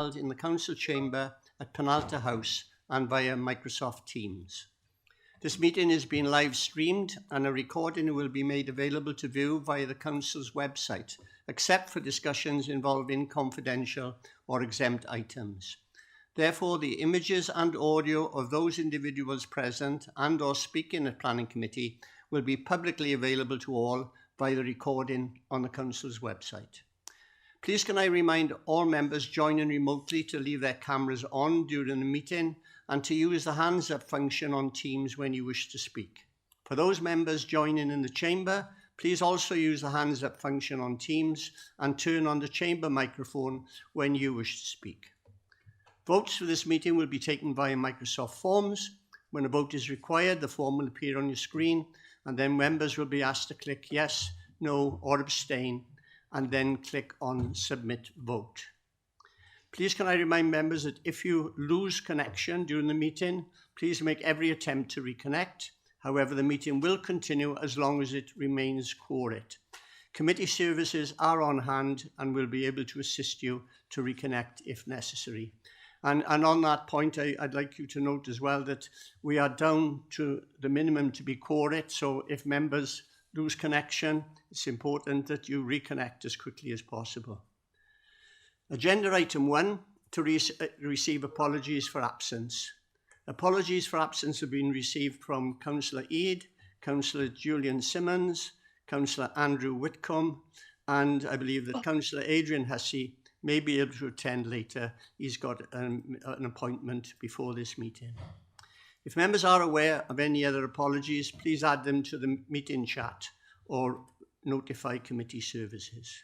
held in the Council Chamber at Penalta House and via Microsoft Teams. This meeting is being live streamed and a recording will be made available to view via the Council's website, except for discussions involving confidential or exempt items. Therefore, the images and audio of those individuals present and or speaking at Planning Committee will be publicly available to all via the recording on the Council's website. Please can I remind all members joining remotely to leave their cameras on during the meeting and to use the hands up function on Teams when you wish to speak. For those members joining in the chamber, please also use the hands up function on Teams and turn on the chamber microphone when you wish to speak. Votes for this meeting will be taken via Microsoft Forms. When a vote is required, the form will appear on your screen and then members will be asked to click yes, no or abstain and then click on Submit Vote. Please can I remind members that if you lose connection during the meeting, please make every attempt to reconnect. However, the meeting will continue as long as it remains quorate. Committee services are on hand and will be able to assist you to reconnect if necessary. And on that point, I'd like you to note as well that we are down to the minimum to be quorate, so if members lose connection, it's important that you reconnect as quickly as possible. Agenda item 1, to receive apologies for absence. Apologies for absence have been received from Councillor Eade, Councillor Julian Simmons, Councillor Andrew Whitcomb, and I believe that Councillor Adrian Hussey may be able to attend later. He's got an appointment before this meeting. If members are aware of any other apologies, please add them to the meeting chat or notify committee services.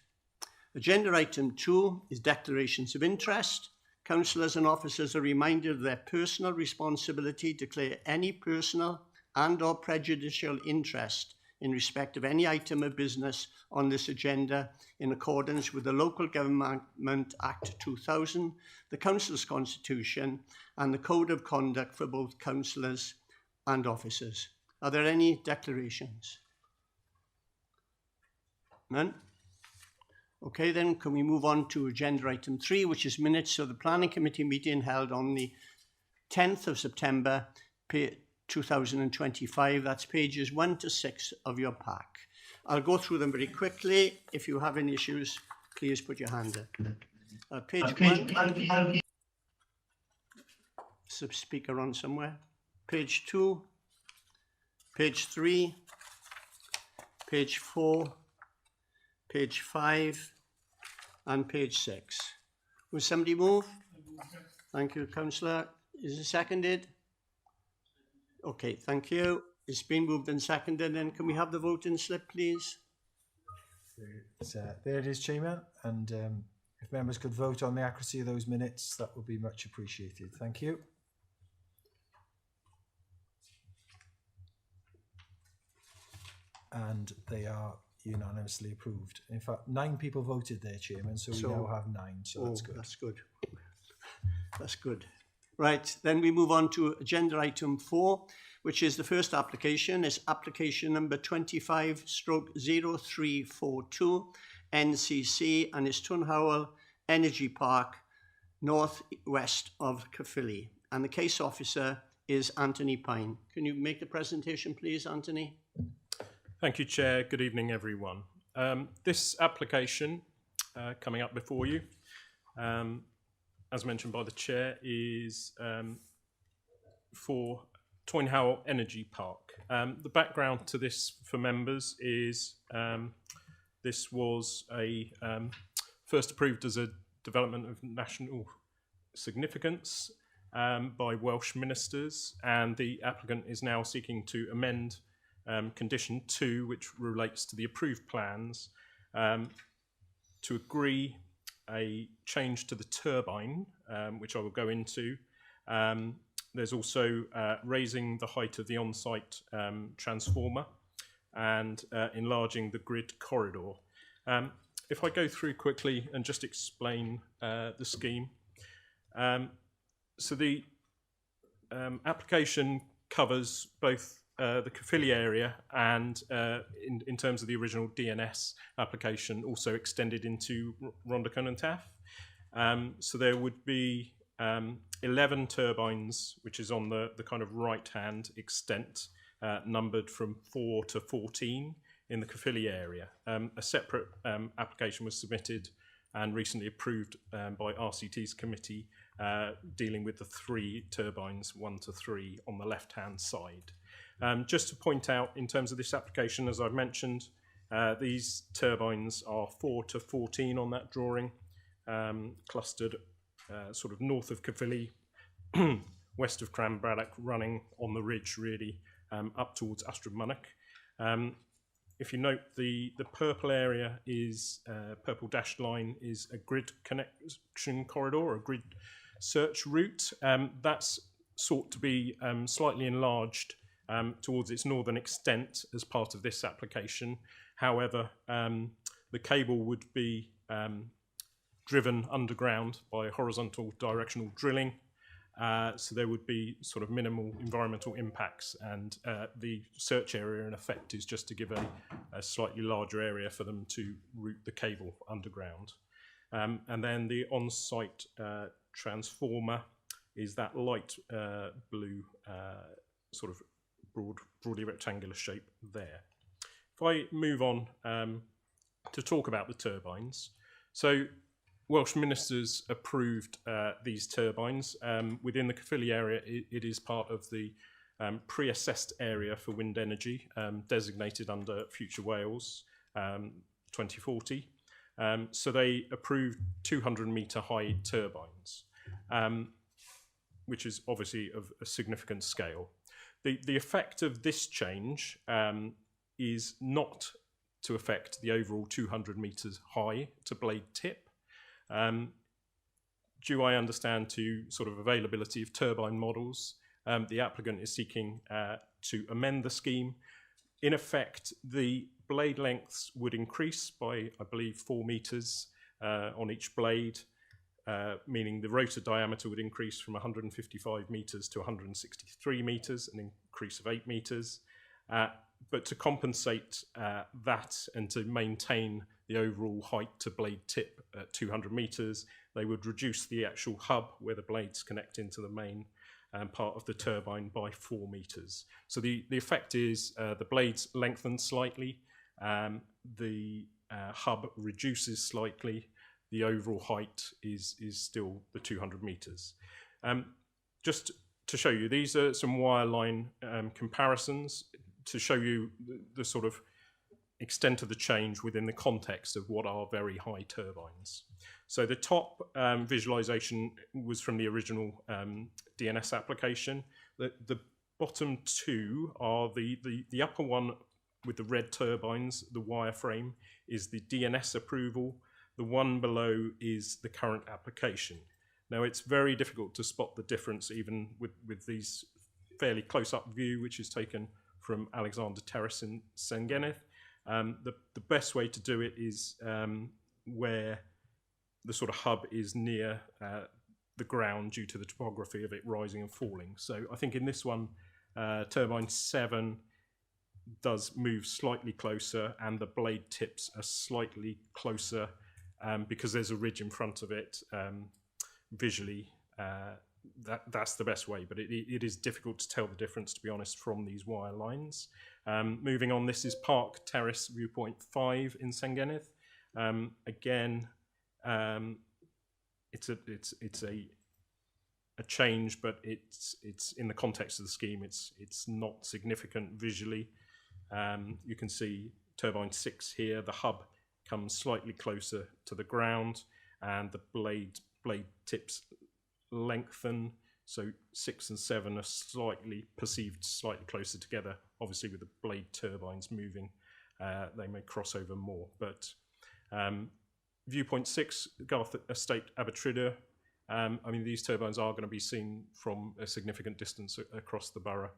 Agenda item 2 is declarations of interest. Councillors and officers are reminded of their personal responsibility to declare any personal and or prejudicial interest in respect of any item of business on this agenda in accordance with the Local Government Act 2000, the Council's Constitution and the Code of Conduct for both councillors and officers. Are there any declarations? None? Okay, then can we move on to agenda item 3, which is minutes of the Planning Committee meeting held on the 10th of September 2025. That's pages 1 to 6 of your pack. I'll go through them very quickly. If you have any issues, please put your hand up. Page 1. Speaker on somewhere. Page 2. Page 3. Page 4. Page 5. And page 6. Will somebody move? Thank you, Councillor. Is it seconded? Okay, thank you. It's been moved and seconded. Then can we have the voting slip, please? There it is, Chairman. And if members could vote on the accuracy of those minutes, that would be much appreciated. Thank you. And they are unanimously approved. In fact, 9 people voted there, Chairman, so we now have 9, so that's good. That's good. That's good. Right, then we move on to agenda item 4, which is the first application. It's application number 25/0342 NCC, and it's Tunhowell Energy Park, northwest of Caerphilly. And the case officer is Anthony Pine. Can you make the presentation, please, Anthony? Thank you, Chair. Good evening, everyone. This application coming up before you, as mentioned by the Chair, is for Tunhowell Energy Park. The background to this for members is this was first approved as a development of national significance by Welsh ministers, and the applicant is now seeking to amend condition 2, which relates to the approved plans, to agree a change to the turbine, which I will go into. There's also raising the height of the on-site transformer and enlarging the grid corridor. If I go through quickly and just explain the scheme. So the application covers both the Caerphilly area and in terms of the original DNS application, also extended into Rhondda Cynon Taf. So there would be 11 turbines, which is on the kind of right-hand extent, numbered from 4 to 14 in the Caerphilly area. A separate application was submitted and recently approved by RCT's committee dealing with the 3 turbines, 1 to 3, on the left-hand side. Just to point out, in terms of this application, as I've mentioned, these turbines are 4 to 14 on that drawing, clustered sort of north of Caerphilly, west of Cranbraddock, running on the ridge really up towards Astrummunnock. If you note, the purple area is, purple dashed line is a grid connection corridor, or a grid search route. That's sought to be slightly enlarged towards its northern extent as part of this application. However, the cable would be driven underground by horizontal directional drilling, so there would be sort of minimal environmental impacts, and the search area in effect is just to give a slightly larger area for them to route the cable underground. And then the on-site transformer is that light blue sort of broadly rectangular shape there. If I move on to talk about the turbines. So Welsh ministers approved these turbines. Within the Caerphilly area, it is part of the pre-assessed area for wind energy, designated under Future Wales 2040. So they approved 200-metre high turbines, which is obviously of a significant scale. The effect of this change is not to affect the overall 200 metres high to blade tip. Due, I understand, to sort of availability of turbine models, the applicant is seeking to amend the scheme. In effect, the blade lengths would increase by, I believe, 4 metres on each blade, meaning the rotor diameter would increase from 155 metres to 163 metres, an increase of 8 metres. But to compensate that and to maintain the overall height to blade tip at 200 metres, they would reduce the actual hub where the blades connect into the main part of the turbine by 4 metres. So the effect is the blades lengthen slightly, the hub reduces slightly, the overall height is still the 200 metres. Just to show you, these are some wireline comparisons to show you the sort of extent of the change within the context of what are very high turbines. So the top visualization was from the original DNS application. The bottom two are the upper one with the red turbines, the wireframe, is the DNS approval. The one below is the current application. Now, it's very difficult to spot the difference even with these fairly close-up view, which is taken from Alexander Terrace in Sengeneth. The best way to do it is where the sort of hub is near the ground due to the topography of it rising and falling. So I think in this one, turbine 7 does move slightly closer and the blade tips are slightly closer because there's a ridge in front of it. Visually, that's the best way, but it is difficult to tell the difference, to be honest, from these wire lines. Moving on, this is Park Terrace Viewpoint 5 in Sengeneth. Again, it's a change, but it's in the context of the scheme. It's not significant visually. You can see turbine 6 here. The hub comes slightly closer to the ground, and the blade tips lengthen. So 6 and 7 are perceived slightly closer together. Obviously, with the blade turbines moving, they may cross over more. But Viewpoint 6, Garth Estate Abertrydder. I mean, these turbines are going to be seen from a significant distance across the borough.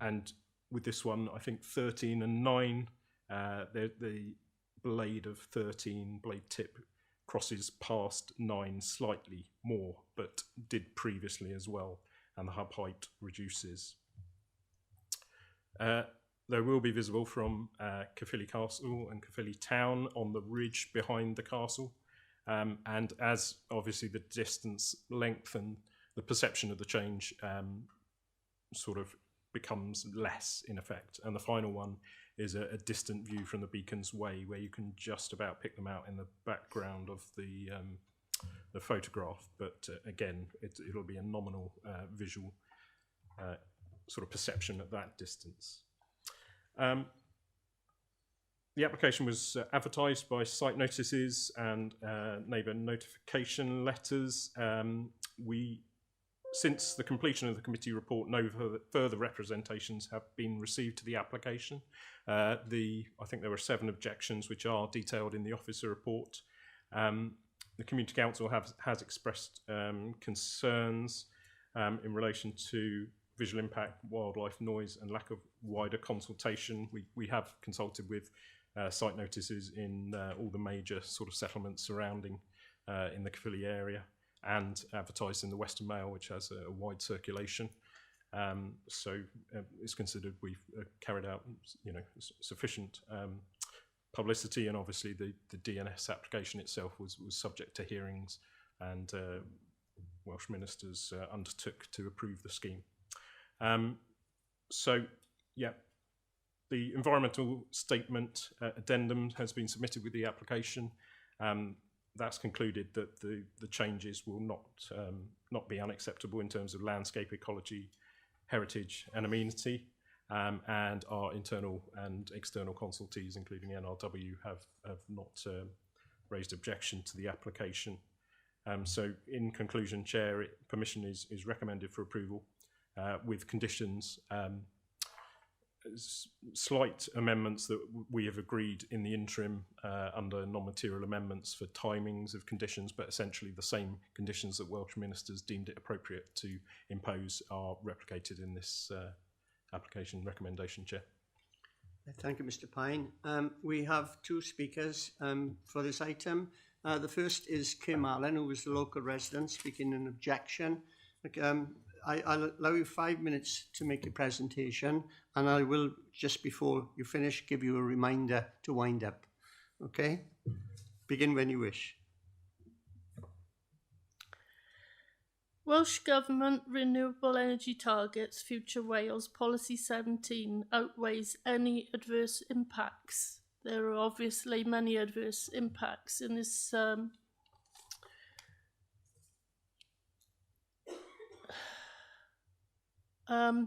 And with this one, I think 13 and 9, the blade of 13, blade tip, crosses past 9 slightly more, but did previously as well, and the hub height reduces. they will be visible from Caerphilly Castle and Caerphilly Town on the ridge behind the castle. And as obviously the distance lengthen, the perception of the change sort of becomes less in effect. And the final one is a distant view from the Beacons Way, where you can just about pick them out in the background of the photograph. But again, it'll be a nominal visual sort of perception at that distance. The application was advertised by site notices and neighbour notification letters. Since the completion of the committee report, no further representations have been received to the application. I think there were 7 objections which are detailed in the officer report. The Community Council has expressed concerns in relation to visual impact, wildlife noise and lack of wider consultation. We have consulted with site notices in all the major sort of settlements surrounding in the Caerphilly area, and advertised in the Western Mail, which has a wide circulation. So it's considered we've carried out, sufficient publicity, and obviously the DNS application itself was subject to hearings, and Welsh ministers undertook to approve the scheme. The environmental statement addendum has been submitted with the application. That's concluded that the changes will not be unacceptable in terms of landscape, ecology, heritage and amenity, and our internal and external consultees, including NRW, have not raised objection to the application. So in conclusion, Chair, permission is recommended for approval with conditions, slight amendments that we have agreed in the interim under non-material amendments for timings of conditions, but essentially the same conditions that Welsh ministers deemed it appropriate to impose are replicated in this application recommendation, Chair. Thank you, Mr. Pine. We have 2 speakers for this item. The first is Kim Allen, who is the local resident, speaking in objection. I'll allow you 5 minutes to make your presentation, and I will, just before you finish, give you a reminder to wind up. Okay? Begin when you wish. Welsh Government Renewable Energy Targets Future Wales Policy 17 outweighs any adverse impacts. There are obviously many adverse impacts in this I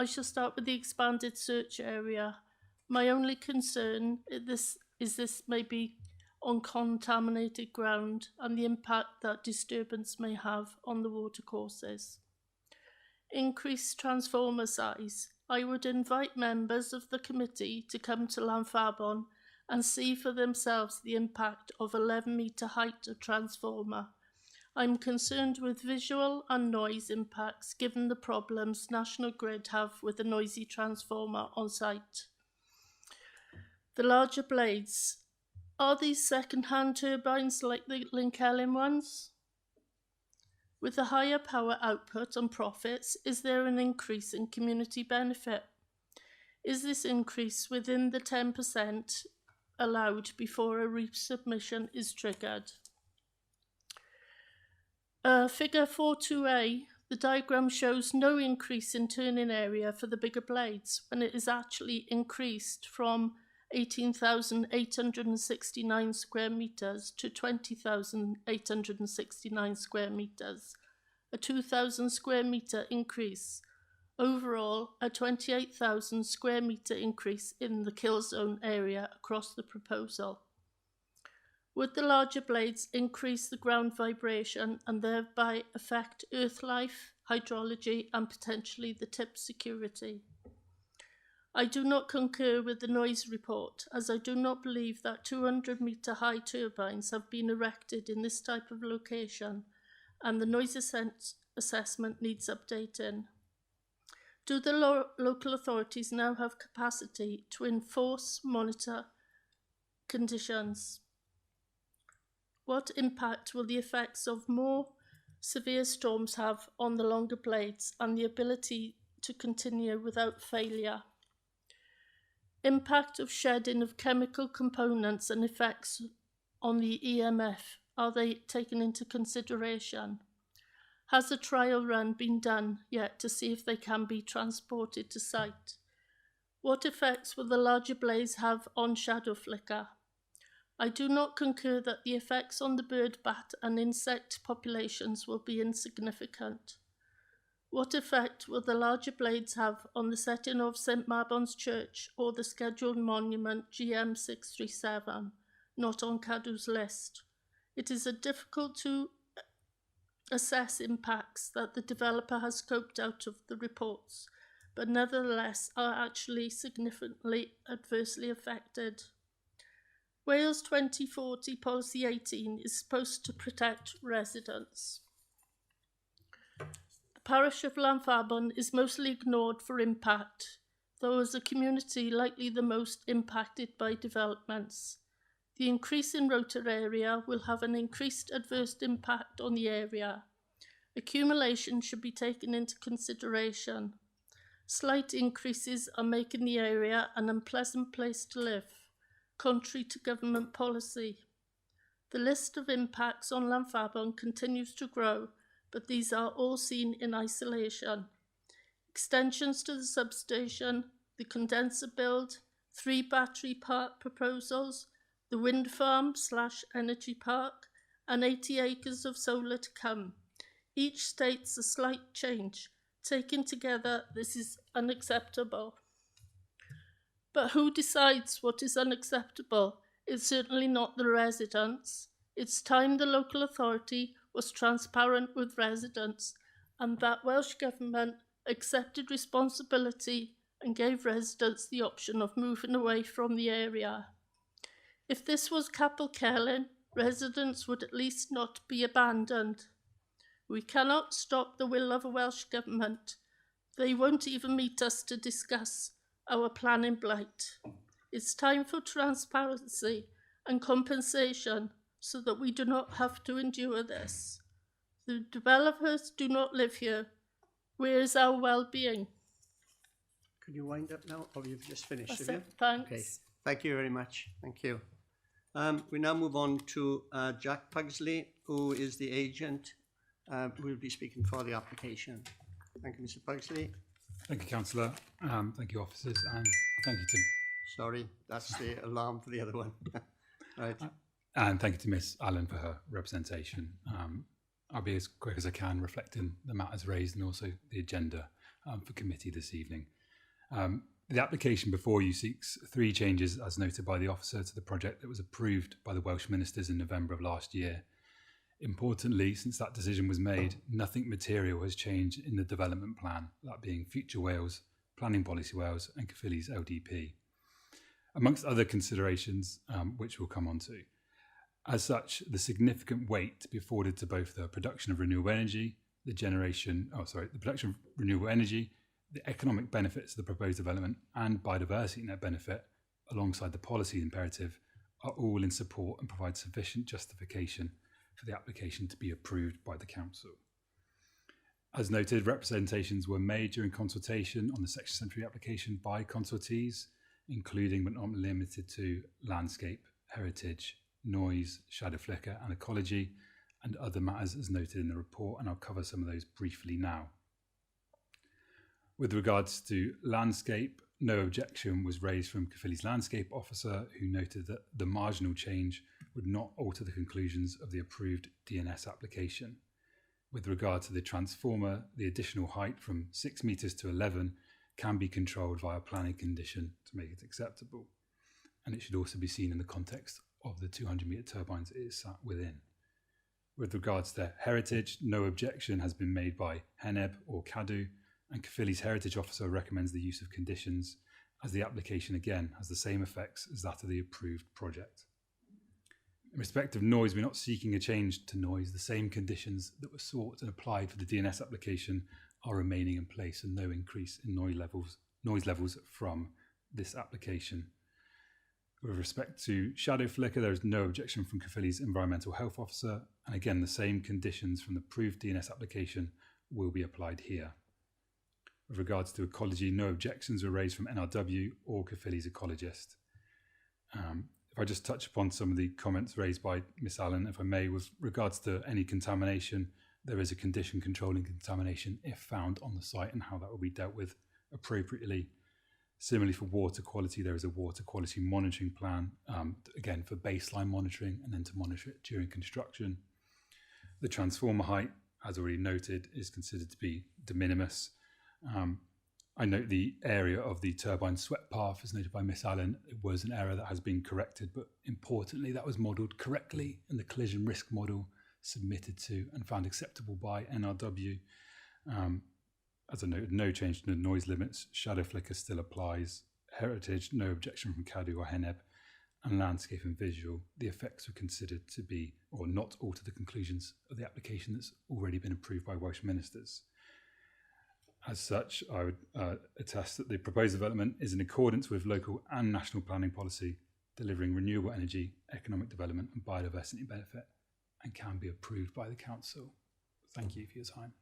shall start with the expanded search area. My only concern is this may be on contaminated ground and the impact that disturbance may have on the watercourses. Increased transformer size. I would invite members of the committee to come to Llanfabon and see for themselves the impact of 11-metre height of transformer. I'm concerned with visual and noise impacts given the problems National Grid have with a noisy transformer on site. The larger blades. Are these second-hand turbines like the Lincoln ones? With the higher power output and profits, is there an increase in community benefit? Is this increase within the 10% allowed before a resubmission is triggered? Figure 4.2a, the diagram shows no increase in turning area for the bigger blades when it is actually increased from 18,869 square metres to 20,869 square metres, a 2,000 square metre increase. Overall, a 28,000 square metre increase in the kill zone area across the proposal. Would the larger blades increase the ground vibration and thereby affect earth life, hydrology and potentially the tip security? I do not concur with the noise report, as I do not believe that 200-metre high turbines have been erected in this type of location, and the noise assessment needs updating. Do the local authorities now have capacity to enforce, monitor conditions? What impact will the effects of more severe storms have on the longer blades and the ability to continue without failure? Impact of shedding of chemical components and effects on the EMF, are they taken into consideration? Has a trial run been done yet to see if they can be transported to site? What effects will the larger blaze have on shadow flicker? I do not concur that the effects on the bird, bat and insect populations will be insignificant. What effect will the larger blades have on the setting of St Marbon's Church or the scheduled monument GM637, not on Cadw's list? It is difficult to assess impacts that the developer has scoped out of the reports, but nevertheless are actually significantly adversely affected. Wales 2040 Policy 18 is supposed to protect residents. The parish of Llanfabon is mostly ignored for impact, though as a community likely the most impacted by developments. The increase in rotor area will have an increased adverse impact on the area. Accumulation should be taken into consideration. Slight increases are making the area an unpleasant place to live, contrary to government policy. The list of impacts on Llanfabon continues to grow, but these are all seen in isolation. Extensions to the substation, the condenser build, 3 battery park proposals, the wind farm / energy park, and 80 acres of solar to come. Each states a slight change. Taken together, this is unacceptable. But who decides what is unacceptable? It's certainly not the residents. It's time the local authority was transparent with residents and that Welsh Government accepted responsibility and gave residents the option of moving away from the area. If this was Capel Celyn, residents would at least not be abandoned. We cannot stop the will of a Welsh Government. They won't even meet us to discuss our plan in blight. It's time for transparency and compensation so that we do not have to endure this. The developers do not live here. Where is our well-being? Could you wind up now, or you've just finished? That's Have you? it. Thanks. Okay, thank you very much. Thank you. We now move on to Jack Pugsley, who is the agent who will be speaking for the application. Thank you, Mr. Pugsley. Thank you, Councillor. Thank you, officers, and thank you to... Sorry, that's the alarm for the other one. Right. And thank you to Miss Allen for her representation. I'll be as quick as I can, reflecting the matters raised and also the agenda for committee this evening. The application before you seeks 3 changes, as noted by the officer, to the project that was approved by the Welsh Ministers in November of last year. Importantly, since that decision was made, nothing material has changed in the development plan, that being Future Wales, Planning Policy Wales and Caerphilly's LDP, amongst other considerations which we'll come on to. As such, the significant weight to be afforded to both the production of renewable energy, the production of renewable energy, the economic benefits of the proposed development and biodiversity net benefit, alongside the policy imperative, are all in support and provide sufficient justification for the application to be approved by the Council. As noted, representations were made during consultation on the Section 73 application by consultees, including but not limited to landscape, heritage, noise, shadow flicker and ecology, and other matters as noted in the report, and I'll cover some of those briefly now. With regards to landscape, no objection was raised from Caerphilly's landscape officer, who noted that the marginal change would not alter the conclusions of the approved DNS application. With regard to the transformer, the additional height from 6 metres to 11 can be controlled via planning condition to make it acceptable. And it should also be seen in the context of the 200-metre turbines it is sat within. With regards to heritage, no objection has been made by HENEB or CADU, and Caerphilly's heritage officer recommends the use of conditions, as the application again has the same effects as that of the approved project. In respect of noise, we're not seeking a change to noise. The same conditions that were sought and applied for the DNS application are remaining in place, and no increase in noise levels from this application. With respect to shadow flicker, there is no objection from Caerphilly's environmental health officer, and again the same conditions from the approved DNS application will be applied here. With regards to ecology, no objections were raised from NRW or Caerphilly's ecologist. If I just touch upon some of the comments raised by Miss Allen, if I may, with regards to any contamination, there is a condition controlling contamination if found on the site and how that will be dealt with appropriately. Similarly, for water quality, there is a water quality monitoring plan, again, for baseline monitoring and then to monitor it during construction. The transformer height, as already noted, is considered to be de minimis. I note the area of the turbine swept path, as noted by Miss Allen. It was an error that has been corrected, but importantly, that was modelled correctly in the collision risk model submitted to and found acceptable by NRW. As I noted, no change to the noise limits. Shadow flicker still applies. Heritage, no objection from CADU or HENEB. And landscape and visual, the effects were considered to be or not alter the conclusions of the application that's already been approved by Welsh ministers. As such, I would attest that the proposed development is in accordance with local and national planning policy, delivering renewable energy, economic development and biodiversity benefit, and can be approved by the council. Thank you for your time.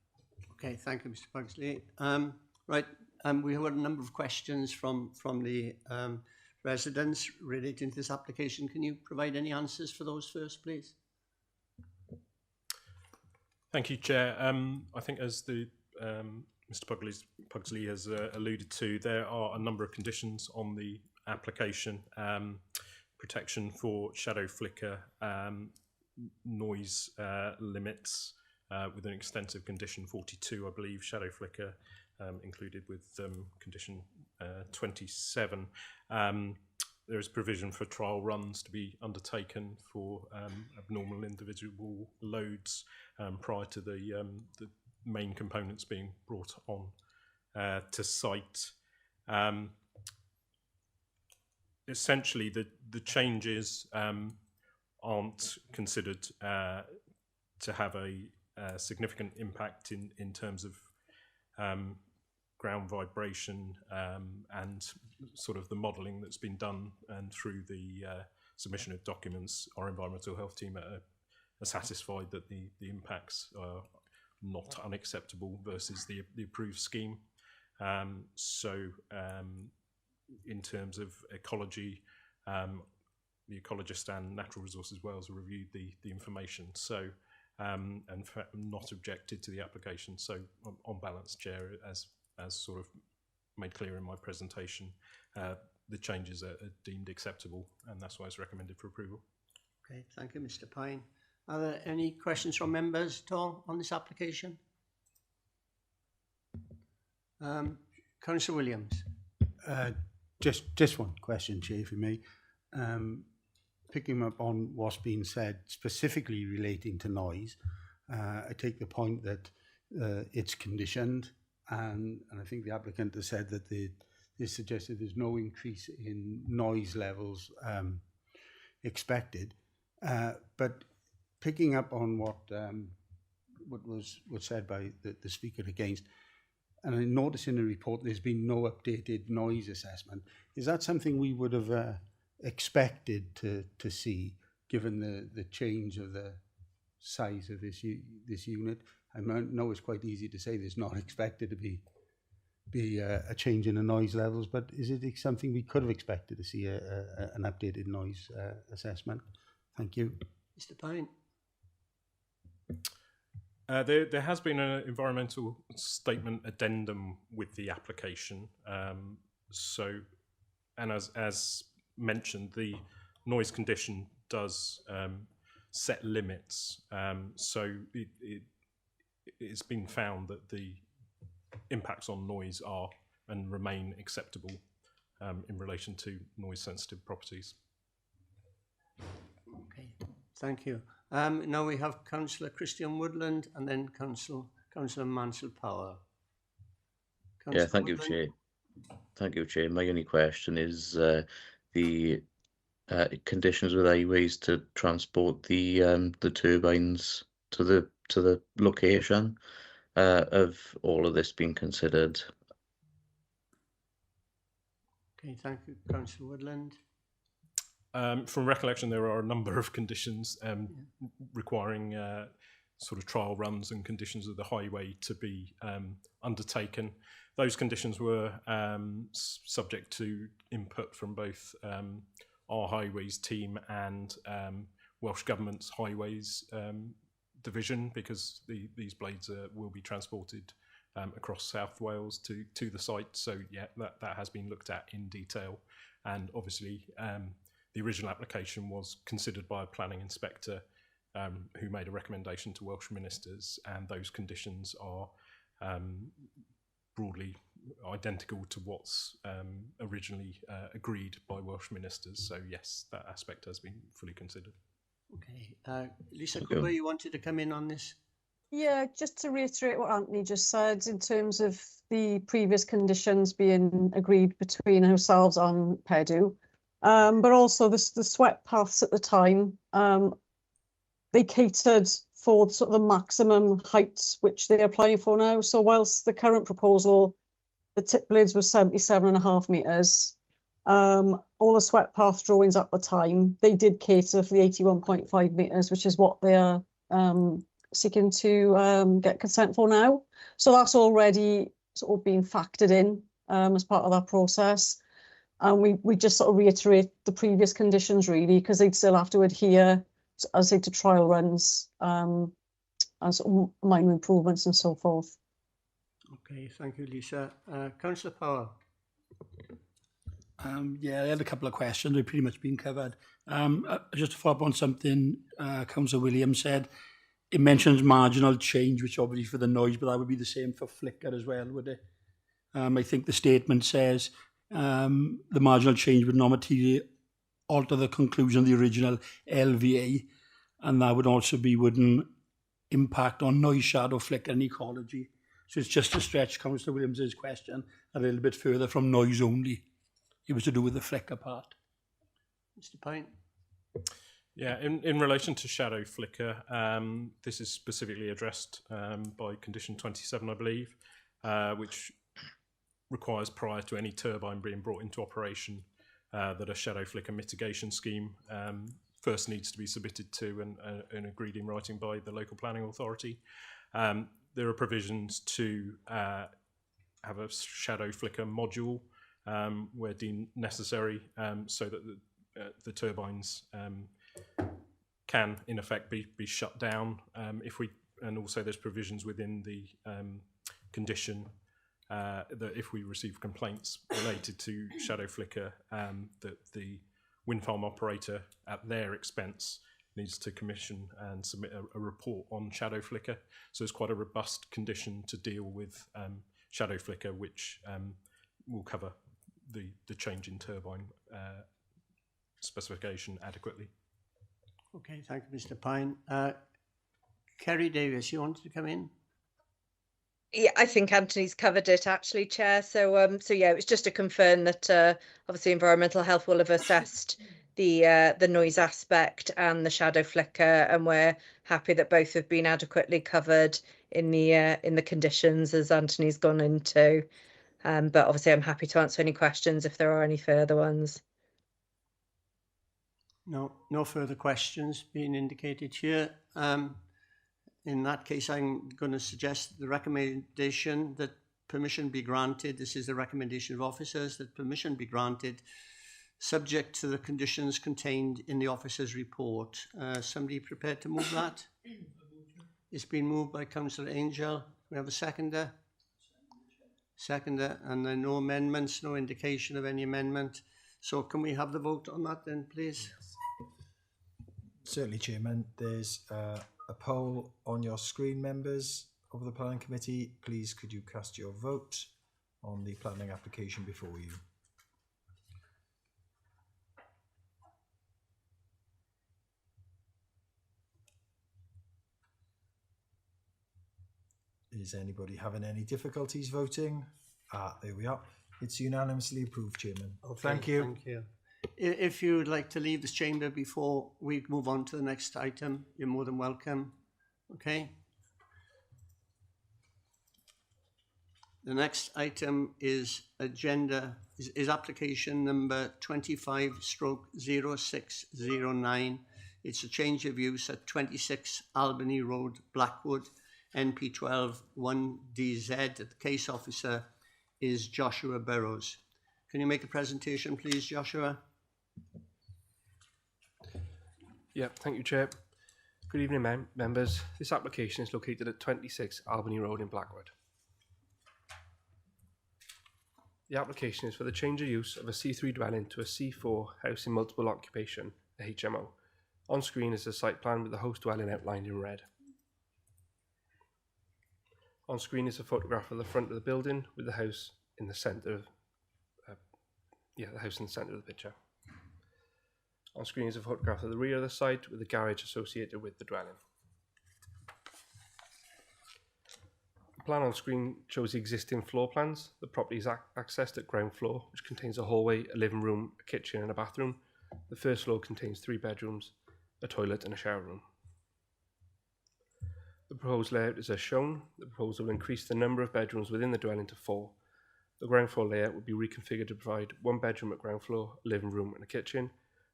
Okay, thank you, Mr. Pugsley. We have a number of questions from the residents relating to this application. Can you provide any answers for those first, please? Thank you, Chair. I think as the Mr. Pugsley has alluded to, there are a number of conditions on the application. Protection for shadow flicker, noise limits, with an extensive condition 42, I believe, shadow flicker included with condition 27. There is provision for trial runs to be undertaken for abnormal individual loads prior to the main components being brought on to site. Essentially, the changes aren't considered to have a significant impact in terms of ground vibration and sort of the modelling that's been done, and through the submission of documents, our environmental health team are satisfied that the impacts are not unacceptable versus the approved scheme. In terms of ecology, the ecologist and Natural Resources Wales reviewed the information, and not objected to the application. So on balance, Chair, as sort of made clear in my presentation, the changes are deemed acceptable, and that's why it's recommended for approval. Okay, thank you, Mr. Pine. Are there any questions from members at all on this application? Councillor Williams. Just one question, Chair, for me. Picking up on what's been said specifically relating to noise, I take the point that it's conditioned, and I think the applicant has said that they suggested there's no increase in noise levels expected. But picking up on what was said by the speaker against, and I noticed in the report there's been no updated noise assessment. Is that something we would have expected to see, given the change of the size of this unit? I know it's quite easy to say there's not expected to be a change in the noise levels, but is it something we could have expected to see an updated noise assessment? Thank you. Mr. Pine. There has been an environmental statement addendum with the application. And as mentioned, the noise condition does set limits. So it's been found that the impacts on noise are and remain acceptable in relation to noise-sensitive properties. Okay, thank you. Now we have Councillor Christian Woodland and then Councillor Mansell Power. Yeah, thank you, Chair. Thank you, Chair. My only question is the conditions with highways to transport the turbines to the location. Of all of this being considered? Okay, thank you, Councillor Woodland. From recollection, there are a number of conditions requiring sort of trial runs and conditions of the highway to be undertaken. Those conditions were subject to input from both our highways team and Welsh Government's highways division, because these blades will be transported across South Wales to the site. So yeah, that has been looked at in detail, and obviously the original application was considered by a planning inspector who made a recommendation to Welsh ministers, and those conditions are broadly identical to what's originally agreed by Welsh ministers. So yes, that aspect has been fully considered. Okay. Lisa Cooper, you wanted to come in on this? Yeah, just to reiterate what Anthony just said, in terms of the previous conditions being agreed between ourselves and PEDU, but also the sweat paths at the time, they catered for sort of the maximum heights which they're applying for now. So whilst the current proposal, the tip blades were 77.5 metres, all the sweat path drawings at the time, they did cater for the 81.5 metres, which is what they're seeking to get consent for now. So that's already sort of been factored in as part of that process. And we just sort of reiterate the previous conditions really, because they'd still have to adhere, as I say, to trial runs and sort of minor improvements and so forth. Okay, thank you, Lisa. Councillor Powell. Yeah, I had a couple of questions. They've pretty much been covered. Just to follow up on something Councillor Williams said, it mentions marginal change, which obviously for the noise, but that would be the same for flicker as well, would it? I think the statement says the marginal change would not materially alter the conclusion of the original LVA, and that would also be wouldn't impact on noise, shadow, flicker and ecology. So it's just to stretch Councillor Williams's question a little bit further from noise only. It was to do with the flicker part. Mr. Pine. Yeah, in relation to shadow flicker, this is specifically addressed by condition 27, I believe, which requires prior to any turbine being brought into operation that a shadow flicker mitigation scheme first needs to be submitted to and agreed in writing by the local planning authority. There are provisions to have a shadow flicker module where deemed necessary, so that the turbines can in effect be shut down and also there's provisions within the condition that if we receive complaints related to shadow flicker, that the wind farm operator at their expense needs to commission and submit a report on shadow flicker. So it's quite a robust condition to deal with shadow flicker, which will cover the change in turbine specification adequately. Okay, thank you, Mr. Pine. Kerry Davis, you wanted to come in? Yeah, I think Anthony's covered it actually, Chair. So yeah, it was just to confirm that obviously Environmental Health will have assessed the noise aspect and the shadow flicker, and we're happy that both have been adequately covered in the conditions as Anthony's gone into. But obviously, I'm happy to answer any questions if there are any further ones. No further questions being indicated here. In that case, I'm going to suggest the recommendation that permission be granted. This is the recommendation of officers, that permission be granted subject to the conditions contained in the officer's report. Somebody prepared to move that? It's been moved by Councillor Angel. We have a seconder? Seconder, and there are no amendments, no indication of any amendment. So can we have the vote on that then, please? Certainly, Chairman. There's a poll on your screen, members of the Planning Committee. Please, could you cast your vote on the planning application before you? Is anybody having any difficulties voting? There we are. It's unanimously approved, Chairman. Okay, thank you. Thank you. If you would like to leave this chamber before we move on to the next item, you're more than welcome. Okay. The next item is application number 25/0609. It's a change of use at 26 Albany Road, Blackwood, NP12 1DZ. The case officer is Joshua Burrows. Can you make a presentation, please, Joshua? Yeah, thank you, Chair. Good evening, members. This application is located at 26 Albany Road in Blackwood. The application is for the change of use of a C3 dwelling to a C4 house in multiple occupation, a HMO. On screen is a site plan with the host dwelling outlined in red. On screen is a photograph of the front of the building with the house in the centre of the house in the centre of the picture. On screen is a photograph of the rear of the site with the garage associated with the dwelling. The plan on screen shows the existing floor plans. The property is accessed at ground floor, which contains a hallway, a living room, a kitchen and a bathroom. The first floor contains 3 bedrooms, a toilet and a shower room. The proposed layout is as shown. The proposal will increase the number of bedrooms within the dwelling to 4. The ground floor layout would be reconfigured to provide 1 bedroom at ground floor, a living room and a kitchen.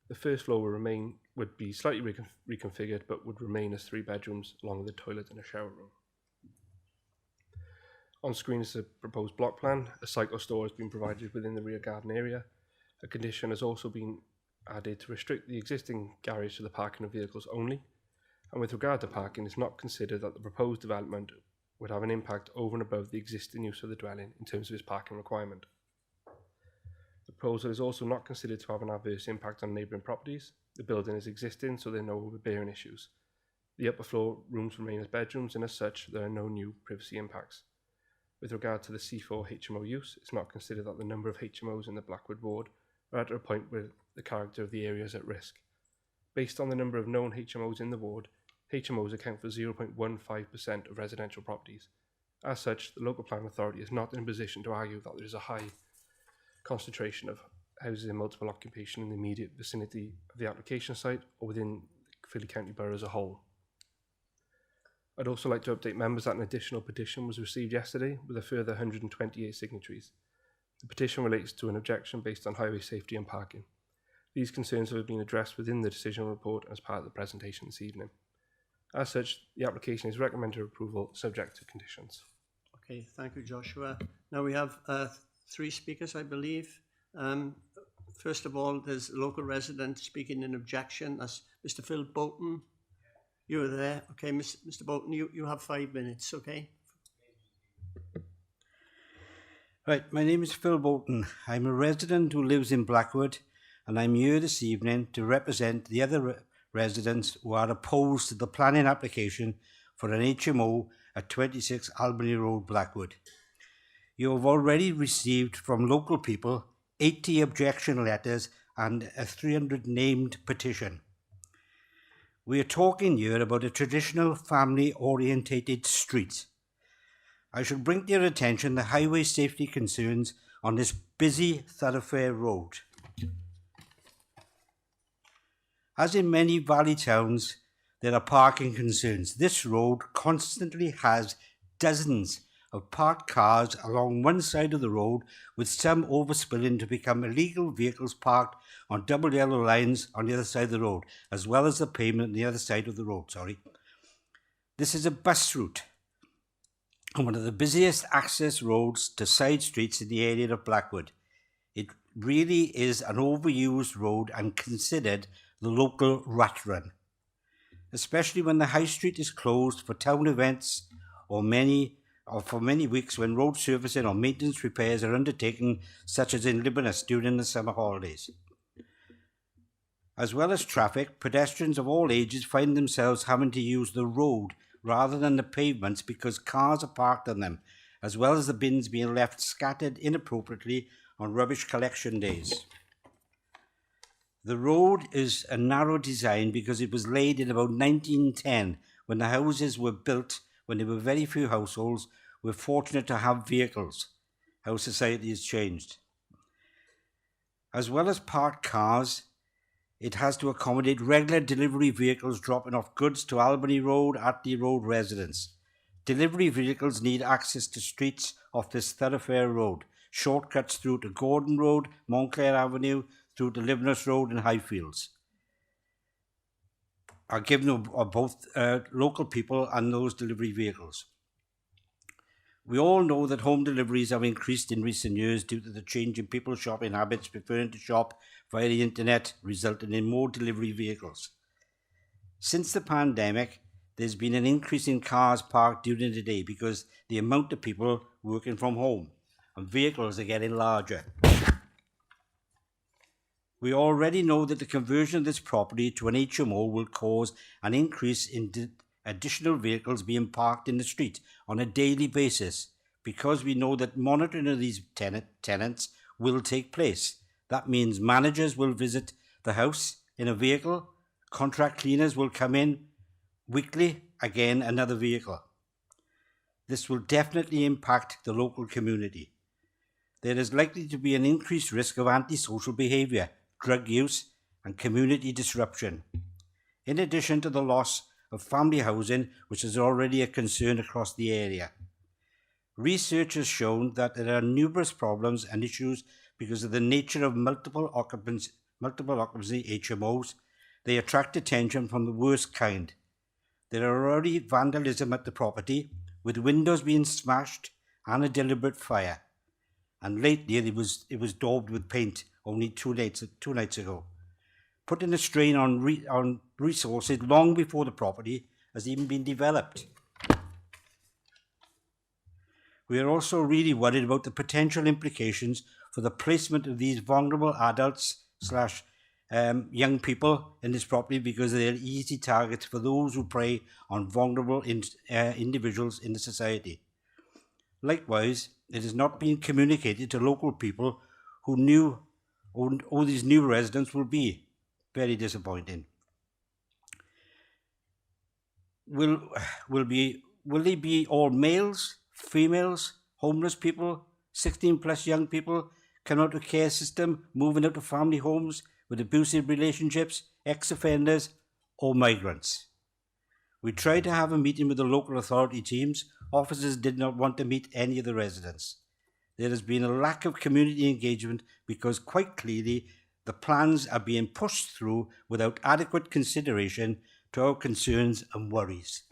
The first floor would be slightly reconfigured but would remain as 3 bedrooms along with a toilet and a shower room. On screen is the proposed block plan. A cycle store has been provided within the rear garden area. A condition has also been added to restrict the existing garage to the parking of vehicles only. And with regard to parking, it's not considered that the proposed development would have an impact over and above the existing use of the dwelling in terms of its parking requirement. The proposal is also not considered to have an adverse impact on neighbouring properties. The building is existing, so there are no overbearing issues. The upper floor rooms remain as bedrooms, and as such, there are no new privacy impacts. With regard to the C4 HMO use, it's not considered that the number of HMOs in the Blackwood ward are at a point where the character of the area is at risk. Based on the number of known HMOs in the ward, HMOs account for 0.15% of residential properties. As such, the local planning authority is not in a position to argue that there is a high concentration of houses in multiple occupation in the immediate vicinity of the application site or within Filly County Borough as a whole. I'd also like to update members that an additional petition was received yesterday with a further 128 signatories. The petition relates to an objection based on highway safety and parking. These concerns have been addressed within the decision report as part of the presentation this evening. As such, the application is recommended approval subject to conditions. Okay, thank you, Joshua. Now we have 3 speakers, I believe. First of all, there's a local resident speaking in objection. That's Mr. Phil Bolton. You're there. Okay, Mr. Bolton, you have 5 minutes, okay? Right, my name is Phil Bolton. I'm a resident who lives in Blackwood, and I'm here this evening to represent the other residents who are opposed to the planning application for an HMO at 26 Albany Road, Blackwood. You have already received from local people 80 objection letters and a 300 named petition. We are talking here about a traditional family-orientated street. I should bring to your attention the highway safety concerns on this busy thoroughfare road. As in many valley towns, there are parking concerns. This road constantly has dozens of parked cars along one side of the road, with some overspilling to become illegal vehicles parked on double yellow lines on the other side of the road, as well as the pavement on the other side of the road. This is a bus route and one of the busiest access roads to side streets in the area of Blackwood. It really is an overused road and considered the local rat run, especially when the high street is closed for town events or for many weeks when road surfacing or maintenance repairs are undertaken, such as in Libanus during the summer holidays. As well as traffic, pedestrians of all ages find themselves having to use the road rather than the pavements because cars are parked on them, as well as the bins being left scattered inappropriately on rubbish collection days. The road is a narrow design because it was laid in about 1910 when the houses were built, when there were very few households were fortunate to have vehicles. How society has changed. As well as parked cars, it has to accommodate regular delivery vehicles dropping off goods to Albany Road, Attlee Road residents. Delivery vehicles need access to streets off this thoroughfare road, shortcuts through to Gordon Road, Montclair Avenue, through to Libanus Road and Highfields. are given of both local people and those delivery vehicles. We all know that home deliveries have increased in recent years due to the change in people's shopping habits, preferring to shop via the internet, resulting in more delivery vehicles. Since the pandemic, there's been an increase in cars parked during the day because the amount of people working from home and vehicles are getting larger. We already know that the conversion of this property to an HMO will cause an increase in additional vehicles being parked in the street on a daily basis, because we know that monitoring of these tenants will take place. That means managers will visit the house in a vehicle, contract cleaners will come in weekly, again another vehicle. This will definitely impact the local community. There is likely to be an increased risk of antisocial behaviour, drug use and community disruption, in addition to the loss of family housing, which is already a concern across the area. Research has shown that there are numerous problems and issues because of the nature of multiple occupancy HMOs. They attract attention from the worst kind. There are already vandalism at the property, with windows being smashed and a deliberate fire. And lately it was daubed with paint only two nights ago, putting a strain on resources long before the property has even been developed. We are also really worried about the potential implications for the placement of these vulnerable adults / young people in this property, because they are easy targets for those who prey on vulnerable individuals in the society. Likewise, it has not been communicated to local people who knew who these new residents will be. Very disappointing. Will they be all males, females, homeless people, 16 plus young people, coming out of care system, moving out of family homes with abusive relationships, ex-offenders, or migrants? We tried to have a meeting with the local authority teams. Officers did not want to meet any of the residents. There has been a lack of community engagement because quite clearly the plans are being pushed through without adequate consideration to our concerns and worries.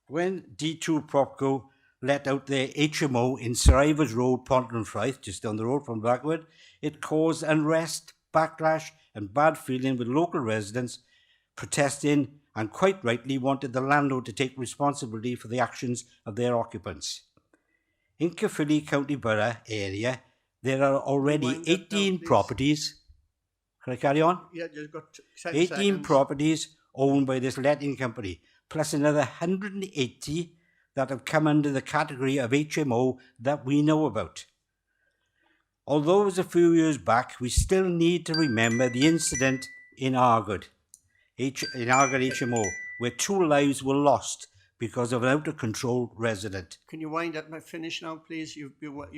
When D2 Propco let out their HMO in Sir Ivors Road, Pontefraith, just down the road from Blackwood, it caused unrest, backlash and bad feeling, with local residents protesting and quite rightly wanted the landlord to take responsibility for the actions of their occupants. In Caerphilly County Borough area, there are already 18 properties. Can I carry on? Yeah, you've got 18 seconds. properties owned by this letting company, plus another 180 that have come under the category of HMO that we know about. Although it was a few years back, we still need to remember the incident in Argod HMO, where 2 lives were lost because of an out-of-control resident. Can you wind up my finish now, please? You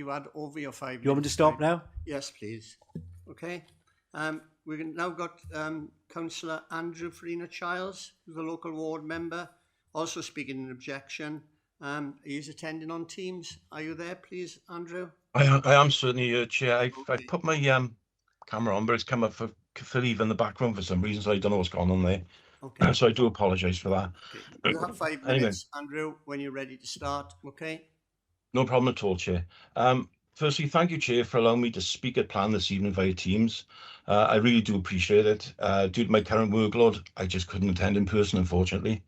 had over your 5 minutes. You want me to stop now? Yes, please. Okay. We've now got Councillor Andrew Farina Childs, the local ward member, also speaking in objection. He's attending on Teams. Are you there, please, Andrew? I am certainly here, Chair. I've put my camera on, but it's come up for Caerphilly in the background for some reason, so I don't know what's going on there. Okay. So I do apologise for that. Okay. You have 5 minutes, Andrew, when you're ready to start, okay? No problem at all, Chair. Firstly, thank you, Chair, for allowing me to speak at plan this evening via Teams. I really do appreciate it. Due to my current workload, I just couldn't attend in person, unfortunately.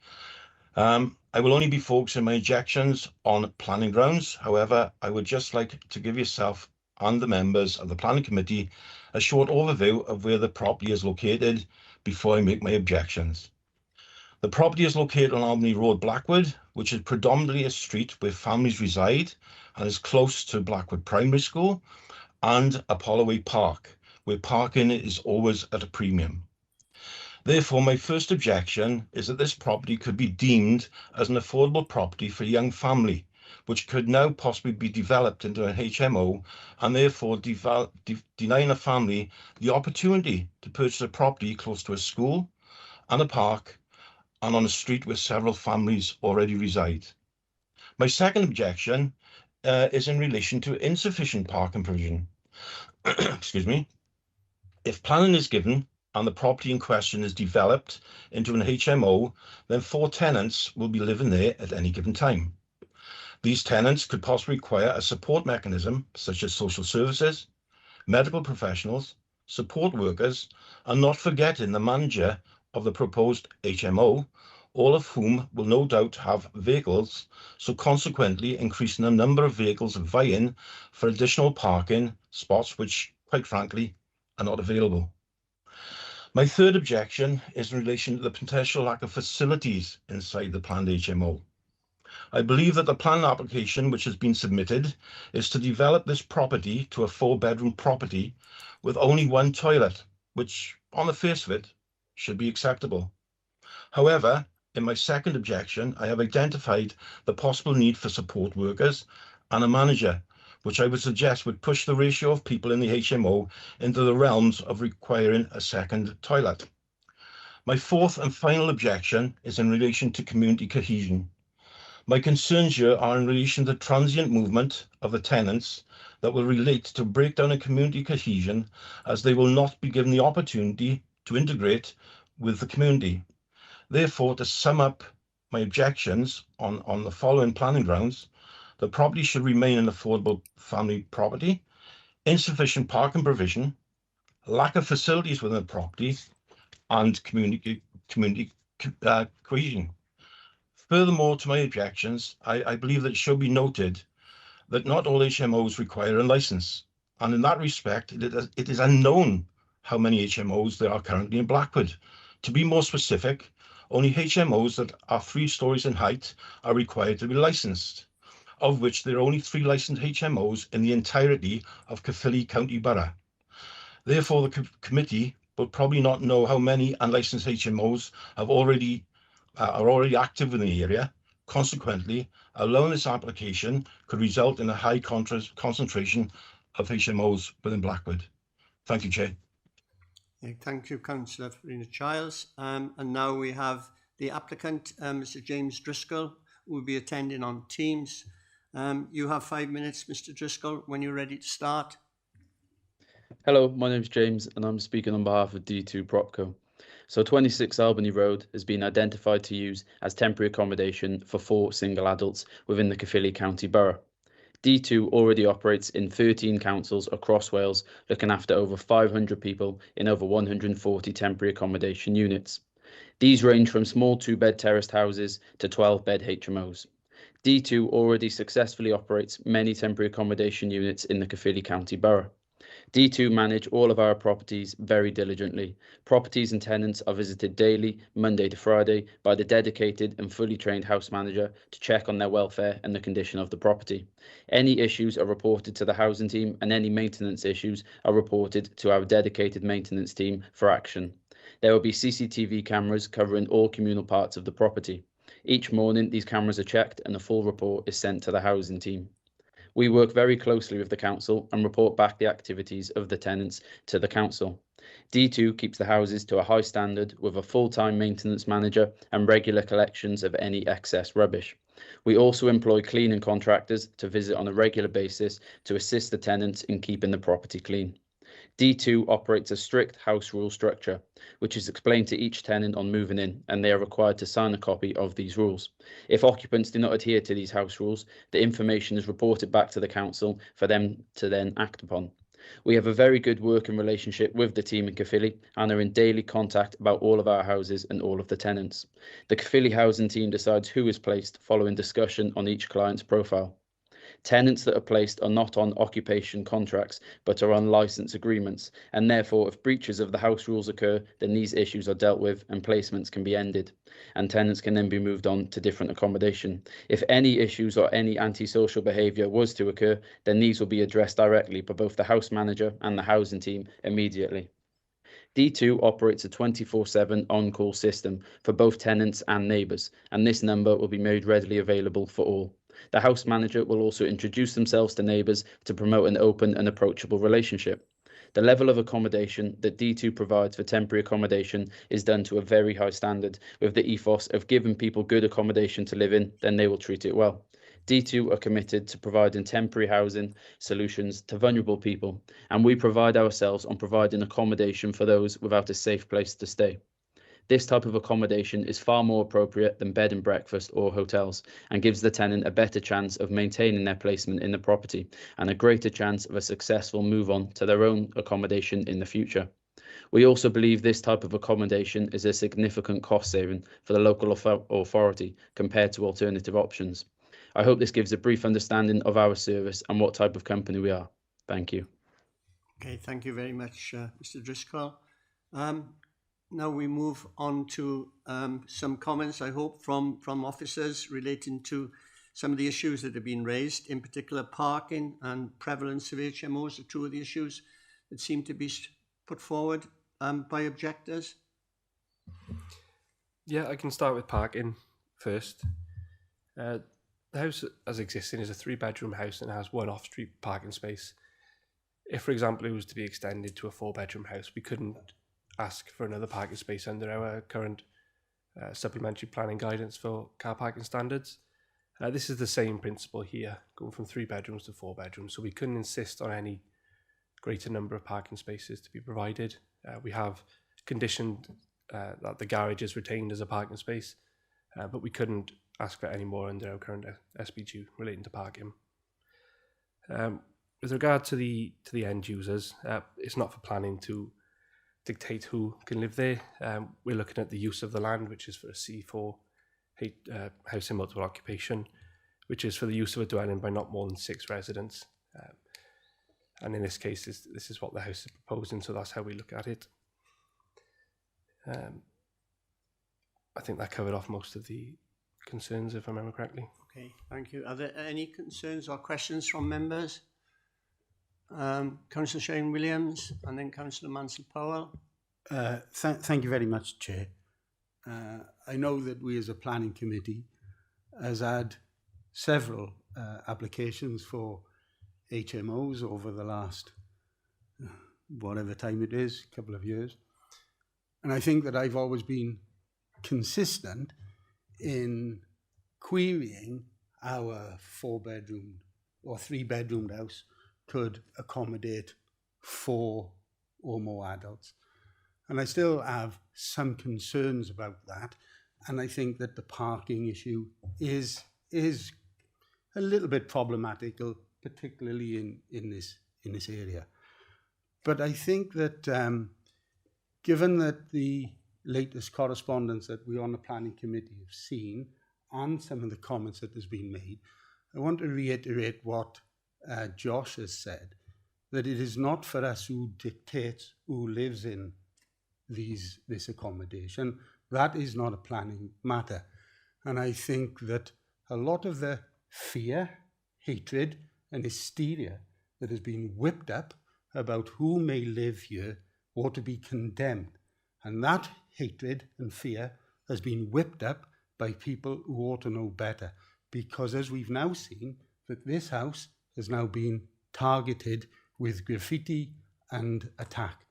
I will only be focusing my objections on planning grounds. However, I would just like to give yourself and the members of the Planning Committee a short overview of where the property is located before I make my objections. The property is located on Albany Road, Blackwood, which is predominantly a street where families reside and is close to Blackwood Primary School and Apollo Park, where parking is always at a premium. Therefore, my first objection is that this property could be deemed as an affordable property for a young family, which could now possibly be developed into an HMO, and therefore denying a family the opportunity to purchase a property close to a school and a park and on a street where several families already reside. My second objection is in relation to insufficient parking provision. Excuse me. If planning is given and the property in question is developed into an HMO, then 4 tenants will be living there at any given time. These tenants could possibly require a support mechanism such as social services, medical professionals, support workers, and not forgetting the manager of the proposed HMO, all of whom will no doubt have vehicles, so consequently increasing the number of vehicles vying for additional parking spots which, quite frankly, are not available. My third objection is in relation to the potential lack of facilities inside the planned HMO. I believe that the plan application which has been submitted is to develop this property to a 4-bedroom property with only 1 toilet, which on the face of it should be acceptable. However, in my second objection, I have identified the possible need for support workers and a manager, which I would suggest would push the ratio of people in the HMO into the realms of requiring a second toilet. My fourth and final objection is in relation to community cohesion. My concerns here are in relation to the transient movement of the tenants that will relate to breakdown in community cohesion, as they will not be given the opportunity to integrate with the community. Therefore, to sum up my objections on the following planning grounds: the property should remain an affordable family property, insufficient parking provision, lack of facilities within the property, and community cohesion. Furthermore, to my objections, I believe that it should be noted that not all HMOs require a licence, and in that respect, it is unknown how many HMOs there are currently in Blackwood. To be more specific, only HMOs that are 3 stories in height are required to be licensed, of which there are only 3 licensed HMOs in the entirety of Caerphilly County Borough. Therefore, the committee will probably not know how many unlicensed HMOs are already active in the area. Consequently, allowing this application could result in a high concentration of HMOs within Blackwood. Thank you, Chair. Thank you, Councillor Farina Childs. And now we have the applicant, Mr. James Driscoll, who will be attending on Teams. You have 5 minutes, Mr. Driscoll, when you're ready to start. Hello, my name's James and I'm speaking on behalf of D2 Propco. So 26 Albany Road has been identified to use as temporary accommodation for 4 single adults within the Caerphilly County Borough. D2 already operates in 13 councils across Wales, looking after over 500 people in over 140 temporary accommodation units. These range from small 2-bed terraced houses to 12-bed HMOs. D2 already successfully operates many temporary accommodation units in the Caerphilly County Borough. D2 manage all of our properties very diligently. Properties and tenants are visited daily, Monday to Friday, by the dedicated and fully trained house manager to check on their welfare and the condition of the property. Any issues are reported to the housing team, and any maintenance issues are reported to our dedicated maintenance team for action. There will be CCTV cameras covering all communal parts of the property. Each morning, these cameras are checked and a full report is sent to the housing team. We work very closely with the council and report back the activities of the tenants to the council. D2 keeps the houses to a high standard with a full-time maintenance manager and regular collections of any excess rubbish. We also employ cleaning contractors to visit on a regular basis to assist the tenants in keeping the property clean. D2 operates a strict house rule structure, which is explained to each tenant on moving in, and they are required to sign a copy of these rules. If occupants do not adhere to these house rules, the information is reported back to the council for them to then act upon. We have a very good working relationship with the team in Caerphilly and are in daily contact about all of our houses and all of the tenants. The Caerphilly housing team decides who is placed following discussion on each client's profile. Tenants that are placed are not on occupation contracts, but are on licence agreements, and therefore if breaches of the house rules occur, then these issues are dealt with and placements can be ended, and tenants can then be moved on to different accommodation. If any issues or any antisocial behaviour was to occur, then these will be addressed directly by both the house manager and the housing team immediately. D2 operates a 24/7 on-call system for both tenants and neighbours, and this number will be made readily available for all. The house manager will also introduce themselves to neighbours to promote an open and approachable relationship. The level of accommodation that D2 provides for temporary accommodation is done to a very high standard, with the ethos of giving people good accommodation to live in, then they will treat it well. D2 are committed to providing temporary housing solutions to vulnerable people, and we pride ourselves on providing accommodation for those without a safe place to stay. This type of accommodation is far more appropriate than bed and breakfast or hotels, and gives the tenant a better chance of maintaining their placement in the property and a greater chance of a successful move on to their own accommodation in the future. We also believe this type of accommodation is a significant cost saving for the local authority compared to alternative options. I hope this gives a brief understanding of our service and what type of company we are. Thank you. Okay, thank you very much, Mr. Driscoll. Now we move on to some comments, I hope, from officers relating to some of the issues that have been raised, in particular parking and prevalence of HMOs are two of the issues that seem to be put forward by objectors. Yeah, I can start with parking first. The house as existing is a 3-bedroom house and has one off-street parking space. If, for example, it was to be extended to a 4-bedroom house, we couldn't ask for another parking space under our current supplementary planning guidance for car parking standards. This is the same principle here, going from 3 bedrooms to 4 bedrooms, so we couldn't insist on any greater number of parking spaces to be provided. We have conditioned that the garage is retained as a parking space, but we couldn't ask for any more under our current SB2 relating to parking. With regard to the end users, it's not for planning to dictate who can live there. We're looking at the use of the land, which is for a C4 housing multiple occupation, which is for the use of a dwelling by not more than 6 residents. And in this case, this is what the house is proposing, so that's how we look at it. I think that covered off most of the concerns, if I remember correctly. Okay, thank you. Are there any concerns or questions from members? Councillor Shane Williams and then Councillor Mansell Powell. Thank you very much, Chair. I know that we as a planning committee has had several applications for HMOs over the last whatever time it is, couple of years. And I think that I've always been consistent in querying our 4-bedroom or 3-bedroomed house could accommodate 4 or more adults. And I still have some concerns about that. And I think that the parking issue is a little bit problematical, particularly in this area. But I think that given that the latest correspondence that we on the planning committee have seen and some of the comments that has been made, I want to reiterate what Josh has said, that it is not for us who dictates who lives in this accommodation. That is not a planning matter. And I think that a lot of the fear, hatred and hysteria that has been whipped up about who may live here ought to be condemned. And that hatred and fear has been whipped up by people who ought to know better. Because as we've now seen, that this house has now been targeted with graffiti and attack.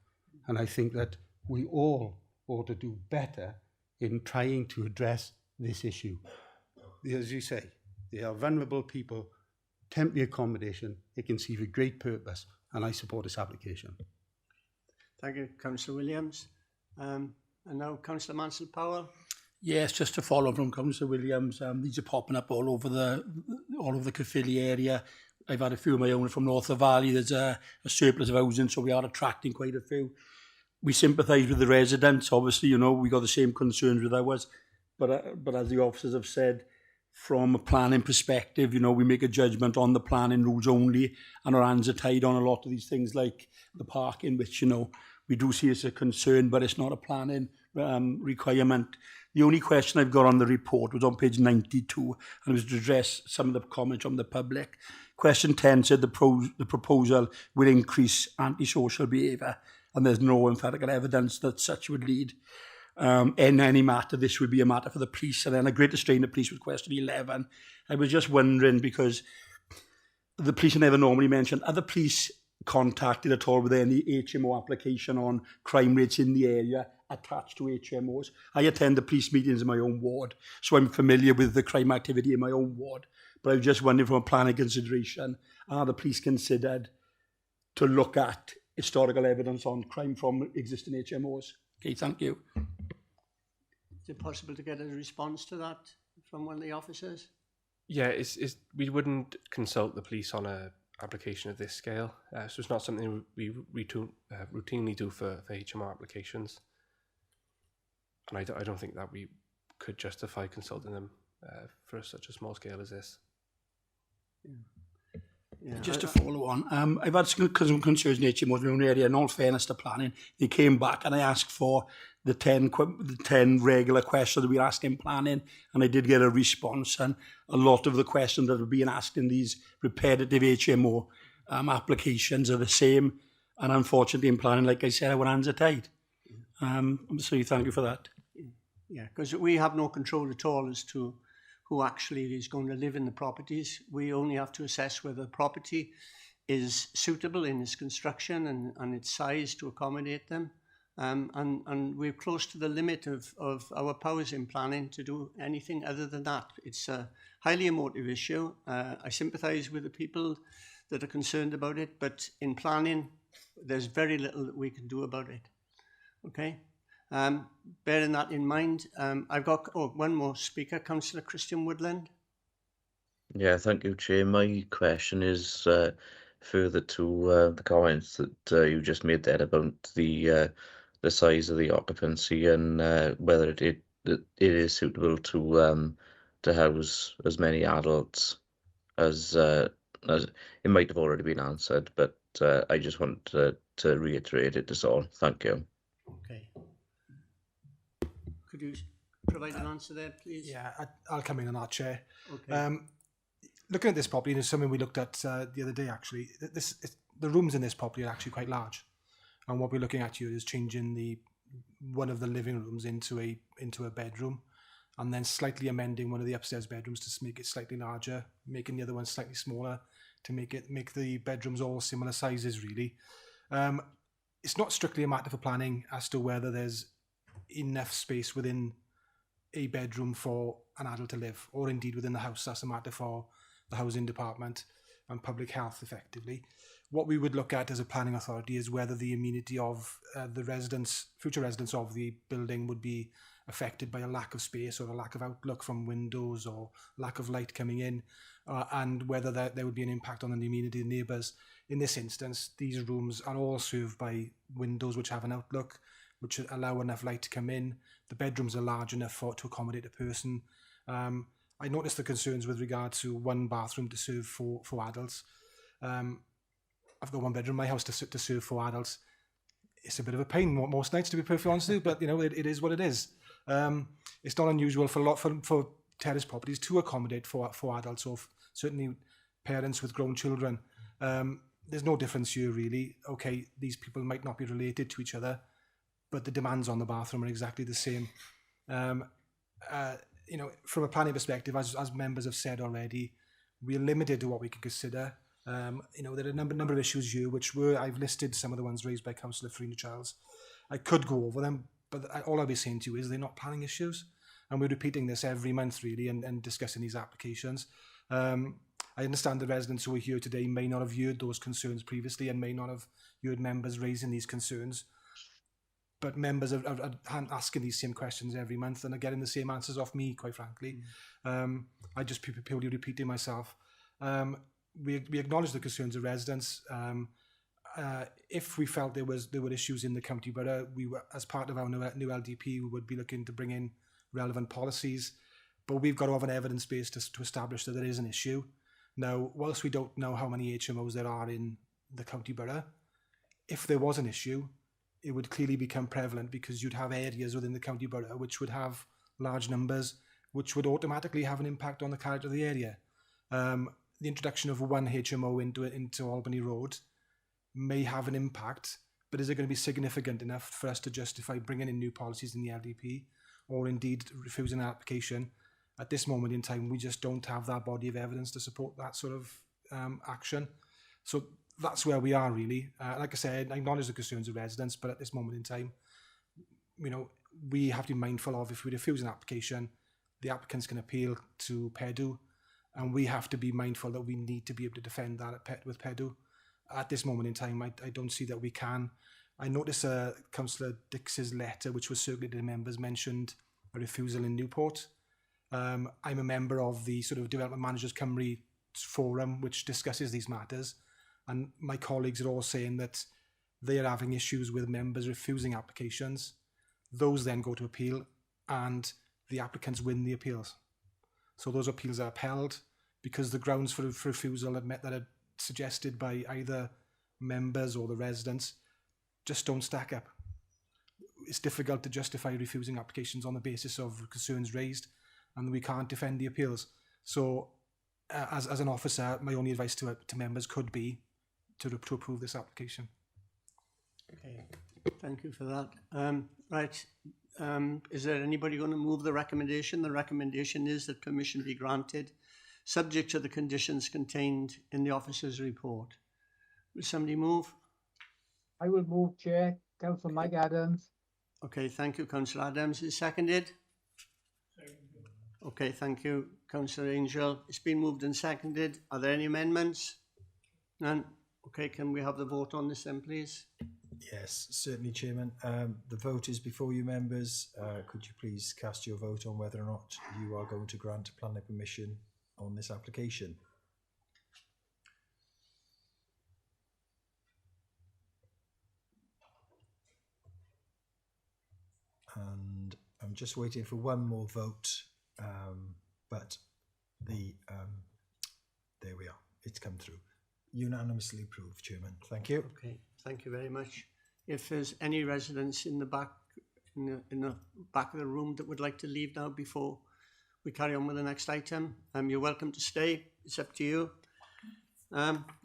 And I think that we all ought to do better in trying to address this issue. As you say, they are vulnerable people, temporary accommodation, it can serve a great purpose, and I support this application. Thank you, Councillor Williams. And now Councillor Mansell Powell. Yes, just to follow from Councillor Williams, these are popping up all over the Caerphilly area. I've had a few of my own from North of Valley. There's a surplus of housing, so we are attracting quite a few. We sympathise with the residents. Obviously, you know, we got the same concerns with ours. But as the officers have said, from a planning perspective, you know, we make a judgment on the planning rules only, and our hands are tied on a lot of these things like the parking, which, you know, we do see as a concern, but it's not a planning requirement. The only question I've got on the report was on page 92, and it was to address some of the comments from the public. Question 10 said the proposal will increase antisocial behaviour, and there's no empirical evidence that such would lead. In any matter, this would be a matter for the police. And then a greater strain of police with question 11. I was just wondering, because the police are never normally mentioned, are the police contacted at all with any HMO application on crime rates in the area attached to HMOs? I attend the police meetings in my own ward, so I'm familiar with the crime activity in my own ward. but I was just wondering from a planning consideration, are the police considered to look at historical evidence on crime from existing HMOs? Okay, thank you. Is it possible to get a response to that from one of the officers? Yeah, we wouldn't consult the police on a application of this scale, so it's not something we routinely do for HMO applications, and I don't think that we could justify consulting them for such a small scale as this. Yeah, Just to follow on, I've had some concerns in HMOs in my own area. In all fairness to planning, they came back and I asked for the 10 regular questions that we asked in planning, and I did get a response. And a lot of the questions that were being asked in these repetitive HMO applications are the same. And unfortunately, in planning, like I said, our hands are tied. So thank you for that. Yeah, because we have no control at all as to who actually is going to live in the properties. We only have to assess whether the property is suitable in its construction and its size to accommodate them. And we're close to the limit of our powers in planning to do anything other than that. It's a highly emotive issue. I sympathise with the people that are concerned about it, but in planning, there's very little that we can do about it. Okay? Bearing that in mind, I've got one more speaker, Councillor Christian Woodland. Yeah, thank you, Chair. My question is further to the comments that you just made there about the size of the occupancy and whether it is suitable to house as many adults as it might have already been answered, but I just want to reiterate it is all. Thank you. Okay. Could you provide an answer there, please? Yeah, I'll come in on that, Chair. Okay. Looking at this property, and it's something we looked at the other day, actually. The rooms in this property are actually quite large. And what we're looking at here is changing one of the living rooms into a bedroom, and then slightly amending one of the upstairs bedrooms to make it slightly larger, making the other one slightly smaller to make the bedrooms all similar sizes, really. It's not strictly a matter for planning as to whether there's enough space within a bedroom for an adult to live, or indeed within the house. That's a matter for the housing department and public health, effectively. What we would look at as a planning authority is whether the amenity of the future residents of the building would be affected by a lack of space or a lack of outlook from windows or lack of light coming in, and whether there would be an impact on the amenity of neighbours. In this instance, these rooms are all served by windows which have an outlook, which allow enough light to come in. The bedrooms are large enough to accommodate a person. I noticed the concerns with regard to one bathroom to serve for adults. I've got one bedroom in my house to serve 4 adults. It's a bit of a pain most nights, to be perfectly honest with you, but it is what it is. It's not unusual for terrace properties to accommodate for adults, or certainly parents with grown children. There's no difference here, really. Okay, these people might not be related to each other, but the demands on the bathroom are exactly the same. From a planning perspective, as members have said already, we're limited to what we can consider. There are a number of issues here I've listed some of the ones raised by Councillor Farina Charles. I could go over them, but all I'll be saying to you is they're not planning issues, and we're repeating this every month, really, and discussing these applications. I understand the residents who are here today may not have heard those concerns previously and may not have heard members raising these concerns. But members are asking these same questions every month and are getting the same answers off me, quite frankly. I just purely repeating myself. We acknowledge the concerns of residents. If we felt there were issues in the county borough, as part of our new LDP, we would be looking to bring in relevant policies. But we've got to have an evidence base to establish that there is an issue. Now, whilst we don't know how many HMOs there are in the county borough, if there was an issue, it would clearly become prevalent, because you'd have areas within the county borough which would have large numbers, which would automatically have an impact on the character of the area. The introduction of one HMO into Albany Road may have an impact, but is it going to be significant enough for us to justify bringing in new policies in the LDP, or indeed refusing an application? At this moment in time, we just don't have that body of evidence to support that sort of action. So that's where we are, really. Like I said, I acknowledge the concerns of residents, but at this moment in time, we have to be mindful of, if we refuse an application, the applicants can appeal to PEDU, and we have to be mindful that we need to be able to defend that with PEDU. At this moment in time, I don't see that we can. I noticed Councillor Dix's letter, which was circulated to members, mentioned a refusal in Newport. I'm a member of the sort of Development Managers Cymru forum, which discusses these matters, and my colleagues are all saying that they are having issues with members refusing applications. Those then go to appeal, and the applicants win the appeals. So those appeals are upheld because the grounds for refusal that are suggested by either members or the residents just don't stack up. It's difficult to justify refusing applications on the basis of concerns raised, and we can't defend the appeals. So as an officer, my only advice to members could be to approve this application. Okay, thank you for that. Right, is there anybody going to move the recommendation? The recommendation is that permission be granted, subject to the conditions contained in the officer's report. Will somebody move? I will move, Chair. Councillor Mike Adams. Okay, thank you, Councillor Adams. Is seconded? Okay, thank you, Councillor Angel. It's been moved and seconded. Are there any amendments? None. Okay, can we have the vote on this then, please? Yes, certainly, Chairman. The vote is before you, members. Could you please cast your vote on whether or not you are going to grant planning permission on this application? And I'm just waiting for one more vote, but there we are. It's come through. Unanimously approved, Chairman. Thank you. Okay, thank you very much. If there's any residents in the back in the back of the room that would like to leave now before we carry on with the next item, you're welcome to stay. It's up to you.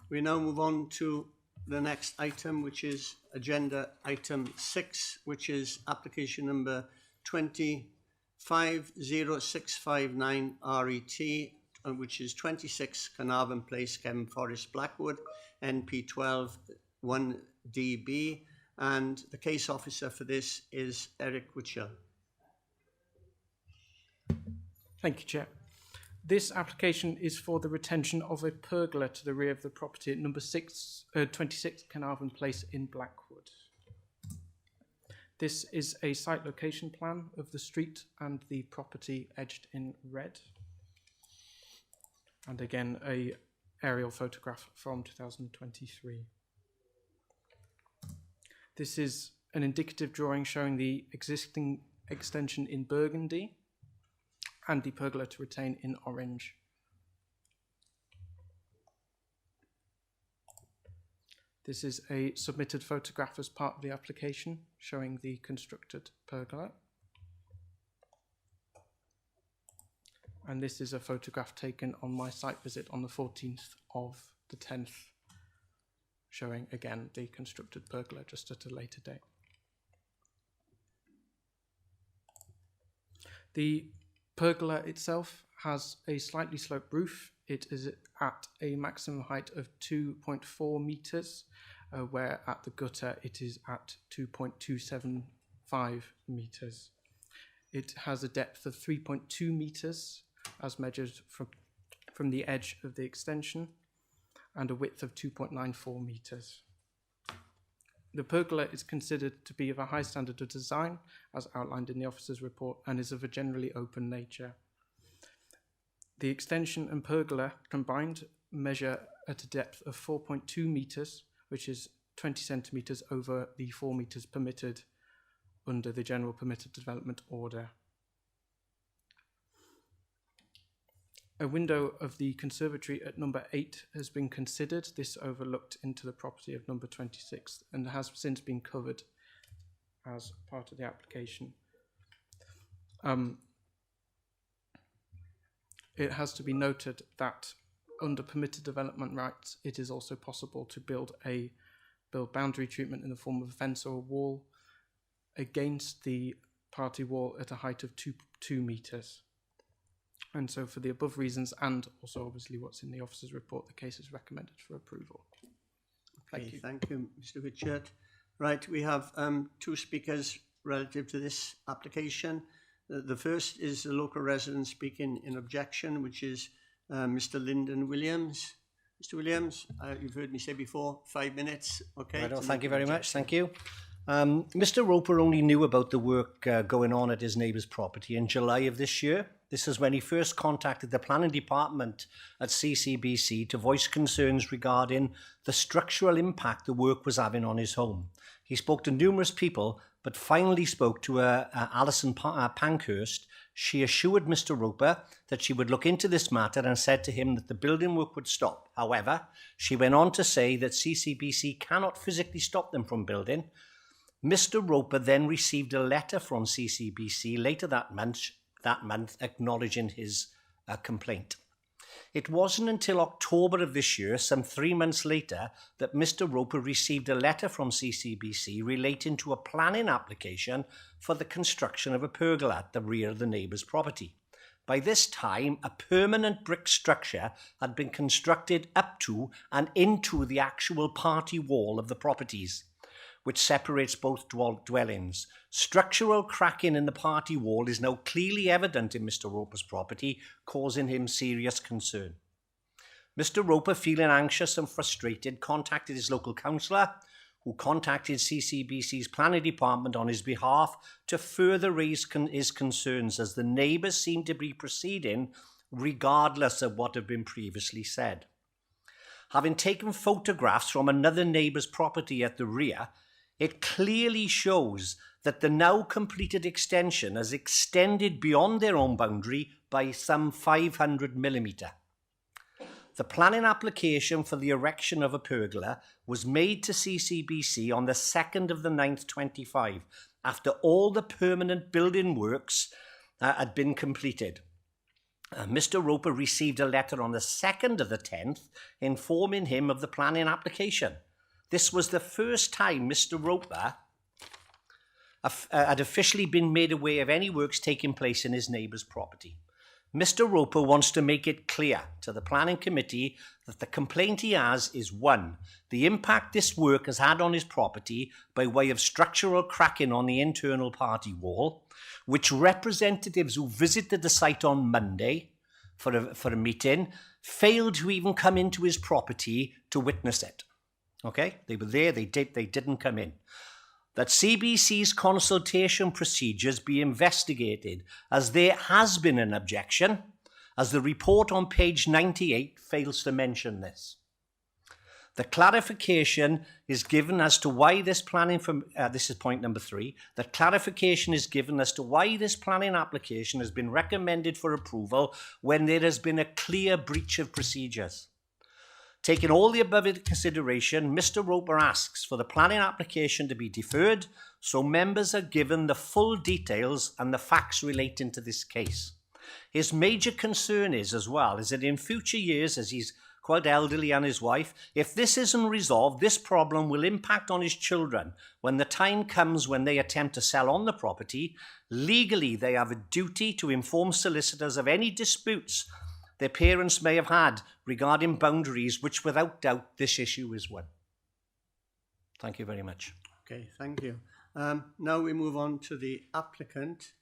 We now move on to the next item, which is agenda item 6, which is application number 250659 RET, which is 26 Carnarvon Place, Kevin Forest, Blackwood, NP12 1DB, and the case officer for this is Eric Witchell. Thank you, Chair. This application is for the retention of a pergola to the rear of the property at number 26 Carnarvon Place in Blackwood. This is a site location plan of the street and the property edged in red. And again, a aerial photograph from 2023. This is an indicative drawing showing the existing extension in burgundy and the pergola to retain in orange. This is a submitted photograph as part of the application showing the constructed pergola. And this is a photograph taken on my site visit on the 14th of the 10th, showing again the constructed pergola just at a later date. The pergola itself has a slightly sloped roof. It is at a maximum height of 2.4 metres, where at the gutter it is at 2.275 metres. It has a depth of 3.2 metres as measured from the edge of the extension, and a width of 2.94 metres. The pergola is considered to be of a high standard of design, as outlined in the officer's report, and is of a generally open nature. The extension and pergola combined measure at a depth of 4.2 metres, which is 20 centimetres over the 4 metres permitted under the General Permitted Development Order. A window of the conservatory at number 8 has been considered. This overlooked into the property of number 26 and has since been covered as part of the application. It has to be noted that under permitted development rights, it is also possible to build boundary treatment in the form of a fence or a wall against the party wall at a height of 2 metres. And so for the above reasons, and also obviously what's in the officer's report, the case is recommended for approval. Thank you. Thank you, Mr. Richard. Right, we have 2 speakers relative to this application. The first is the local resident speaking in objection, which is Mr. Lyndon Williams. Mr. Williams, you've heard me say before, 5 minutes. Okay. Right, well, to thank make you an very much. objection. Thank you. Mr. Roper only knew about the work going on at his neighbour's property in July of this year. This is when he first contacted the planning department at CCBC to voice concerns regarding the structural impact the work was having on his home. He spoke to numerous people, but finally spoke to Alison Pankhurst. She assured Mr. Roper that she would look into this matter and said to him that the building work would stop. However, she went on to say that CCBC cannot physically stop them from building. Mr. Roper then received a letter from CCBC later that month acknowledging his complaint. It wasn't until October of this year, some 3 months later, that Mr. Roper received a letter from CCBC relating to a planning application for the construction of a pergola at the rear of the neighbour's property. By this time, a permanent brick structure had been constructed up to and into the actual party wall of the properties, which separates both dwellings. Structural cracking in the party wall is now clearly evident in Mr. Roper's property, causing him serious concern. Mr. Roper, feeling anxious and frustrated, contacted his local councillor, who contacted CCBC's planning department on his behalf to further raise his concerns, as the neighbours seemed to be proceeding regardless of what had been previously said. Having taken photographs from another neighbour's property at the rear, it clearly shows that the now completed extension has extended beyond their own boundary by some 500 millimetre. The planning application for the erection of a pergola was made to CCBC on the 2nd of the 9th, 25, after all the permanent building works had been completed. Mr. Roper received a letter on the 2nd of the 10th informing him of the planning application. This was the first time Mr. Roper had officially been made aware of any works taking place in his neighbour's property. Mr. Roper wants to make it clear to the planning committee that the complaint he has is 1. The impact this work has had on his property by way of structural cracking on the internal party wall, which representatives who visited the site on Monday for a meeting failed to even come into his property to witness it. Okay, they were there, they didn't come in. That CBC's consultation procedures be investigated, as there has been an objection, as the report on page 98 fails to mention this. The clarification is given as to why this planning this is point number 3, the clarification is given as to why this planning application has been recommended for approval when there has been a clear breach of procedures. Taking all the above into consideration, Mr. Roper asks for the planning application to be deferred so members are given the full details and the facts relating to this case. His major concern is that in future years, as he's quite elderly and his wife, if this isn't resolved, this problem will impact on his children when the time comes when they attempt to sell on the property. Legally, they have a duty to inform solicitors of any disputes their parents may have had regarding boundaries, which without doubt this issue is one. Thank you very much. Okay, thank you. Now we move on to the applicant.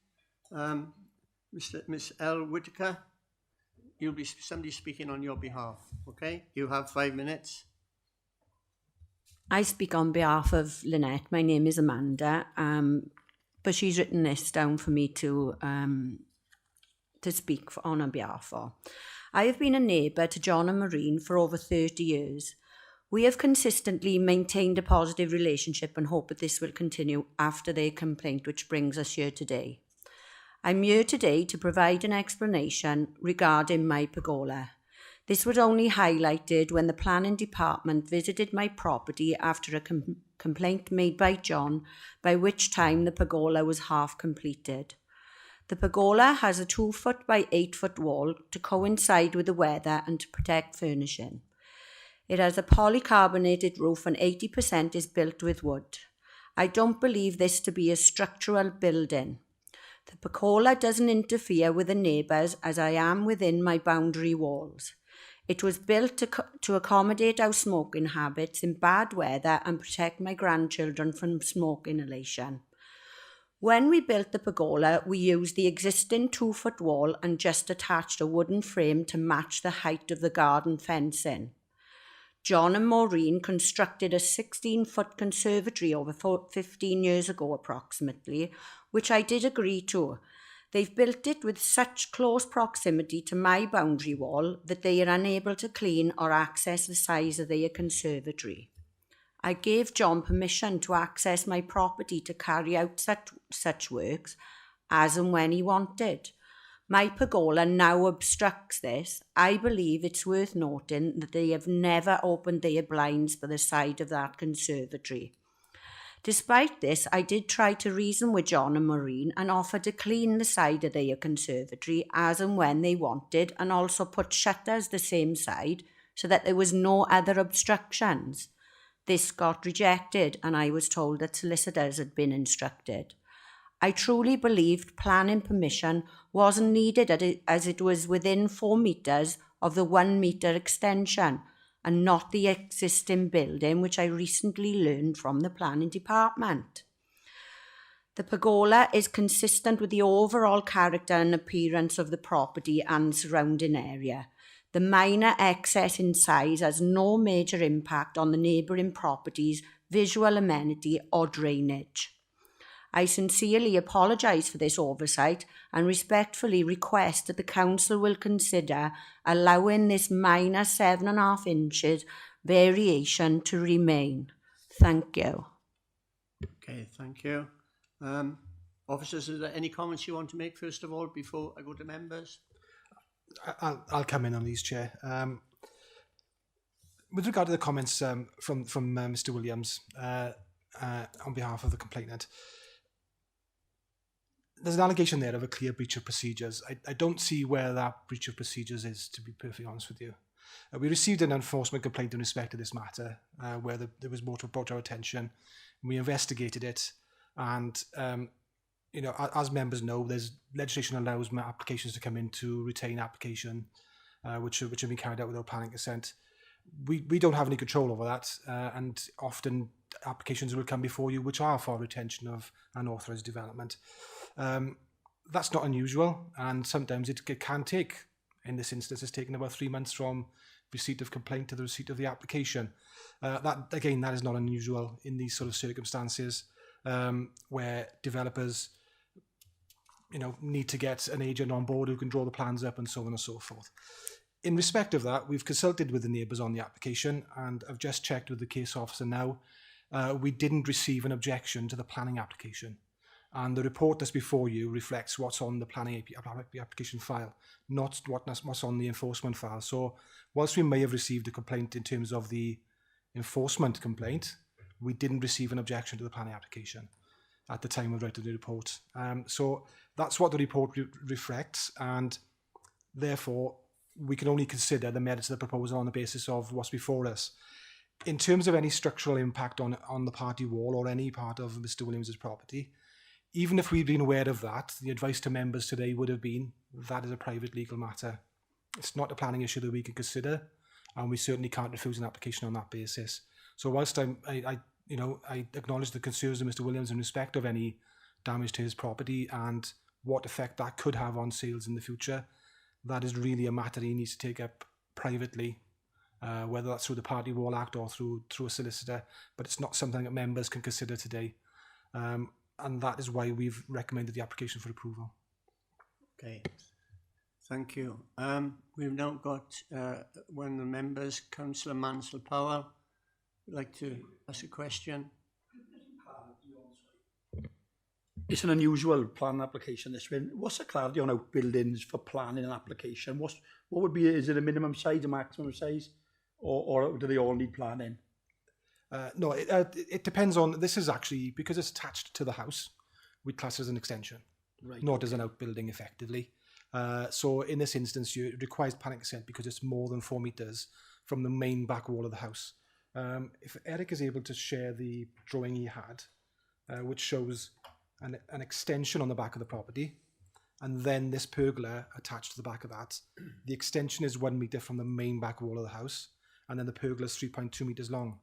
Miss L. Whitaker, you'll be somebody speaking on your behalf, okay? You have 5 minutes. I speak on behalf of Lynette. My name is Amanda, but she's written this down for me to speak on her behalf of. I have been a neighbour to John and Maureen for over 30 years. We have consistently maintained a positive relationship and hope that this will continue after their complaint, which brings us here today. I'm here today to provide an explanation regarding my pergola. This was only highlighted when the planning department visited my property after a complaint made by John, by which time the pergola was half completed. The pergola has a 2-foot by 8-foot wall to coincide with the weather and to protect furnishing. It has a polycarbonated roof and 80% is built with wood. I don't believe this to be a structural building. The pergola doesn't interfere with the neighbours as I am within my boundary walls. It was built to accommodate our smoking habits in bad weather and protect my grandchildren from smoke inhalation. When we built the pergola, we used the existing 2-foot wall and just attached a wooden frame to match the height of the garden fencing. John and Maureen constructed a 16-foot conservatory over 15 years ago approximately, which I did agree to. They've built it with such close proximity to my boundary wall that they are unable to clean or access the size of their conservatory. I gave John permission to access my property to carry out such works as and when he wanted. My pergola now obstructs this. I believe it's worth noting that they have never opened their blinds for the side of that conservatory. Despite this, I did try to reason with John and Maureen and offer to clean the side of their conservatory as and when they wanted, and also put shutters the same side so that there was no other obstructions. This got rejected and I was told that solicitors had been instructed. I truly believed planning permission wasn't needed as it was within 4 metres of the 1 metre extension and not the existing building, which I recently learned from the planning department. The pergola is consistent with the overall character and appearance of the property and surrounding area. The minor excess in size has no major impact on the neighbouring properties, visual amenity or drainage. I sincerely apologise for this oversight and respectfully request that the Council will consider allowing this minor 7.5 inches variation to remain. Thank you. Okay, thank you. Officers, is there any comments you want to make first of all before I go to members? I'll come in on these, Chair. With regard to the comments from Mr. Williams on behalf of the complainant, there's an allegation there of a clear breach of procedures. I don't see where that breach of procedures is, to be perfectly honest with you. We received an enforcement complaint in respect to this matter, where there was more brought to our attention. We investigated it, and you know, as members know, there's legislation allows applications to come in to retain application, which have been carried out without planning consent. We don't have any control over that, and often applications will come before you which are for retention of unauthorised development. That's not unusual, and sometimes it can take, in this instance, it's taken about 3 months from receipt of complaint to the receipt of the application. That is not unusual in these sort of circumstances, where developers, you know, need to get an agent on board who can draw the plans up and so on and so forth. In respect of that, we've consulted with the neighbours on the application, and I've just checked with the case officer now. We didn't receive an objection to the planning application, and the report that's before you reflects what's on the planning application file, not what's on the enforcement file. So whilst we may have received a complaint in terms of the enforcement complaint, we didn't receive an objection to the planning application at the time of writing the report. So that's what the report reflects, and therefore we can only consider the merits of the proposal on the basis of what's before us. In terms of any structural impact on the party wall or any part of Mr. Williams's property, even if we'd been aware of that, the advice to members today would have been that is a private legal matter. It's not a planning issue that we can consider, and we certainly can't refuse an application on that basis. So whilst I acknowledge the concerns of Mr. Williams in respect of any damage to his property and what effect that could have on sales in the future, that is really a matter he needs to take up privately, whether that's through the Party Wall Act or through a solicitor, but it's not something that members can consider today. And that is why we've recommended the application for approval. Okay, thank you. We've now got one of the members, Councillor Mansell Powell, would like to ask a question. It's an unusual plan application, this one. What's the clarity on outbuildings for planning an application? What would be, is it a minimum size, a maximum size, or do they all need planning? No, it depends on, this is actually, because it's attached to the house, we class it as an extension, Right. not as an outbuilding effectively. So in this instance, it requires planning consent because it's more than 4 metres from the main back wall of the house. If Eric is able to share the drawing he had, which shows an extension on the back of the property, and then this pergola attached to the back of that. The extension is 1 metre from the main back wall of the house, and then the pergola is 3.2 metres long.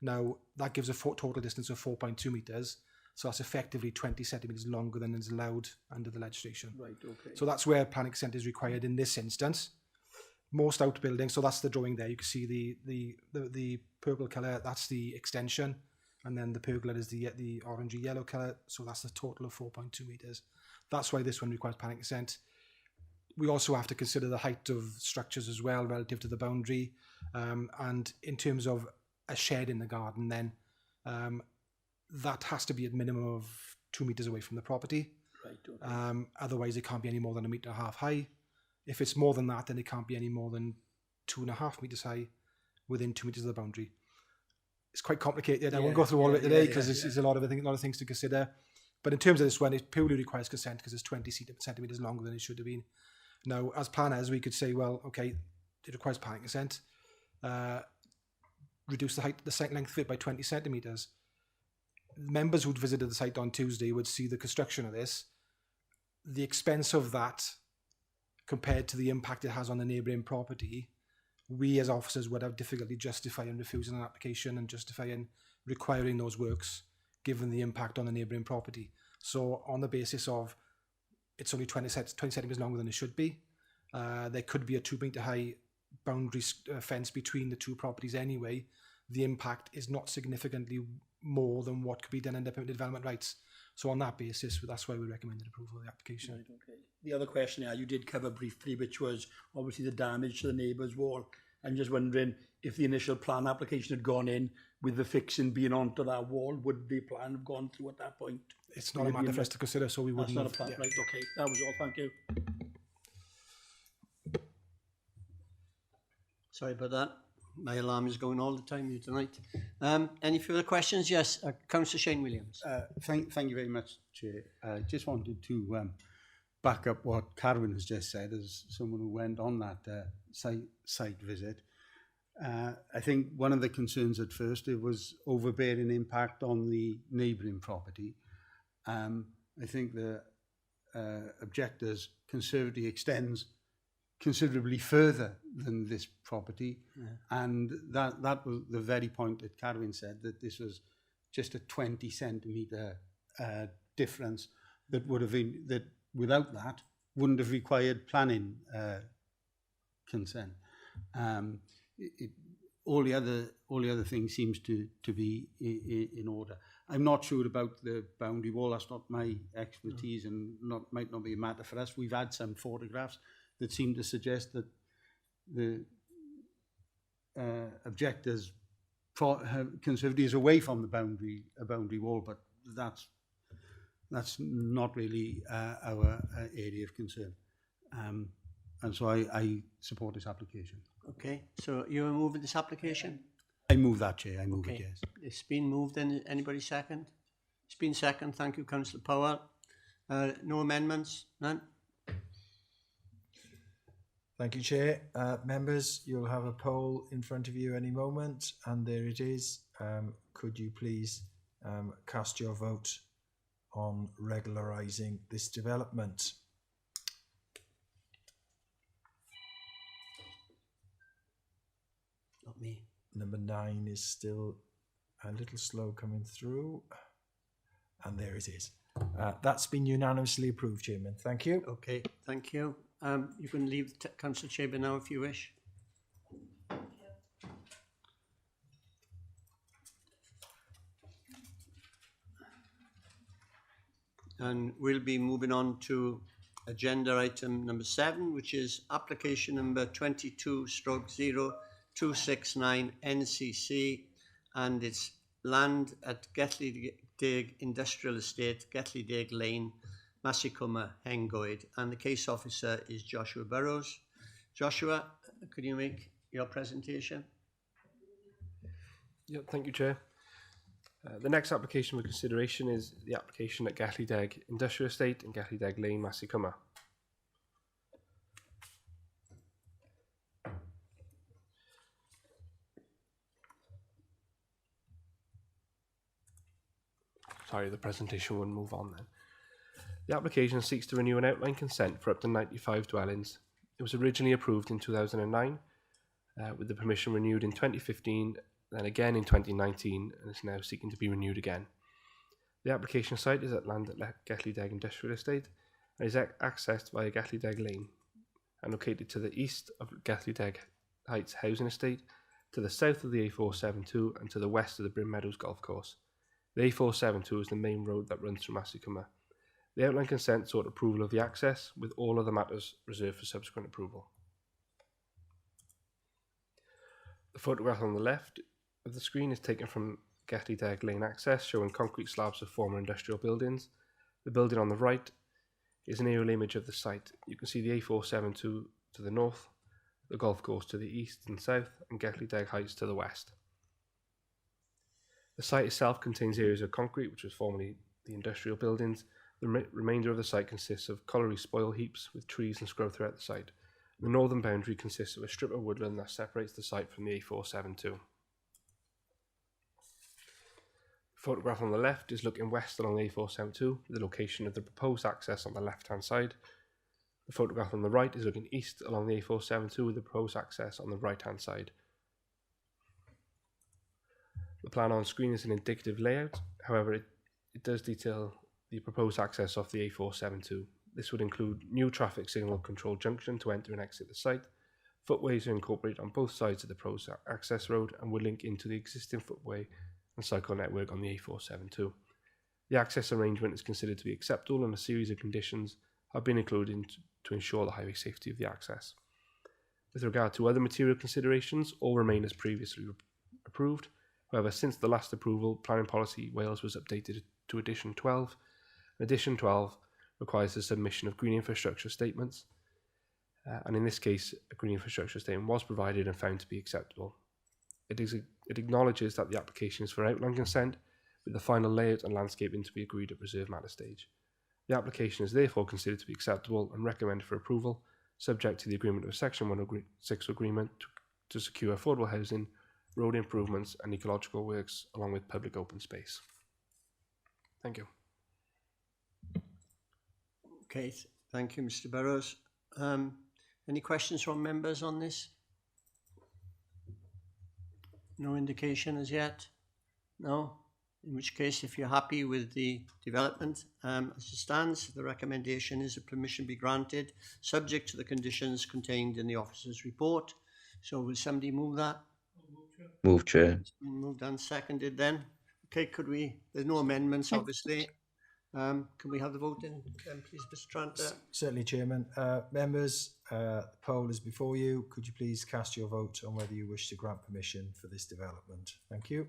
Now, that gives a total distance of 4.2 metres, So that's effectively 20 centimetres longer than is allowed under the legislation. Right, okay. So that's where planning consent is required in this instance. Most outbuildings, so that's the drawing there. You can see the purple colour, that's the extension, and then the pergola is the orangey yellow colour. So that's the total of 4.2 metres. That's why this one requires planning consent. We also have to consider the height of structures as well relative to the boundary, and in terms of a shed in the garden, then that has to be at minimum of 2 metres away from the property. Right, okay. Otherwise, it can't be any more than 1.5 metres high. If it's more than that, then it can't be any more than 2.5 metres high within 2 metres of the boundary. It's quite complicated. I won't go through all of it today because there's a lot of things to consider. But in terms of this one, it purely requires consent because it's 20 centimetres longer than it should have been. Now, as planners, we could say, well, okay, it requires planning consent. Reduce the site length of it by 20 centimetres. Members who'd visited the site on Tuesday would see the construction of this. The expense of that compared to the impact it has on the neighbouring property, we as officers would have difficulty justifying refusing an application and justifying requiring those works given the impact on the neighbouring property. So on the basis of it's only 20 centimetres longer than it should be, there could be a 2 metre high boundary fence between the two properties anyway. The impact is not significantly more than what could be done under permitted development rights. So on that basis, that's why we recommended approval of the application. Right, okay. The other question you did cover briefly, which was obviously the damage to the neighbour's wall. I'm just wondering if the initial plan application had gone in with the fixing being onto that wall, would the plan have gone through at that point? It's not a matter for us to consider, so we wouldn't. That's not a plan, right, okay. That was all, thank you. Sorry about that. My alarm is going all the time here tonight. Any further questions? Yes, Councillor Shane Williams. Thank you very much, Chair. I just wanted to back up what Carwyn has just said as someone who went on that site visit. I think one of the concerns at first, it was overbearing impact on the neighbouring property. I think the objector's conservatory extends considerably further than this property, and that was the very point that Carwyn said, that this was just a 20 centimetre difference that would have been, that without that wouldn't have required planning consent. All the other things seems to be in order. I'm not sure about the boundary wall. That's not my expertise, and might not be a matter for us. We've had some photographs that seem to suggest that the objectors conservative is away from the boundary wall, but that's not really our area of concern. And so I support this application. Okay, so you are moving this application? I move that, Chair. I move okay. it, yes. It's been moved. Anybody second? It's been second. Thank you, Councillor Powell. No amendments? None? Thank you, Chair. Members, you'll have a poll in front of you any moment, and there it is. Could you please cast your vote on regularising this development? Not me. Number 9 is still a little slow coming through, and there it is. That's been unanimously approved, Chairman. Thank you. Okay, thank you. You can leave the Councillor Chamber now if you wish. And we'll be moving on to agenda item number 7, which is application number 22/0269 NCC, and it's land at Gethley Industrial Estate, Gethley Lane, Massicumma, Hengoed, and the case officer is Joshua Burrows. Joshua, could you make your presentation? Yeah, thank you, Chair. The next application for consideration is the application at Gethley Industrial Estate and Gethley Lane, Massicumma. Sorry, the presentation wouldn't move on then. The application seeks to renew an outline consent for up to 95 dwellings. It was originally approved in 2009, with the permission renewed in 2015, then again in 2019, and is now seeking to be renewed again. The application site is at land at Gethlydeg Industrial Estate and is accessed via Gethlydeg Lane and located to the east of Gethlydeg Heights Housing Estate, to the south of the A472 and to the west of the Bryn Meadows Golf Course. The A472 is the main road that runs through Massicuma. The outline consent sought approval of the access, with all other matters reserved for subsequent approval. The photograph on the left of the screen is taken from Gethlydeg Lane access, showing concrete slabs of former industrial buildings. The building on the right is an aerial image of the site. You can see the A472 to the north, the golf course to the east and south, and Gethlydeg Heights to the west. The site itself contains areas of concrete, which was formerly the industrial buildings. The remainder of the site consists of colliery spoil heaps with trees and scrub throughout the site. The northern boundary consists of a strip of woodland that separates the site from the A472. The photograph on the left is looking west along the A472, the location of the proposed access on the left-hand side. The photograph on the right is looking east along the A472 with the proposed access on the right-hand side. The plan on screen is an indicative layout, however it does detail the proposed access off the A472. This would include new traffic signal control junction to enter and exit the site. Footways are incorporated on both sides of the proposed access road and would link into the existing footway and cycle network on the A472. The access arrangement is considered to be acceptable and a series of conditions have been included to ensure the highway safety of the access. With regard to other material considerations, all remain as previously approved. However, since the last approval, Planning Policy Wales was updated to Edition 12. Edition 12 requires the submission of green infrastructure statements, and in this case, a green infrastructure statement was provided and found to be acceptable. It acknowledges that the application is for outline consent, with the final layout and landscaping to be agreed at reserve matter stage. The application is therefore considered to be acceptable and recommended for approval, subject to the agreement of Section 106 agreement to secure affordable housing, road improvements and ecological works, along with public open space. Thank you. Okay, thank you, Mr. Burrows. Any questions from members on this? No indication as yet? No? In which case, if you're happy with the development as it stands, the recommendation is that permission be granted, subject to the conditions contained in the officer's report. So will somebody move that? Move, Chair. It's been moved and seconded then. Okay, there's no amendments, obviously. Can we have the vote in, please, Mr. Tranter? Certainly, Chairman. Members, the poll is before you. Could you please cast your vote on whether you wish to grant permission for this development? Thank you.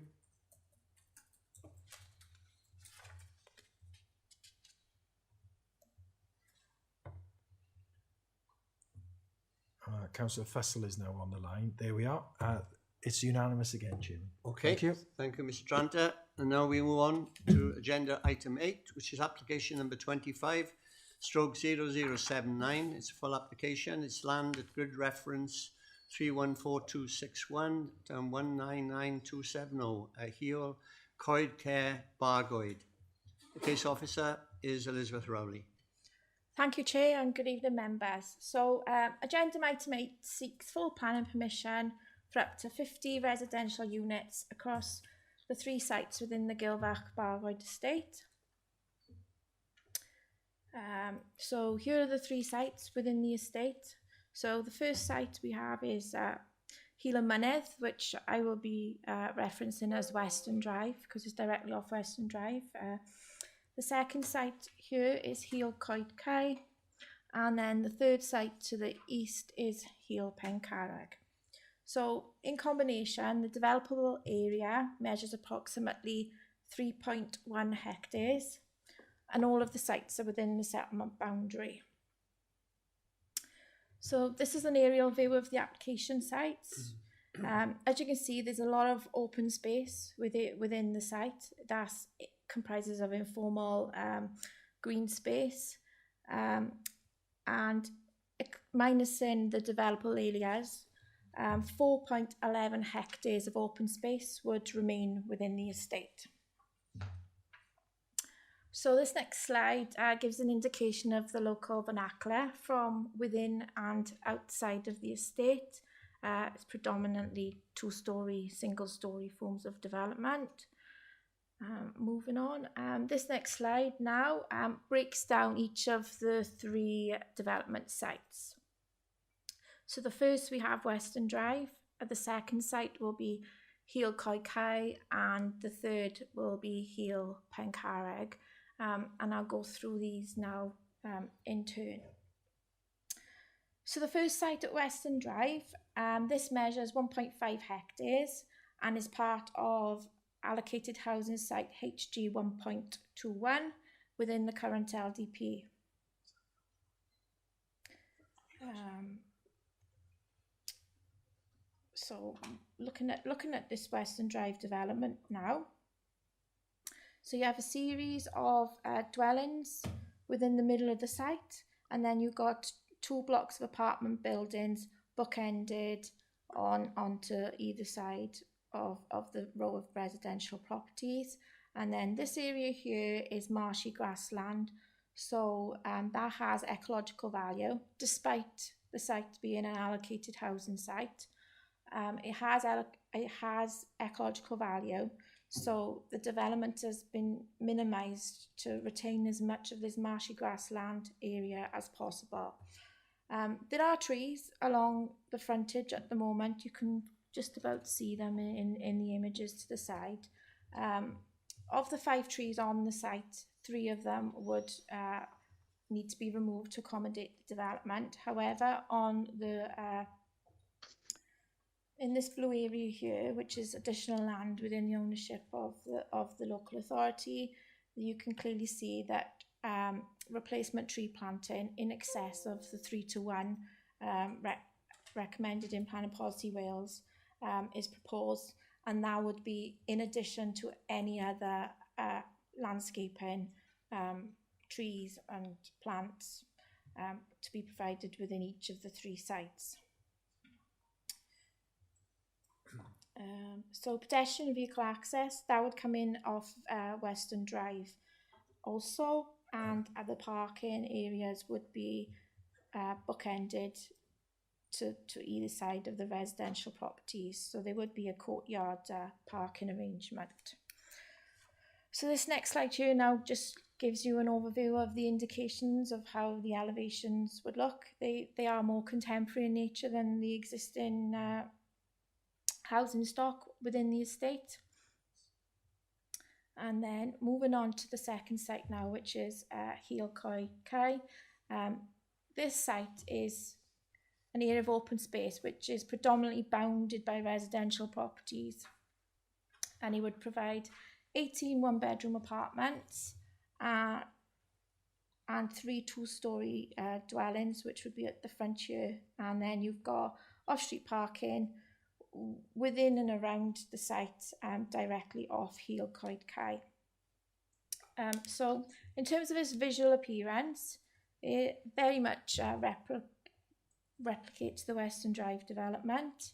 Councillor Fussell is now on the line. There we are. It's unanimous again, Chairman. Okay, thank you. Thank you, Mr. Tranter. And now we move on to agenda item 8, which is application number 25/0079. It's a full application. It's land at grid reference 314261 down 199270, a Heol Coed Care Bargoed. The case officer is Elizabeth Rowley. Thank you, Chair, and good evening, members. So, agenda item 8 seeks full planning permission for up to 50 residential units across the 3 sites within the Gilfach Bargoed estate. So here are the 3 sites within the estate. So the first site we have is Heol Mynydd, which I will be referencing as Western Drive because it's directly off Western Drive. The second site here is Heol Coed Care, and then the third site to the east is Heol Pencarreg. So in combination, the developable area measures approximately 3.1 hectares, and all of the sites are within the settlement boundary. So this is an aerial view of the application sites. As you can see, there's a lot of open space within the site. That comprises of informal green space, and minusing the developable areas, 4.11 hectares of open space would remain within the estate. So this next slide gives an indication of the local vernacular from within and outside of the estate. It's predominantly 2-storey, single-storey forms of development. Moving on, this next slide now breaks down each of the 3 development sites. So the first we have Western Drive, the second site will be Hil Coed Kai, and the third will be Hil Pencarreg. And I'll go through these now in turn. So the first site at Western Drive, this measures 1.5 hectares and is part of allocated housing site HG 1.21 within the current LDP. So looking at this Western Drive development now. So you have a series of dwellings within the middle of the site, and then you've got 2 blocks of apartment buildings bookended onto either side of the row of residential properties. And then this area here is marshy grassland, so that has ecological value despite the site being an allocated housing site. It has ecological value, so the development has been minimised to retain as much of this marshy grassland area as possible. There are trees along the frontage at the moment. You can just about see them in the images to the side. Of the 5 trees on the site, 3 of them would need to be removed to accommodate the development. However, on the in this blue area here, which is additional land within the ownership of the local authority, you can clearly see that replacement tree planting in excess of the 3:1 recommended in Planning Policy Wales is proposed, and that would be in addition to any other landscaping, trees and plants to be provided within each of the 3 sites. So pedestrian and vehicle access, that would come in off Western Drive also, and the parking areas would be bookended to either side of the residential properties, so there would be a courtyard parking arrangement. So this next slide here now just gives you an overview of the indications of how the elevations would look. They are more contemporary in nature than the existing housing stock within the estate. And then moving on to the second site now, which is Hil Coed Kai. This site is an area of open space which is predominantly bounded by residential properties, and it would provide 18 one-bedroom apartments and 3 two-storey dwellings, which would be at the front here, and then you've got off-street parking within and around the site directly off Hil Coed Kai. So in terms of its visual appearance, it very much replicates the Western Drive development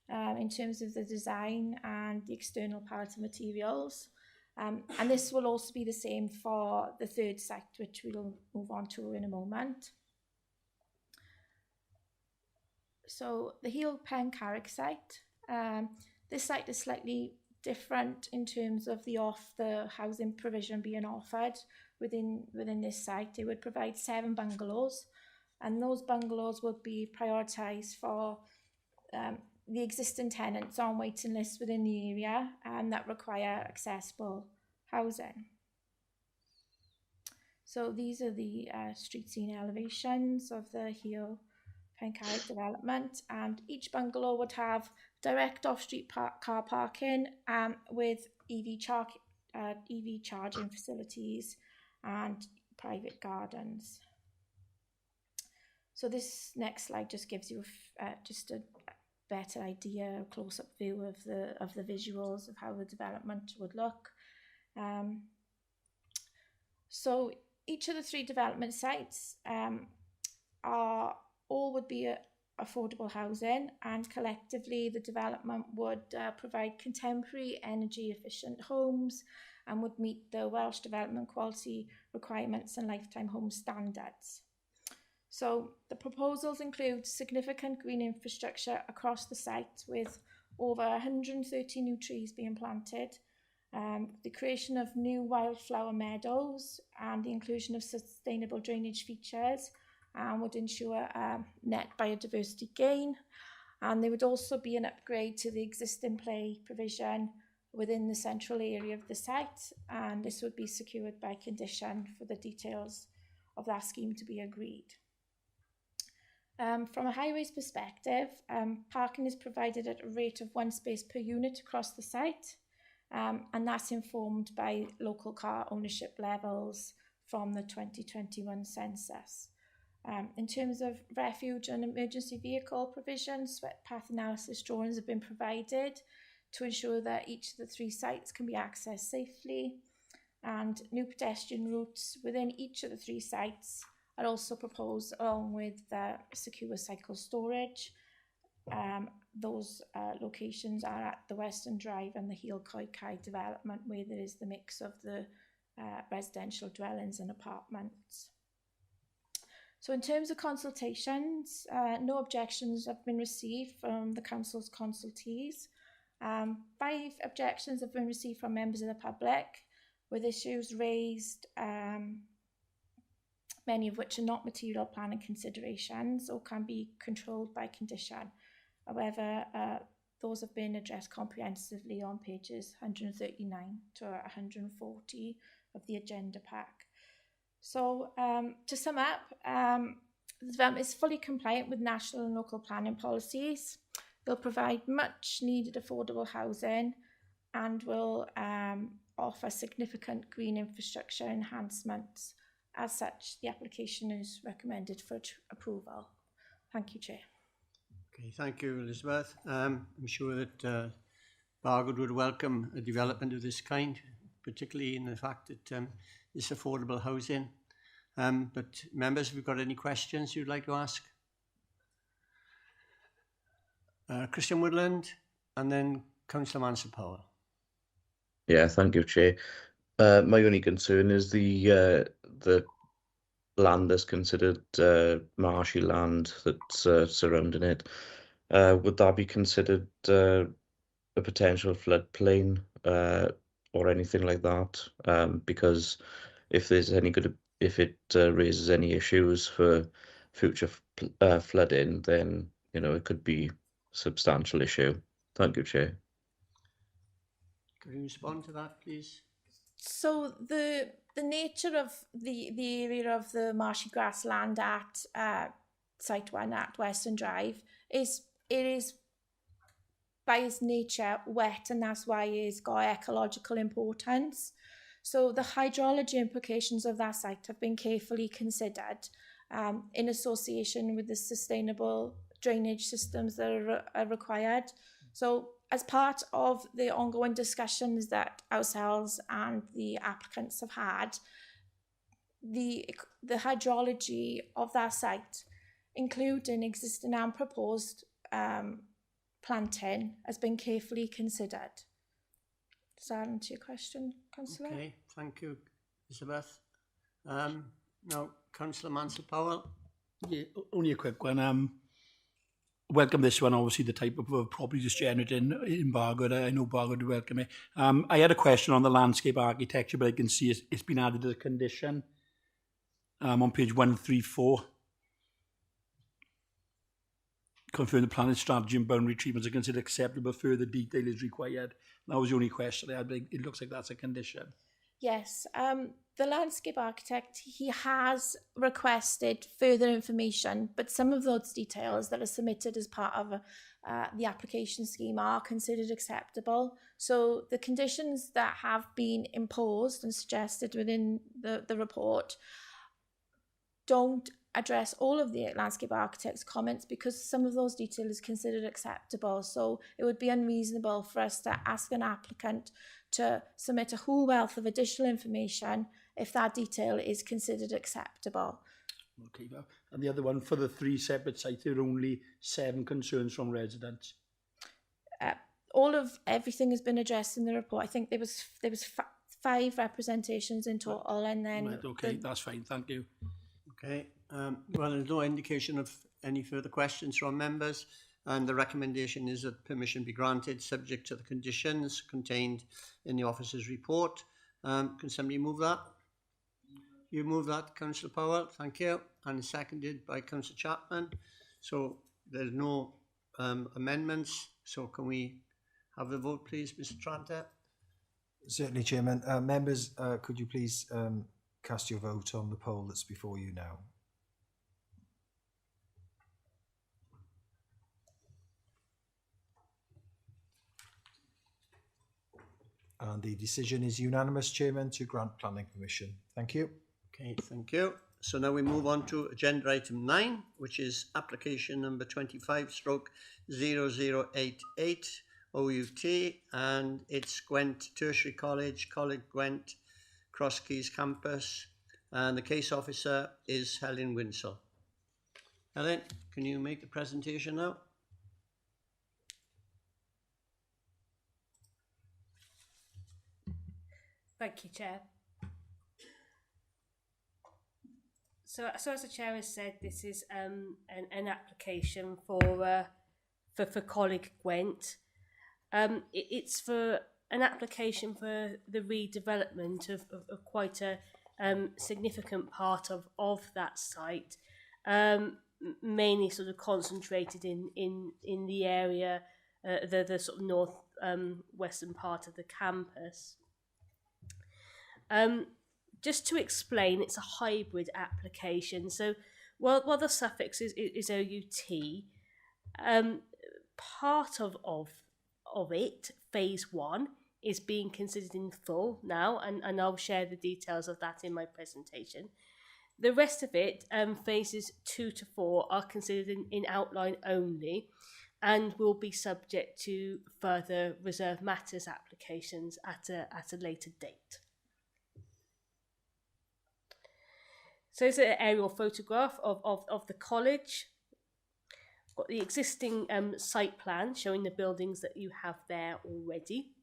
in terms of the design and the external palette of materials. And this will also be the same for the third site, which we'll move on to in a moment. So the Hil Pencarreg site, this site is slightly different in terms of the housing provision being offered within this site. It would provide 7 bungalows, and those bungalows would be prioritised for the existing tenants on waiting lists within the area and that require accessible housing. So these are the street scene elevations of the Hil Pencarreg development, and each bungalow would have direct off-street car parking with EV charging facilities and private gardens. So this next slide just gives you just a better idea, a close-up view of the visuals of how the development would look. So each of the 3 development sites would be affordable housing, and collectively the development would provide contemporary energy efficient homes and would meet the Welsh Development Quality requirements and lifetime home standards. So the proposals include significant green infrastructure across the site with over 130 new trees being planted, the creation of new wildflower meadows and the inclusion of sustainable drainage features would ensure net biodiversity gain. And there would also be an upgrade to the existing play provision within the central area of the site, and this would be secured by condition for the details of that scheme to be agreed. From a highways perspective, parking is provided at a rate of 1 space per unit across the site, and that's informed by local car ownership levels from the 2021 census. In terms of refuge and emergency vehicle provisions, sweat path analysis drawings have been provided to ensure that each of the 3 sites can be accessed safely, and new pedestrian routes within each of the 3 sites are also proposed along with the secure cycle storage. Those locations are at the Western Drive and the Heel Koi Kai development, where there is the mix of the residential dwellings and apartments. So in terms of consultations, no objections have been received from the Council's consultees. 5 objections have been received from members of the public, with issues raised, many of which are not material planning considerations or can be controlled by condition. However, those have been addressed comprehensively on pages 139 to 140 of the agenda pack. So to sum up, the development is fully compliant with national and local planning policies. They'll provide much needed affordable housing and will offer significant green infrastructure enhancements. As such, the application is recommended for approval. Thank you, Chair. Okay, thank you, Elizabeth. I'm sure that Bargoed would welcome a development of this kind, particularly in the fact that it's affordable housing. But members, have you got any questions you'd like to ask? Christian Woodland, and then Councillor Mansell-Powell. Yeah, thank you, Chair. My only concern is the land that's considered marshy land that's surrounding it. Would that be considered a potential floodplain or anything like that? Because if there's any if it raises any issues for future flooding, then it could be a substantial issue. Thank you, Chair. Can you respond to that, please? So the nature of the area of the marshy grassland at Site 1 at Western Drive is by its nature wet, and that's why it's got ecological importance. So the hydrology implications of that site have been carefully considered in association with the sustainable drainage systems that are required. So as part of the ongoing discussions that ourselves and the applicants have had, the hydrology of that site, including existing and proposed planting, has been carefully considered. Does that answer your question, Councillor? Okay, thank you, Elizabeth. Now, Councillor Mansell-Powell. Yeah, only a quick one. Welcome this one, obviously the type of property just generated in Bargoed. I know Bargoed would welcome it. I had a question on the landscape architecture, but I can see it's been added as a condition on page 134. Confirm the planning strategy and boundary treatments are considered acceptable. Further detail is required. That was the only question I had, but it looks like that's a condition. Yes, the landscape architect, he has requested further information, but some of those details that are submitted as part of the application scheme are considered acceptable. So the conditions that have been imposed and suggested within the report don't address all of the landscape architect's comments because some of those details is considered acceptable. So it would be unreasonable for us to ask an applicant to submit a whole wealth of additional information if that detail is considered acceptable. Okay, and the other one, for the 3 separate sites, there are only 7 concerns from residents. Everything has been addressed in the report. I think there was 5 representations in total, and then right, okay, that's fine. Thank you. Okay. Well, there's no indication of any further questions from members. and the recommendation is that permission be granted subject to the conditions contained in the officer's report. Can somebody move that? You move that, Councillor Powell, thank you, and seconded by Councillor Chapman. So there's no amendments, so can we have the vote, please, Mr. Tranter? Certainly, Chairman. Members, could you please cast your vote on the poll that's before you now? And the decision is unanimous, Chairman, to grant planning permission. Thank you. Okay, thank you. So now we move on to agenda item 9, which is application number 25/0088 OUT, and it's Gwent Tertiary College, Coleg Gwent, Cross Keys Campus, and the case officer is Helen Winsell. Helen, can you make the presentation now? Thank you, Chair. So as the Chair has said, this is an application for Coleg Gwent. It's for an application for the redevelopment of quite a significant part of that site, mainly sort of concentrated in the area, the sort of north western part of the campus. Just to explain, it's a hybrid application. So while the suffix is OUT, part of it, phase 1, is being considered in full now, and I'll share the details of that in my presentation. The rest of it, phases 2 to 4, are considered in outline only and will be subject to further reserve matters applications at a later date. So it's an aerial photograph of the college. Got the existing site plan showing the buildings that you have there already.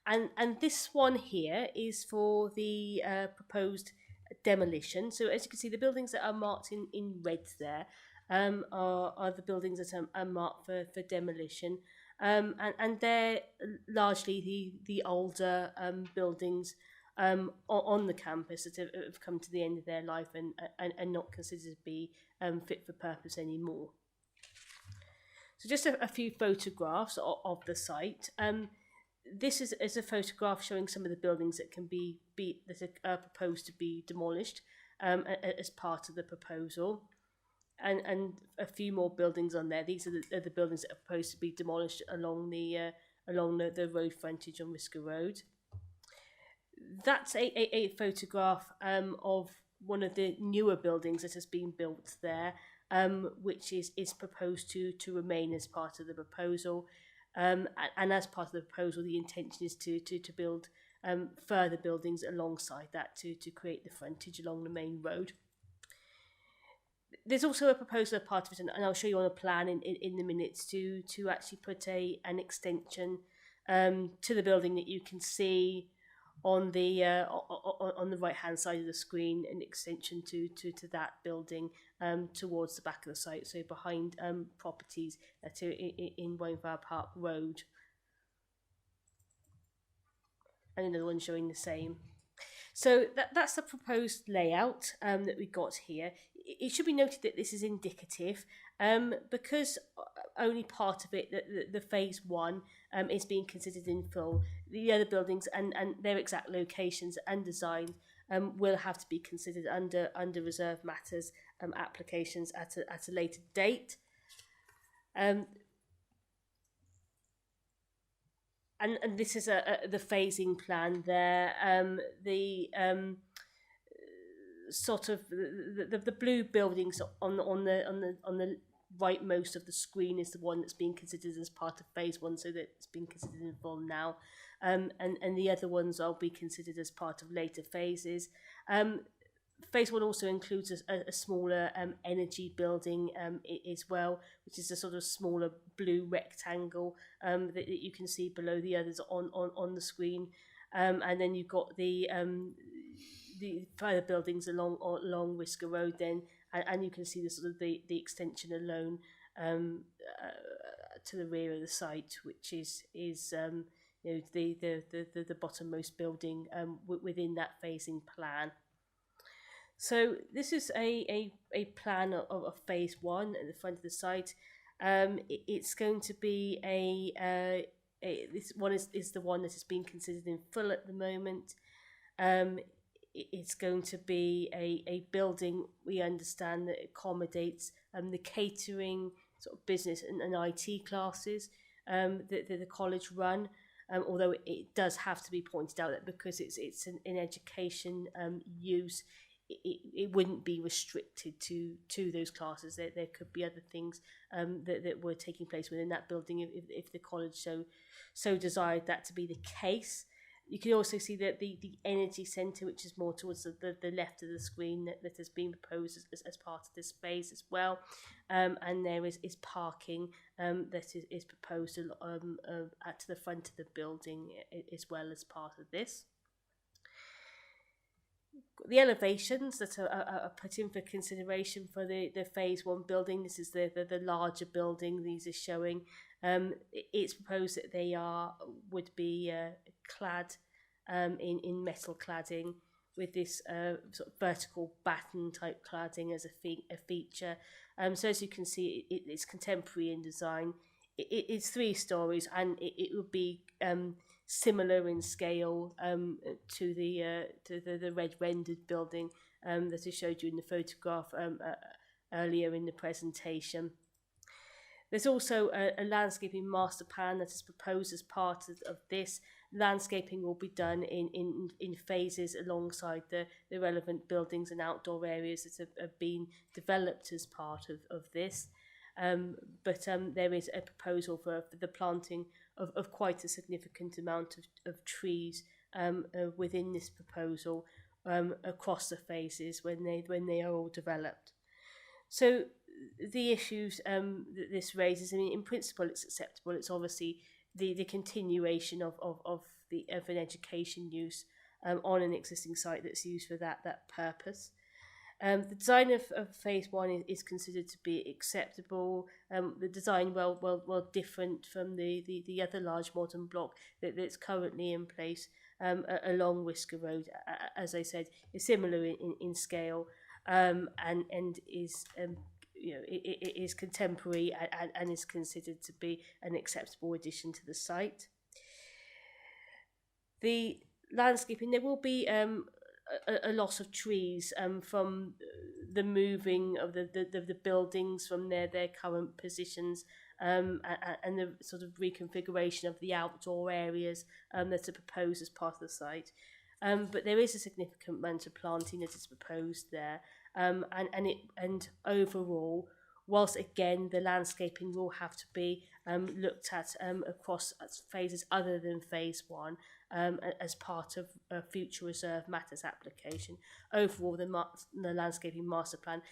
And this one here is for the proposed demolition. So as you can see, the buildings that are marked in red there are the buildings that are marked for demolition. And they're largely the older buildings on the campus that have come to the end of their life and not considered to be fit for purpose anymore. So just a few photographs of the site. This is a photograph showing some of the buildings that can that are proposed to be demolished as part of the proposal, and a few more buildings on there. These are the buildings that are proposed to be demolished along the road frontage on Risca Road. That's a photograph of one of the newer buildings that has been built there, which is proposed to remain as part of the proposal. And as part of the proposal, the intention is to build further buildings alongside that to create the frontage along the main road. There's also a proposal as part of it, and I'll show you on a plan in the minutes to actually put an extension to the building that you can see on the right hand side of the screen, an extension to that building towards the back of the site, so behind properties in Wainflower Park Road, and another one showing the same. So that's the proposed layout that we got here. It should be noted that this is indicative because only part of it, the phase 1, is being considered in full. The other buildings and their exact locations and design will have to be considered under reserve matters applications at a later date. And this is the phasing plan there. Sort of the blue buildings on the rightmost of the screen is the one that's being considered as part of phase 1, so that it's being considered in full now, and the other ones will be considered as part of later phases. Phase 1 also includes a smaller energy building as well, which is a sort of smaller blue rectangle that you can see below the others on the screen, and then you've got the further buildings along Risca Road then, and you can see the sort of the extension alone to the rear of the site, which is the bottommost building within that phasing plan. So this is a plan of phase 1 at the front of the site. It's going to be this one is the one that is being considered in full at the moment. It's going to be a building, we understand, that accommodates the catering sort of business and IT classes that the college run. Although it does have to be pointed out that because it's an education use, it wouldn't be restricted to those classes. There could be other things that were taking place within that building if the college so desired that to be the case. You can also see that the energy centre, which is more towards the left of the screen, that has been proposed as part of this phase as well. And there is parking that is proposed to the front of the building as well as part of this. The elevations that are put in for consideration for the phase 1 building, this is the larger building these are showing. It's proposed that they would be clad in metal cladding with this sort of vertical batten type cladding as a feature. So as you can see, it's contemporary in design. It's 3 stories, and it would be similar in scale to the red rendered building that I showed you in the photograph earlier in the presentation. There's also a landscaping master plan that is proposed as part of this. Landscaping will be done in phases alongside the relevant buildings and outdoor areas that have been developed as part of this. But there is a proposal for the planting of quite a significant amount of trees within this proposal across the phases when they are all developed. So the issues that this raises, I mean, in principle it's acceptable. It's obviously the continuation of an education use on an existing site that's used for that purpose. The design of phase 1 is considered to be acceptable. The design well different from the other large modern block that's currently in place along Whisker Road. As I said, is similar in scale and is it is contemporary and is considered to be an acceptable addition to the site. The landscaping, there will be a loss of trees from the moving of the buildings from their current positions and the sort of reconfiguration of the outdoor areas that are proposed as part of the site. But there is a significant amount of planting that is proposed there, and overall, whilst again the landscaping will have to be looked at across phases other than phase 1 as part of a future reserve matters application. Overall, the landscaping master plan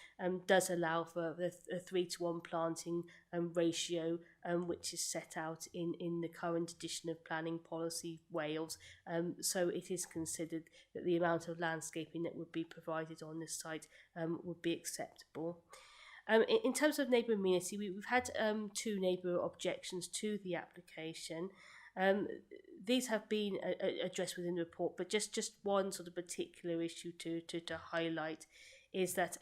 does allow for a 3:1 planting ratio, which is set out in the current edition of Planning Policy Wales. So it is considered that the amount of landscaping that would be provided on this site would be acceptable. In terms of neighbour amenity, we've had 2 neighbour objections to the application. These have been addressed within the report, but just one sort of particular issue to highlight is that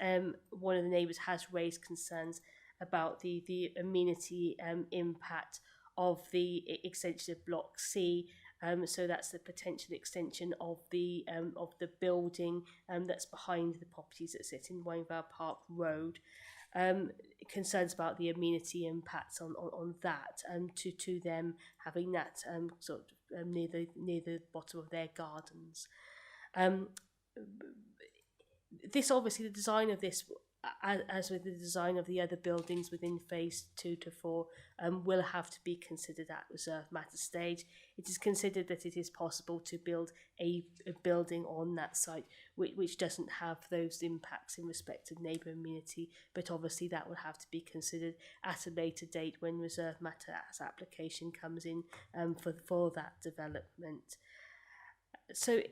one of the neighbours has raised concerns about the amenity impact of the extension of Block C. So that's the potential extension of the building that's behind the properties that sit in Winevale Park Road. Concerns about the amenity impacts on that, to them having that sort of near the bottom of their gardens. This obviously, the design of this, as with the design of the other buildings within phase 2 to 4, will have to be considered at reserve matter stage. It is considered that it is possible to build a building on that site which doesn't have those impacts in respect of neighbour amenity, but obviously that will have to be considered at a later date when reserve matter application comes in for that development. So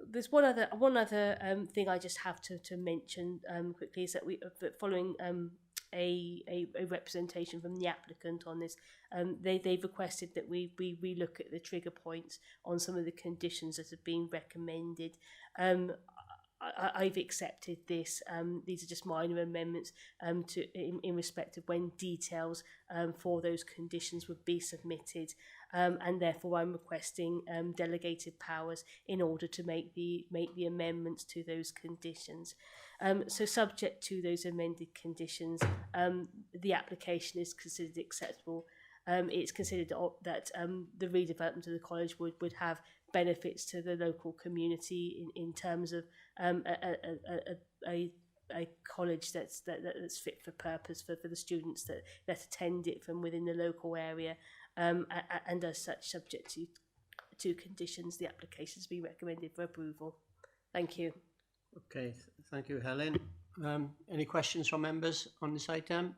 there's one other thing I just have to mention quickly, is that following a representation from the applicant on this. They've requested that we look at the trigger points on some of the conditions that have been recommended. I've accepted this. These are just minor amendments in respect of when details for those conditions would be submitted, and therefore I'm requesting delegated powers in order to make the amendments to those conditions. So subject to those amended conditions, the application is considered acceptable. It's considered that the redevelopment of the college would have benefits to the local community in terms of a college that's fit for purpose for the students that attend it from within the local area, and as such, subject to conditions, the application has been recommended for approval. Thank you. Okay, thank you, Helen. Any questions from members on this item?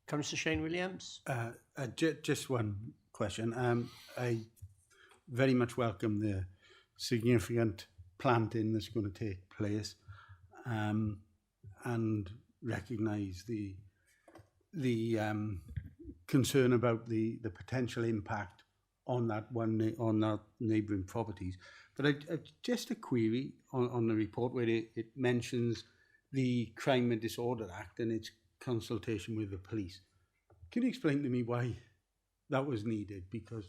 Councillor Shane Williams. Just one question. I very much welcome the significant planting that's going to take place, and recognise the concern about the potential impact on that neighbouring properties. But just a query on the report where it mentions the Crime and Disorder Act and its consultation with the police. Can you explain to me why that was needed? Because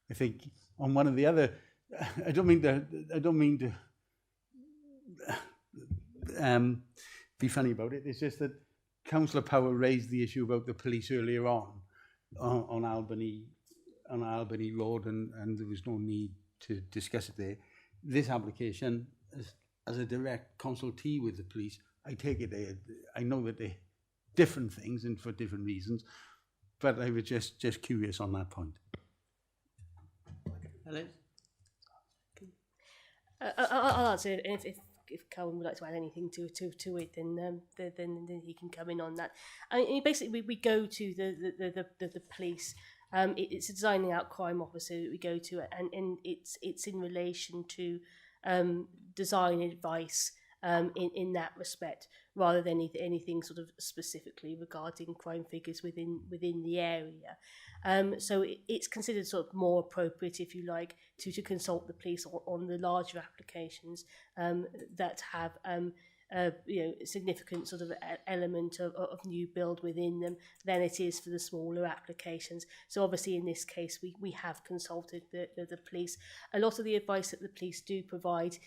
I think on one of the other, I don't mean to be funny about it. It's just that Councillor Power raised the issue about the police earlier on Albany Road, and there was no need to discuss it there. This application, as a direct consultee with the police, I take it I know that they're different things and for different reasons, but I was just curious on that point. Helen? I'll answer it. If Colin would like to add anything to it, then he can come in on that. I mean, basically, we go to the police. It's a designing out crime officer that we go to, and it's in relation to design advice in that respect, rather than anything sort of specifically regarding crime figures within the area. So it's considered sort of more appropriate, if you like, to consult the police on the larger applications that have significant sort of element of new build within them than it is for the smaller applications. So obviously in this case we have consulted the police. A lot of the advice that the police do provide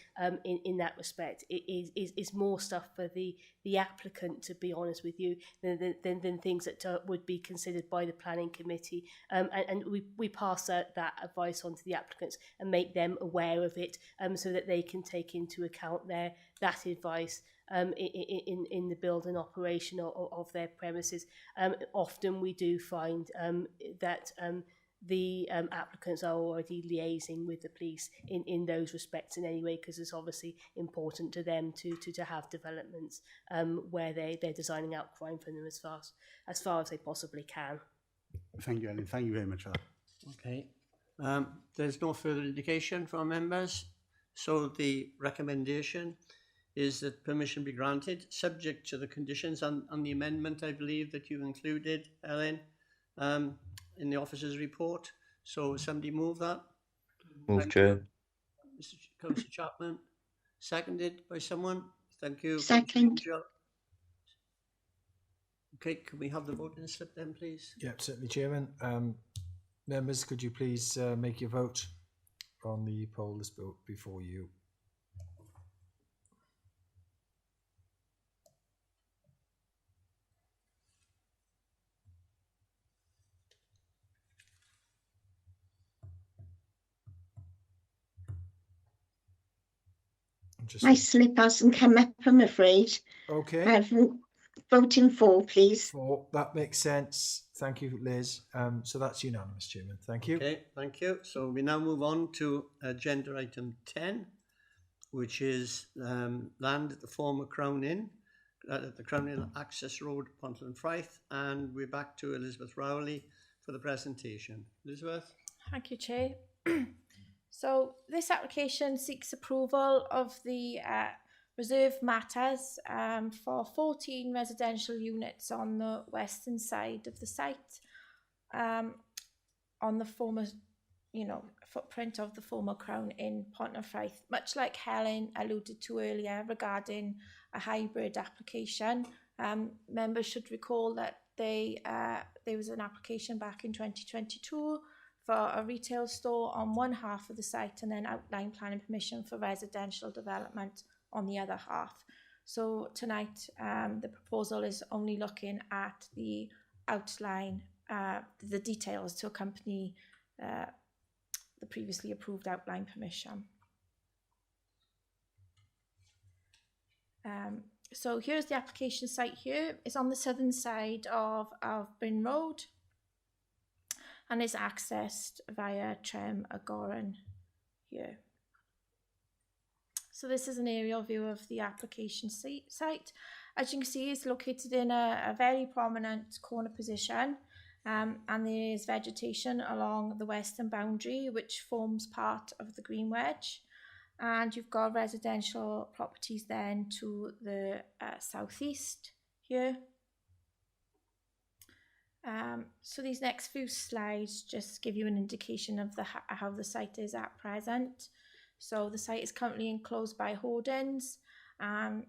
in that respect is more stuff for the applicant, to be honest with you, than things that would be considered by the planning committee, and we pass that advice on to the applicants and make them aware of it, so that they can take into account that advice in the build and operation of their premises. Often we do find that the applicants are already liaising with the police in those respects in any way, because it's obviously important to them to have developments where they're designing out crime for them as far as they possibly can. Thank you, Ellen. Thank you very much for that. Okay. There's no further indication from members, so the recommendation is that permission be granted, subject to the conditions on the amendment, I believe, that you've included, Ellen, in the officer's report. So somebody move that? Move, Chair. Mr. Councillor Chapman, seconded by someone? Thank you. Second. Okay, can we have the voting slip then, please? Yeah, certainly, Chairman. Members, could you please make your vote on the poll that's before you? My slip hasn't come up, I'm afraid. Okay. I'm voting for, please. For, that makes sense. Thank you, Liz. So that's unanimous, Chairman. Thank you. Okay, thank you. So we now move on to agenda item 10, which is land at the former Crown Inn, at the Crown Inn Access Road, Pontland Firth, and we're back to Elizabeth Rowley for the presentation. Elizabeth? Thank you, Chair. So this application seeks approval of the reserve matters for 14 residential units on the western side of the site, on the former, footprint of the former Crown Inn, Pontefraith, much like Helen alluded to earlier regarding a hybrid application. Members should recall that there was an application back in 2022 for a retail store on one half of the site and then outline planning permission for residential development on the other half. So tonight the proposal is only looking at the outline, the details to accompany the previously approved outline permission. So here's the application site here. It's on the southern side of Bryn Road and is accessed via Trem Agoran here. So this is an aerial view of the application site. As you can see, it's located in a very prominent corner position, and there is vegetation along the western boundary, which forms part of the green wedge. And you've got residential properties then to the southeast here. So these next few slides just give you an indication of how the site is at present. So the site is currently enclosed by hoardings and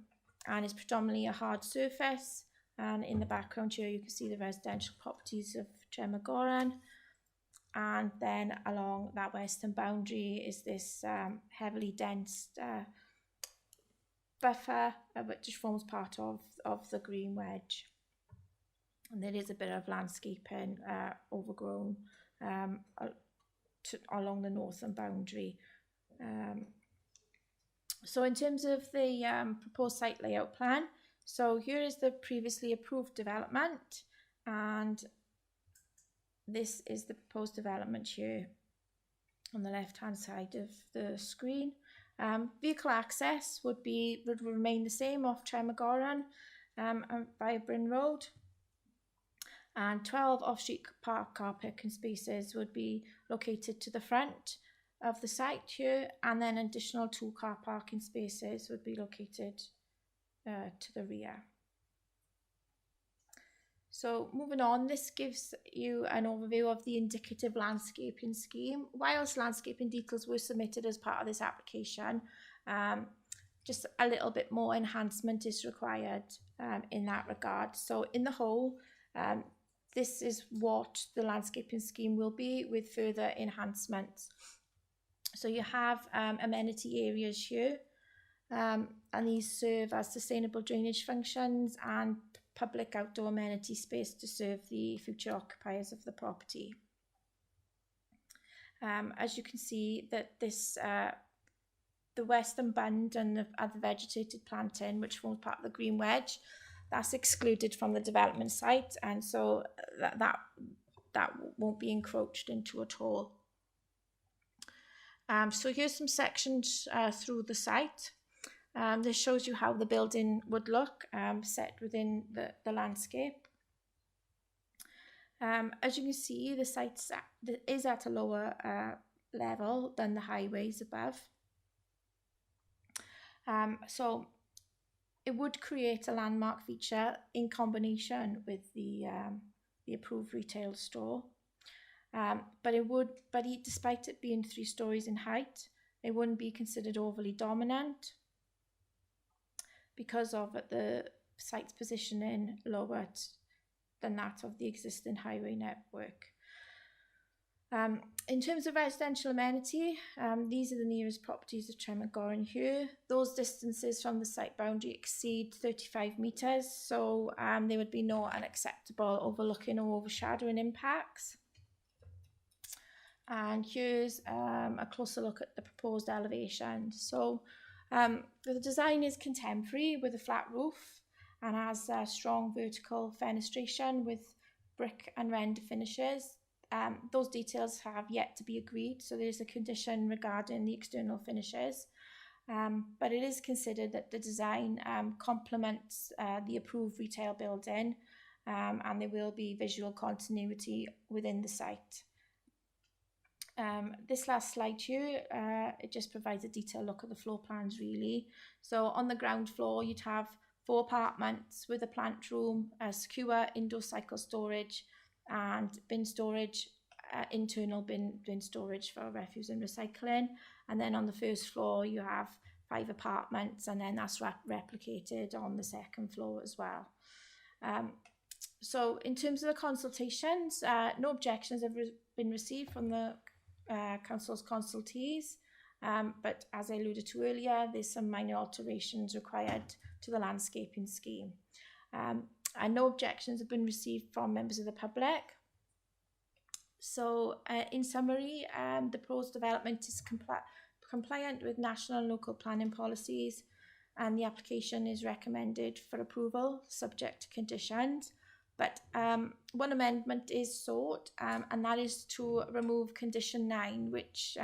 is predominantly a hard surface. And in the background here, you can see the residential properties of Trem Agoran. And then along that western boundary is this heavily dense buffer, which forms part of the green wedge. And there is a bit of landscaping overgrown along the northern boundary. So in terms of the proposed site layout plan, so here is the previously approved development, and this is the proposed development here on the left-hand side of the screen. Vehicle access would remain the same off Trem Agoran via Bryn Road, and 12 off-street car parking spaces would be located to the front of the site here, and then additional 2 car parking spaces would be located to the rear. So moving on, this gives you an overview of the indicative landscaping scheme. Whilst landscaping details were submitted as part of this application, just a little bit more enhancement is required in that regard. So in the whole, this is what the landscaping scheme will be with further enhancements. So you have amenity areas here, and these serve as sustainable drainage functions and public outdoor amenity space to serve the future occupiers of the property. As you can see that this, the western bund and the other vegetated planting, which forms part of the green wedge, that's excluded from the development site, and so that won't be encroached into at all. So here's some sections through the site. This shows you how the building would look set within the landscape. As you can see, the site is at a lower level than the highways above. So it would create a landmark feature in combination with the approved retail store. But despite it being 3 stories in height, it wouldn't be considered overly dominant because of the site's positioning lower than that of the existing highway network. In terms of residential amenity, these are the nearest properties of Trem Agoran here. Those distances from the site boundary exceed 35 metres, so there would be no unacceptable overlooking or overshadowing impacts. And here's a closer look at the proposed elevation. So the design is contemporary with a flat roof and has a strong vertical fenestration with brick and render finishes. Those details have yet to be agreed, so there's a condition regarding the external finishes. But it is considered that the design complements the approved retail building, and there will be visual continuity within the site. This last slide here, it just provides a detailed look at the floor plans really. So on the ground floor, you'd have 4 apartments with a plant room, a secure indoor cycle storage and bin storage, internal bin storage for refuse and recycling. And then on the first floor, you have 5 apartments, and then that's replicated on the second floor as well. So in terms of the consultations, no objections have been received from the Council's consultees, but as I alluded to earlier, there's some minor alterations required to the landscaping scheme. And no objections have been received from members of the public. So in summary, the proposed development is compliant with national and local planning policies, and the application is recommended for approval subject to conditions. But one amendment is sought, and that is to remove condition 9, which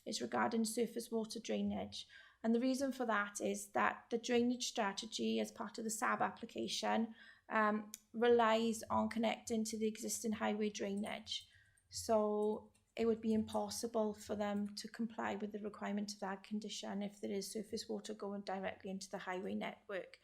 is regarding surface water drainage. And the reason for that is that the drainage strategy as part of the SAB application relies on connecting to the existing highway drainage. So it would be impossible for them to comply with the requirement of that condition if there is surface water going directly into the highway network.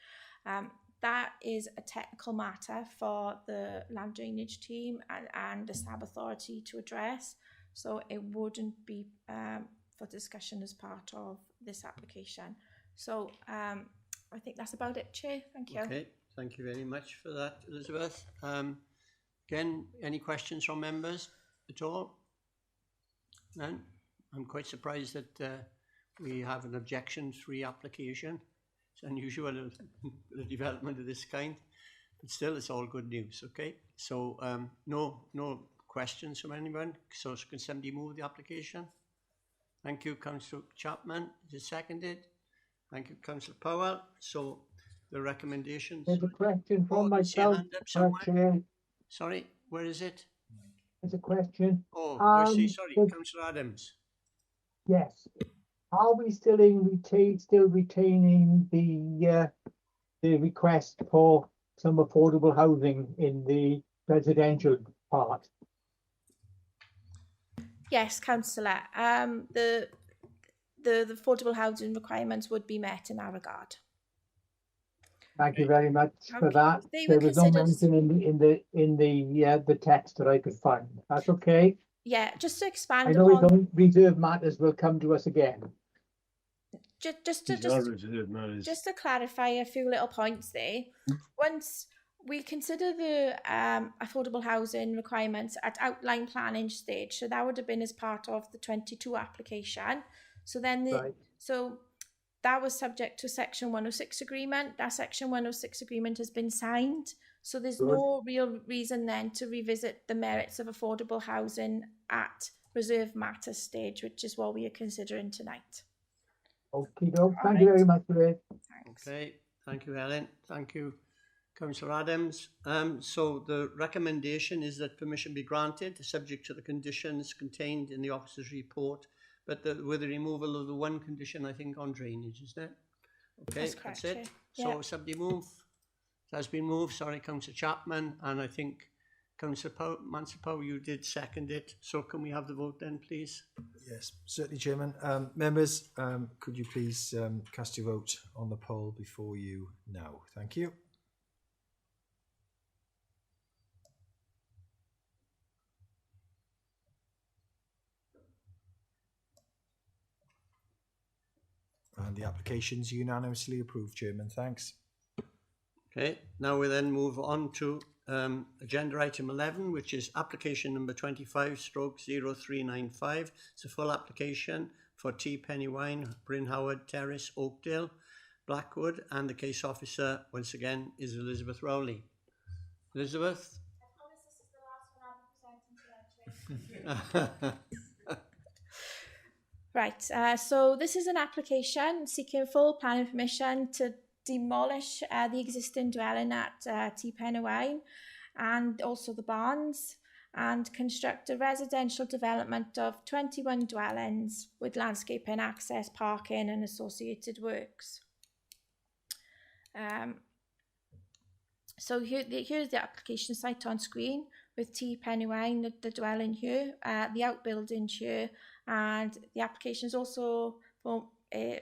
That is a technical matter for the land drainage team and the SAB authority to address. So it wouldn't be for discussion as part of this application. So I think that's about it, Chair. Thank you. Okay, thank you very much for that, Elizabeth. Again, any questions from members at all? None? I'm quite surprised that we have an objection-free application. It's unusual, the development of this kind, but still it's all good news, okay? So no questions from anyone, so can somebody move the application? Thank you, Councillor Chapman. Is it seconded? Thank you, Councillor Powell. So the recommendations... There's a question from myself, Chair. Sorry, where is it? There's a question. Oh, I see, sorry, Councillor Adams. Yes. Are we still retaining the request for some affordable housing in the residential part? Yes, Councillor. The affordable housing requirements would be met in that regard. Thank you very much for that. There was no mention in the text that I could find. That's okay. Yeah, just to expand. I know we don't reserve matters will come to us again. Just to clarify a few little points there. Once we consider the affordable housing requirements at outline planning stage, so that would have been as part of the 22 application. So then so that was subject to Section 106 agreement. That Section 106 agreement has been signed. So there's no real reason then to revisit the merits of affordable housing at reserve matter stage, which is what we are considering tonight. Okay, thank you very much for it. Okay, thank you, Helen. Thank you, Councillor Adams. So the recommendation is that permission be granted, subject to the conditions contained in the officer's report, but with the removal of the one condition, I think, on drainage, isn't it? Okay, that's correct, that's it. So somebody move. It has been moved. Sorry, Councillor Chapman, and I think Councillor Mansell, you did second it. So can we have the vote then, please? Yes, certainly, Chairman. Members, could you please cast your vote on the poll before you now? Thank you. And the application's unanimously approved, Chairman. Thanks. Okay, now we then move on to agenda item 11, which is application number 25/0395. It's a full application for T Penny Wine, Bryn Howard Terrace, Oakdale, Blackwood, and the case officer once again is Elizabeth Rowley. Elizabeth? Right, so this is an application seeking full planning permission to demolish the existing dwelling at T Penny Wine and also the barns, and construct a residential development of 21 dwellings with landscaping, access, parking and associated works. So here's the application site on screen. with T Pennywine, the dwelling here, the outbuildings here, and the application is also for a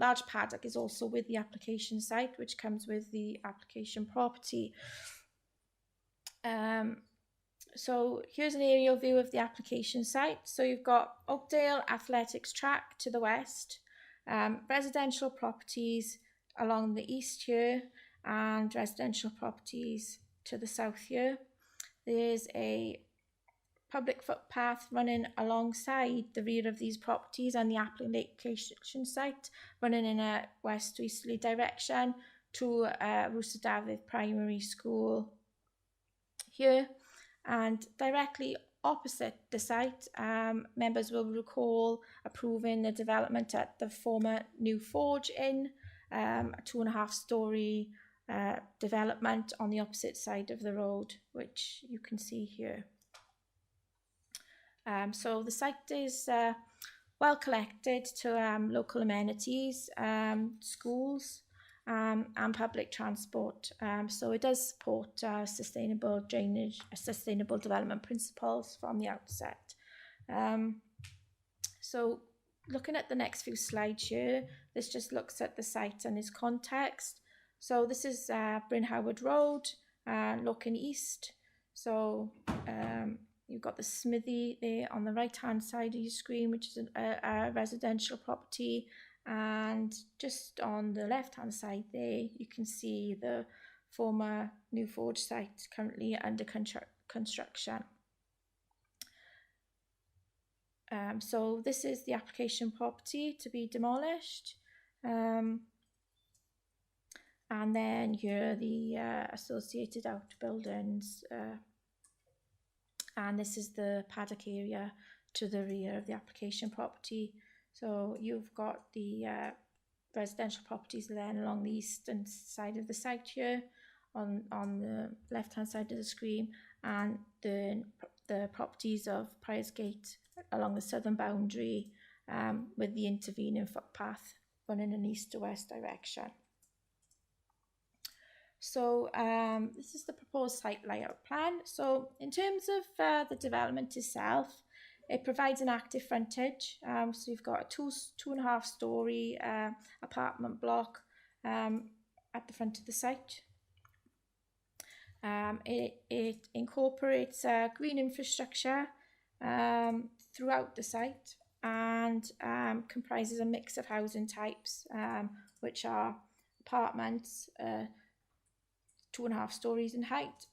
large paddock is also with the application site, which comes with the application property. So here's an aerial view of the application site. So you've got Oakdale Athletics Track to the west, residential properties along the east here, and residential properties to the south here. There's a public footpath running alongside the rear of these properties and the application site, running in a west-easterly direction to Rooster Dafydd Primary School here. And directly opposite the site, members will recall approving the development at the former New Forge Inn, a 2.5-storey development on the opposite side of the road, which you can see here. So the site is well collected to local amenities, schools, and public transport. So it does support sustainable drainage, sustainable development principles from the outset. So looking at the next few slides here, this just looks at the site and its context. So this is Bryn Howard Road, looking east. So you've got the smithy there on the right-hand side of your screen, which is a residential property. And just on the left-hand side there, you can see the former New Forge site currently under construction. So this is the application property to be demolished. And then here are the associated outbuildings. And this is the paddock area to the rear of the application property. So you've got the residential properties then along the eastern side of the site here on the left-hand side of the screen, and the properties of Priors Gate along the southern boundary with the intervening footpath running in east to west direction. So this is the proposed site layout plan. So in terms of the development itself, it provides an active frontage. So you've got a 2.5-storey apartment block at the front of the site. It incorporates green infrastructure throughout the site and comprises a mix of housing types, which are apartments, 2.5 stories in height,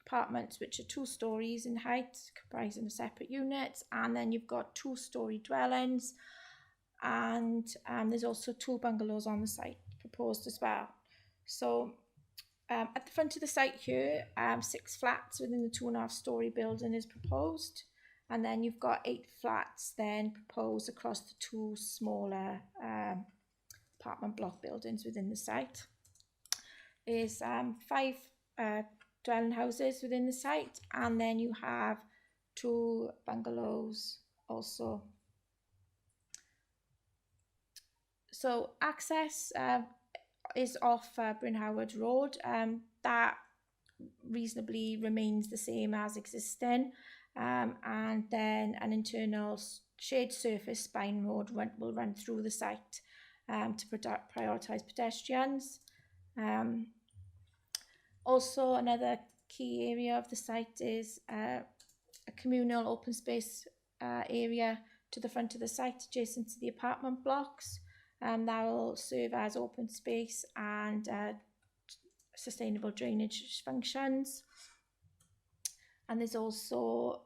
apartments which are 2 stories in height, comprising of separate units, and then you've got 2-storey dwellings, and there's also 2 bungalows on the site proposed as well. So at the front of the site here, 6 flats within the 2.5-storey building is proposed, and then you've got 8 flats then proposed across the 2 smaller apartment block buildings within the site. There's 5 dwelling houses within the site, and then you have 2 bungalows also. So access is off Bryn Howard Road. That reasonably remains the same as existing, and then an internal shade surface spine road will run through the site to prioritise pedestrians. Also, another key area of the site is a communal open space area to the front of the site adjacent to the apartment blocks. That will serve as open space and sustainable drainage functions. And there's also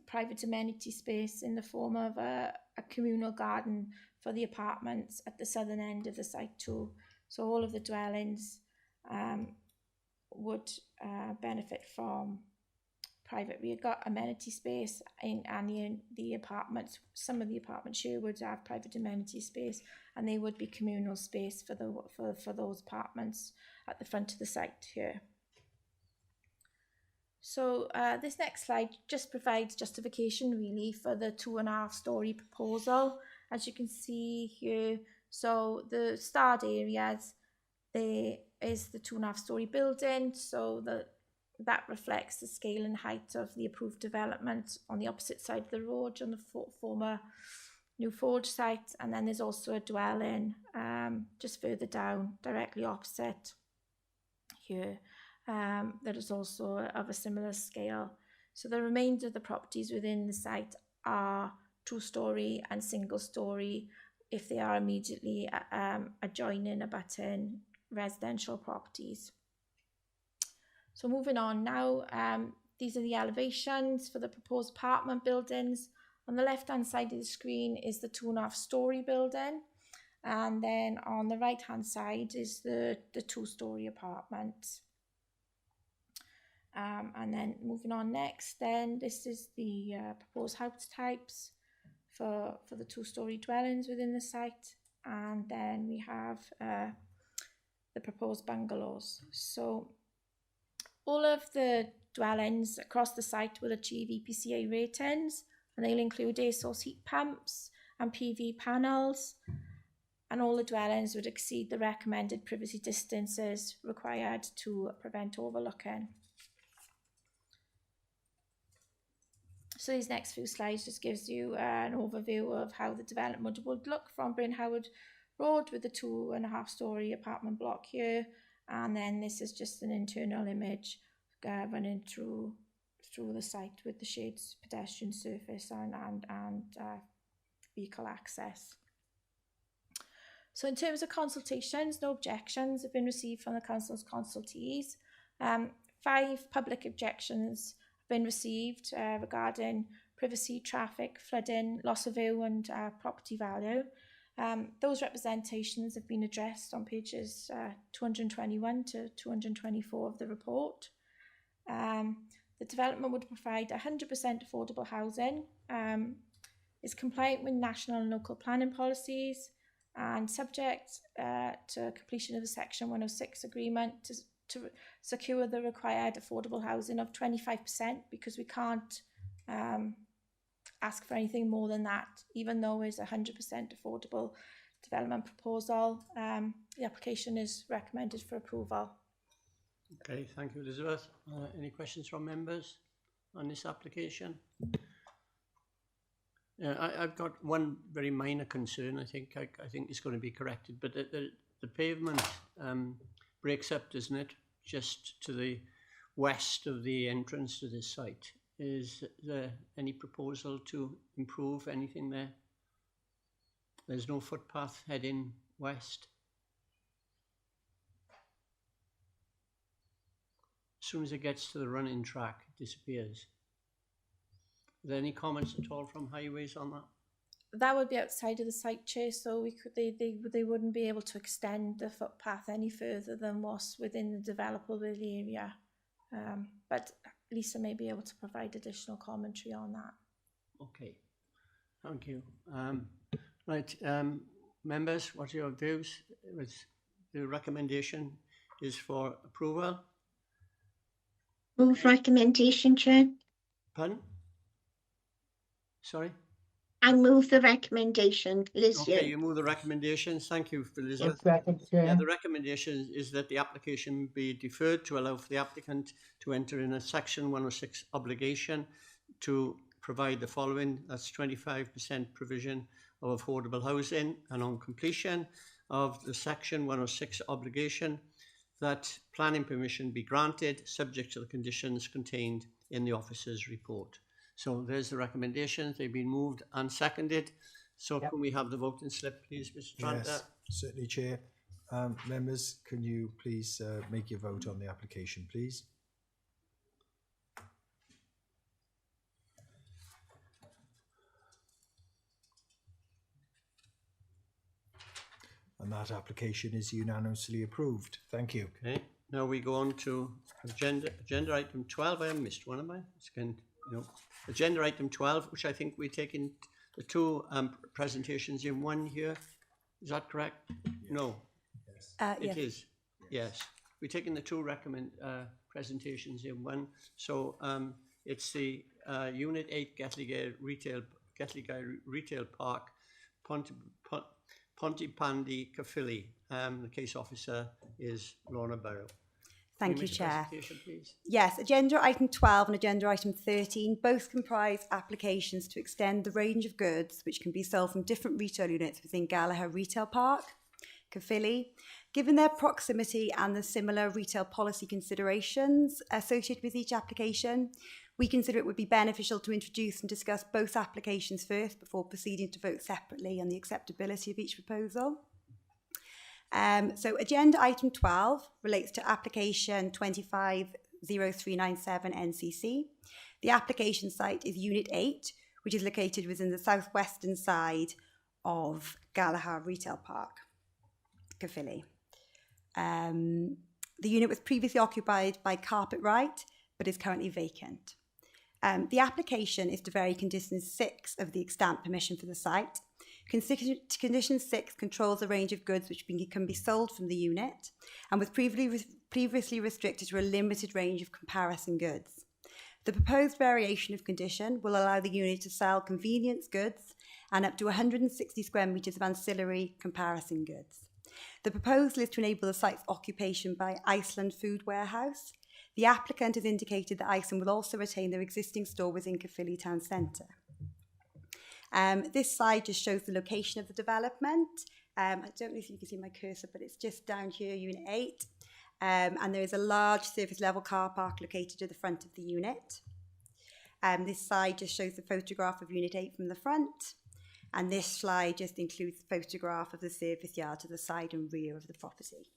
private amenity space in the form of a communal garden for the apartments at the southern end of the site too. So all of the dwellings would benefit from private rear amenity space, and the apartments, some of the apartments here would have private amenity space, and they would be communal space for those apartments at the front of the site here. So this next slide just provides justification really for the 2.5-storey proposal. As you can see here, so the starred areas, there is the 2.5-storey building, so the that reflects the scale and height of the approved development on the opposite side of the road on the former New Forge site. And then there's also a dwelling just further down, directly opposite here, that is also of a similar scale. So the remainder of the properties within the site are 2-storey and single-storey if they are immediately adjoining abutting residential properties. So moving on now, these are the elevations for the proposed apartment buildings. On the left-hand side of the screen is the 2.5-storey building, and then on the right-hand side is the 2-storey apartment. And then moving on next, then this is the proposed house types for the 2-storey dwellings within the site, and then we have the proposed bungalows. So all of the dwellings across the site will achieve EPCA ratings, and they'll include air source heat pumps and PV panels, and all the dwellings would exceed the recommended privacy distances required to prevent overlooking. So these next few slides just gives you an overview of how the development would look from Bryn Howard Road with the 2.5-storey apartment block here, and then this is just an internal image running through the site with the shades, pedestrian surface and vehicle access. So in terms of consultations, no objections have been received from the council's consultees. 5 public objections have been received regarding privacy, traffic, flooding, loss of view and property value. Those representations have been addressed on pages 221 to 224 of the report. The development would provide 100% affordable housing, is compliant with national and local planning policies, and subject to completion of the Section 106 agreement to secure the required affordable housing of 25%, because we can't ask for anything more than that, even though it's 100% affordable development proposal. The application is recommended for approval. Okay, thank you, Elizabeth. Any questions from members on this application? I've got one very minor concern. I think it's going to be corrected, but the pavement breaks up, doesn't it, just to the west of the entrance to this site. Is there any proposal to improve anything there? There's no footpath heading west. As soon as it gets to the running track, it disappears. Are there any comments at all from Highways on that? That would be outside of the site, Chair, so they wouldn't be able to extend the footpath any further than what's within the developable area. But Lisa may be able to provide additional commentary on that. Okay, thank you. Right, members, what are your views? The recommendation is for approval. Move recommendation, Chair. Pardon? Sorry? I move the recommendation, Liz. Okay, you move the recommendations. Thank you, Elizabeth. Chair. The recommendation is that the application be deferred to allow for the applicant to enter in a Section 106 obligation to provide the following. That's 25% provision of affordable housing, and on completion of the Section 106 obligation, that planning permission be granted subject to the conditions contained in the officer's report. So there's the recommendations. They've been moved and seconded. So Can we have the voting slip, please, Mr. Tranter? Yes, certainly, Chair. Members, can you please make your vote on the application, please? And that application is unanimously approved. Thank you. Okay. Now we go on to agenda item 12. I missed one of my. Agenda item 12, which I think we're taking the 2 presentations in one here. Is that correct? No. Yes. It is. Yes. We're taking the 2 presentations in one. So it's the Unit 8 Gatley Retail Park, Pontypandy, Caerphilly. The case officer is Lorna Barrow. Thank you, make a Chair. presentation, please? Yes, agenda item 12 and agenda item 13 both comprise applications to extend the range of goods which can be sold from different retail units within Gallagher Retail Park, Caerphilly. Given their proximity and the similar retail policy considerations associated with each application, we consider it would be beneficial to introduce and discuss both applications first before proceeding to vote separately on the acceptability of each proposal. So agenda item 12 relates to application 250397 NCC. The application site is Unit 8, which is located within the southwestern side of Gallagher Retail Park, Caerphilly. The unit was previously occupied by Carpetright, but is currently vacant. The application is to vary condition 6 of the extant permission for the site. Condition 6 controls the range of goods which can be sold from the unit and was previously restricted to a limited range of comparison goods. The proposed variation of condition will allow the unit to sell convenience goods and up to 160 square metres of ancillary comparison goods. The proposal is to enable the site's occupation by Iceland Food Warehouse. The applicant has indicated that Iceland will also retain their existing store within Caerphilly Town Centre. This slide just shows the location of the development. I don't know if you can see my cursor, but it's just down here, Unit 8. And there is a large surface level car park located at the front of the unit. This slide just shows the photograph of Unit 8 from the front. And this slide just includes the photograph of the service yard to the side and rear of the property.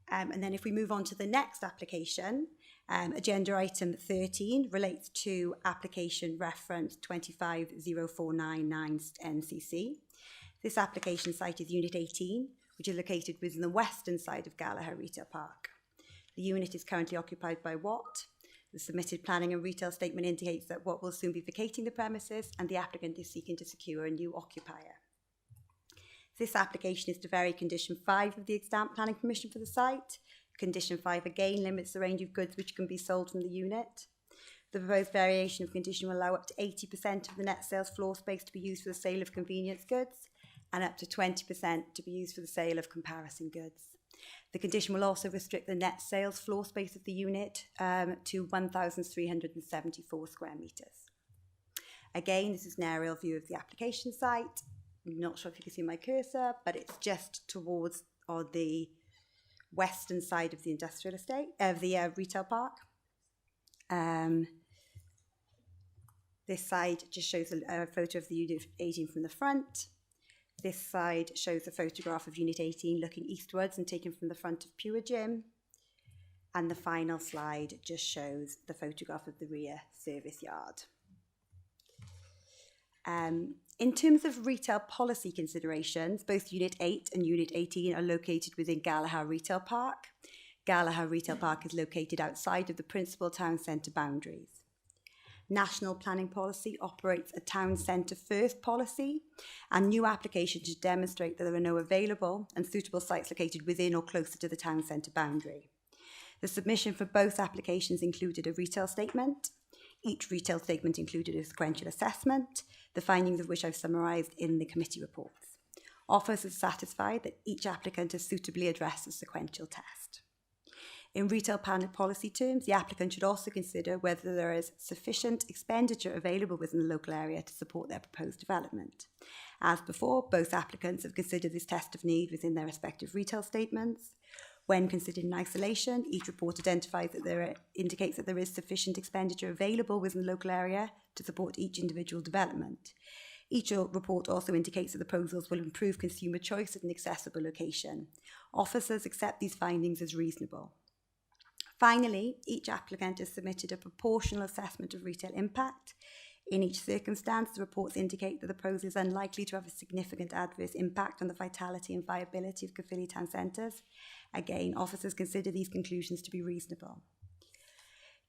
And then if we move on to the next application, agenda item 13 relates to application reference 250499 NCC. This application site is Unit 18, which is located within the western side of Gallagher Retail Park. The unit is currently occupied by Watt. The submitted planning and retail statement indicates that Watt will soon be vacating the premises and the applicant is seeking to secure a new occupier. This application is to vary condition 5 of the extant planning permission for the site. Condition 5 again limits the range of goods which can be sold from the unit. The proposed variation of condition will allow up to 80% of the net sales floor space to be used for the sale of convenience goods and up to 20% to be used for the sale of comparison goods. The condition will also restrict the net sales floor space of the unit to 1,374 square metres. Again, this is an aerial view of the application site. I'm not sure if you can see my cursor, but it's just towards the western side of the industrial estate, of the retail park. This side just shows a photo of the Unit 18 from the front. This side shows a photograph of Unit 18 looking eastwards and taken from the front of Pure Gym. And the final slide just shows the photograph of the rear service yard. In terms of retail policy considerations, both Unit 8 and Unit 18 are located within Gallagher Retail Park. Gallagher Retail Park is located outside of the principal town centre boundaries. National planning policy operates a town centre first policy, and new applications should demonstrate that there are no available and suitable sites located within or closer to the town centre boundary. The submission for both applications included a retail statement. Each retail statement included a sequential assessment, the findings of which I've summarised in the committee reports. Officers are satisfied that each applicant has suitably addressed the sequential test. In retail planning policy terms, the applicant should also consider whether there is sufficient expenditure available within the local area to support their proposed development. As before, both applicants have considered this test of need within their respective retail statements. When considered in isolation, each report identifies that indicates that there is sufficient expenditure available within the local area to support each individual development. Each report also indicates that the proposals will improve consumer choice at an accessible location. Officers accept these findings as reasonable. Finally, each applicant has submitted a proportional assessment of retail impact. In each circumstance, the reports indicate that the proposal is unlikely to have a significant adverse impact on the vitality and viability of Caerphilly town centres. Again, officers consider these conclusions to be reasonable.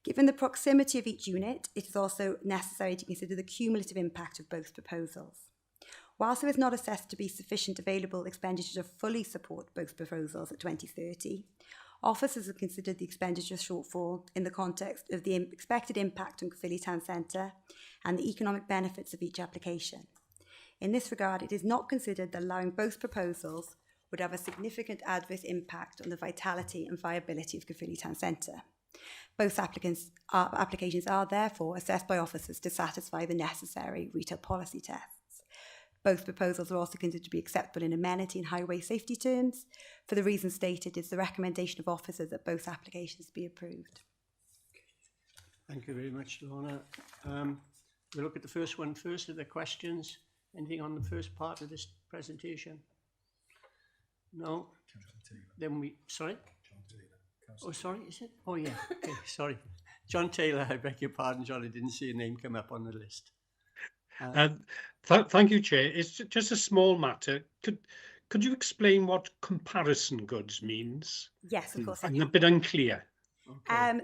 Given the proximity of each unit, it is also necessary to consider the cumulative impact of both proposals. Whilst there is not assessed to be sufficient available expenditure to fully support both proposals at 2030, officers have considered the expenditure shortfall in the context of the expected impact on Caerphilly town centre and the economic benefits of each application. In this regard, it is not considered that allowing both proposals would have a significant adverse impact on the vitality and viability of Caerphilly Town Centre. Both applications are therefore assessed by officers to satisfy the necessary retail policy tests. Both proposals are also considered to be acceptable in amenity and highway safety terms. For the reasons stated, it's the recommendation of officers that both applications be approved. Thank you very much, Lorna. We'll look at the first one first. Are there questions? Anything on the first part of this presentation? No? Then we, sorry? Oh, sorry, is it? Oh, yeah, okay, sorry. John Taylor, I beg your pardon, John, I didn't see your name come up on the list. Thank you, Chair. It's just a small matter. Could you explain what comparison goods means? Yes, of course. I'm a bit unclear.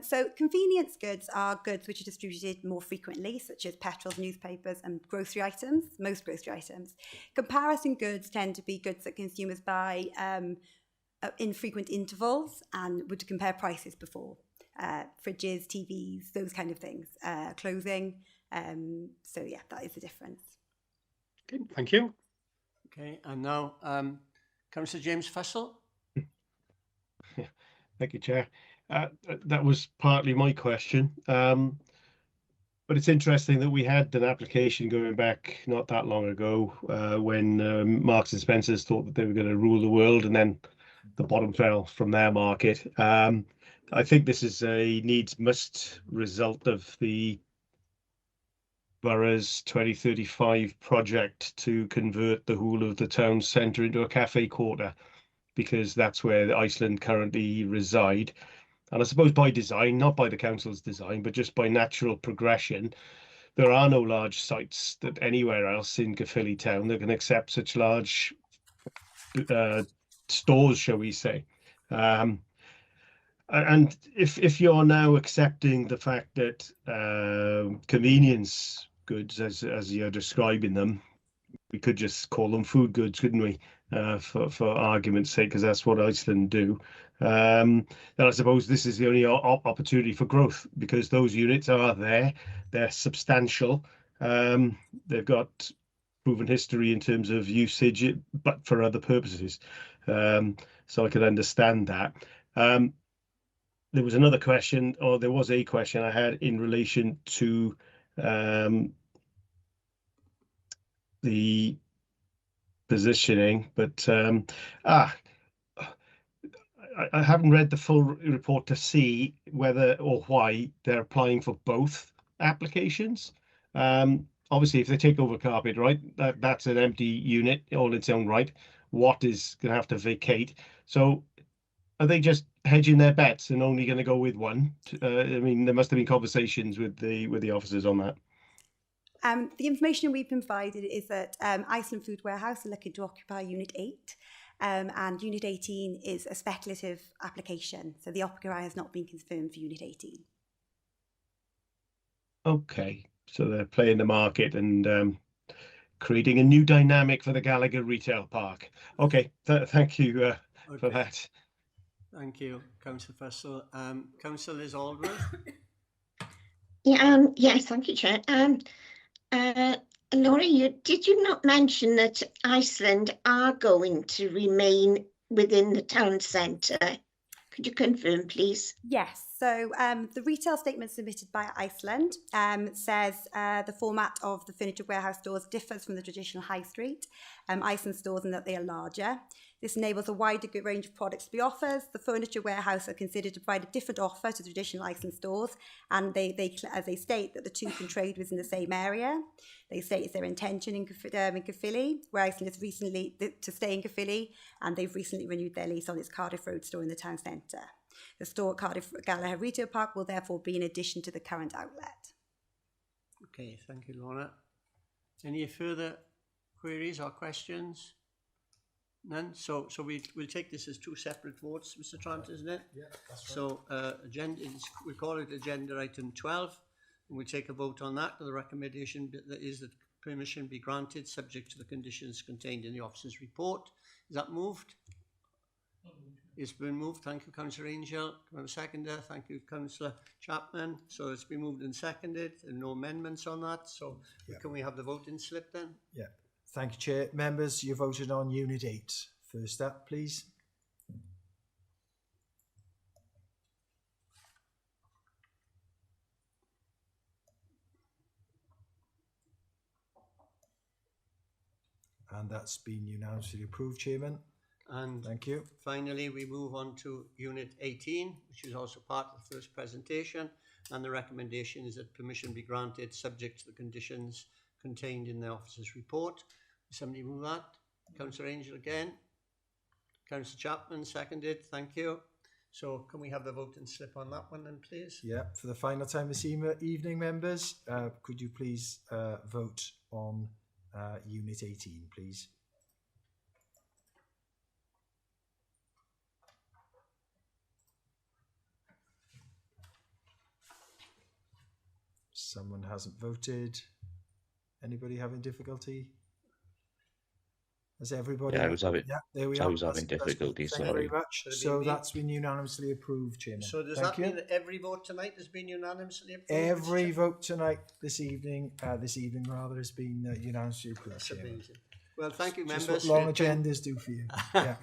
So convenience goods are goods which are distributed more frequently, such as petrol, newspapers and grocery items, most grocery items. Comparison goods tend to be goods that consumers buy in frequent intervals and would compare prices before. Fridges, TVs, those kind of things, clothing. So yeah, that is the difference. Okay, thank you. Okay, and now Councillor James Fussell. Thank you, Chair. That was partly my question, but it's interesting that we had an application going back not that long ago when Marks and Spencer's thought that they were going to rule the world, and then the bottom fell from their market. I think this is a needs-must result of the borough's 2035 project to convert the whole of the town centre into a cafe quarter, because that's where Iceland currently reside. And I suppose by design, not by the council's design, but just by natural progression, there are no large sites that anywhere else in Caerphilly town that can accept such large stores, shall we say. And if you're now accepting the fact that convenience goods, as you're describing them, we could just call them food goods, couldn't we, for argument's sake, because that's what Iceland do. Then I suppose this is the only opportunity for growth, because those units are there, they're substantial, they've got proven history in terms of usage, but for other purposes. So I could understand that. There was another question, or there was a question I had in relation to the positioning, but I haven't read the full report to see whether or why they're applying for both applications. Obviously, if they take over Carpet, right, that's an empty unit all its own right. What is going to have to vacate? So are they just hedging their bets and only going to go with one? I mean, there must have been conversations with the officers on that. The information we've been provided is that Iceland Food Warehouse are looking to occupy Unit 8, and Unit 18 is a speculative application, so the occupier has not been confirmed for Unit 18. Okay, so they're playing the market and creating a new dynamic for the Gallagher Retail Park. Okay, thank you for that. Thank you, Councillor Fussell. Councillor Liz Aldworth. Yes, thank you, Chair. Laura, did you not mention that Iceland are going to remain within the town centre? Could you confirm, please? Yes, so the retail statement submitted by Iceland says the format of the furniture warehouse stores differs from the traditional high street Iceland stores in that they are larger. This enables a wider range of products to be offered. The furniture warehouse are considered to provide a different offer to traditional Iceland stores, and they as they state that the two can trade within the same area. They say it's their intention in Caerphilly, where Iceland is recently to stay in Caerphilly, and they've recently renewed their lease on its Cardiff Road store in the town centre. The store at Cardiff Gallagher Retail Park will therefore be in addition to the current outlet. Okay, thank you, Lorna. Any further queries or questions? None. So we'll take this as two separate votes, Mr. Trant, isn't it? Yeah, that's right. So we call it agenda item 12, and we'll take a vote on that. The recommendation is that permission be granted subject to the conditions contained in the officer's report. Is that moved? It's been moved. Thank you, Councillor Angel. Can I have a seconder? Thank you, Councillor Chapman. So it's been moved and seconded, and no amendments on that. So can we have the voting slip then? Yeah. Thank you, Chair. Members, you voted on Unit 8 First up, please. And that's been unanimously approved, Chairman. And thank you. Finally, we move on to Unit 18, which is also part of the first presentation. And the recommendation is that permission be granted subject to the conditions contained in the officer's report. Will somebody move that? Councillor Angel again. Councillor Chapman seconded. Thank you. So can we have the voting slip on that one then, please? Yeah, for the final time this evening, members, could you please vote on Unit 18, please? Someone hasn't voted. Anybody having difficulty? Has everybody? Yeah, I was having. Yeah, there we I are. was having difficulty. Thank you very much. So that's been unanimously approved, Chairman. So does Thank that you. mean that every vote tonight has been unanimously approved? Every vote tonight, this evening has been unanimously approved. That's Chairman. amazing. Well, thank you, Just members. what long for your agendas do for you. Yeah,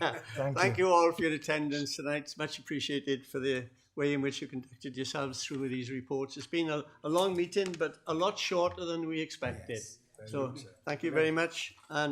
thank you all for your attendance tonight. It's much appreciated for the way in which you conducted yourselves through these reports. It's been a long meeting, but a lot shorter than we expected. Yes, so thank you very much. And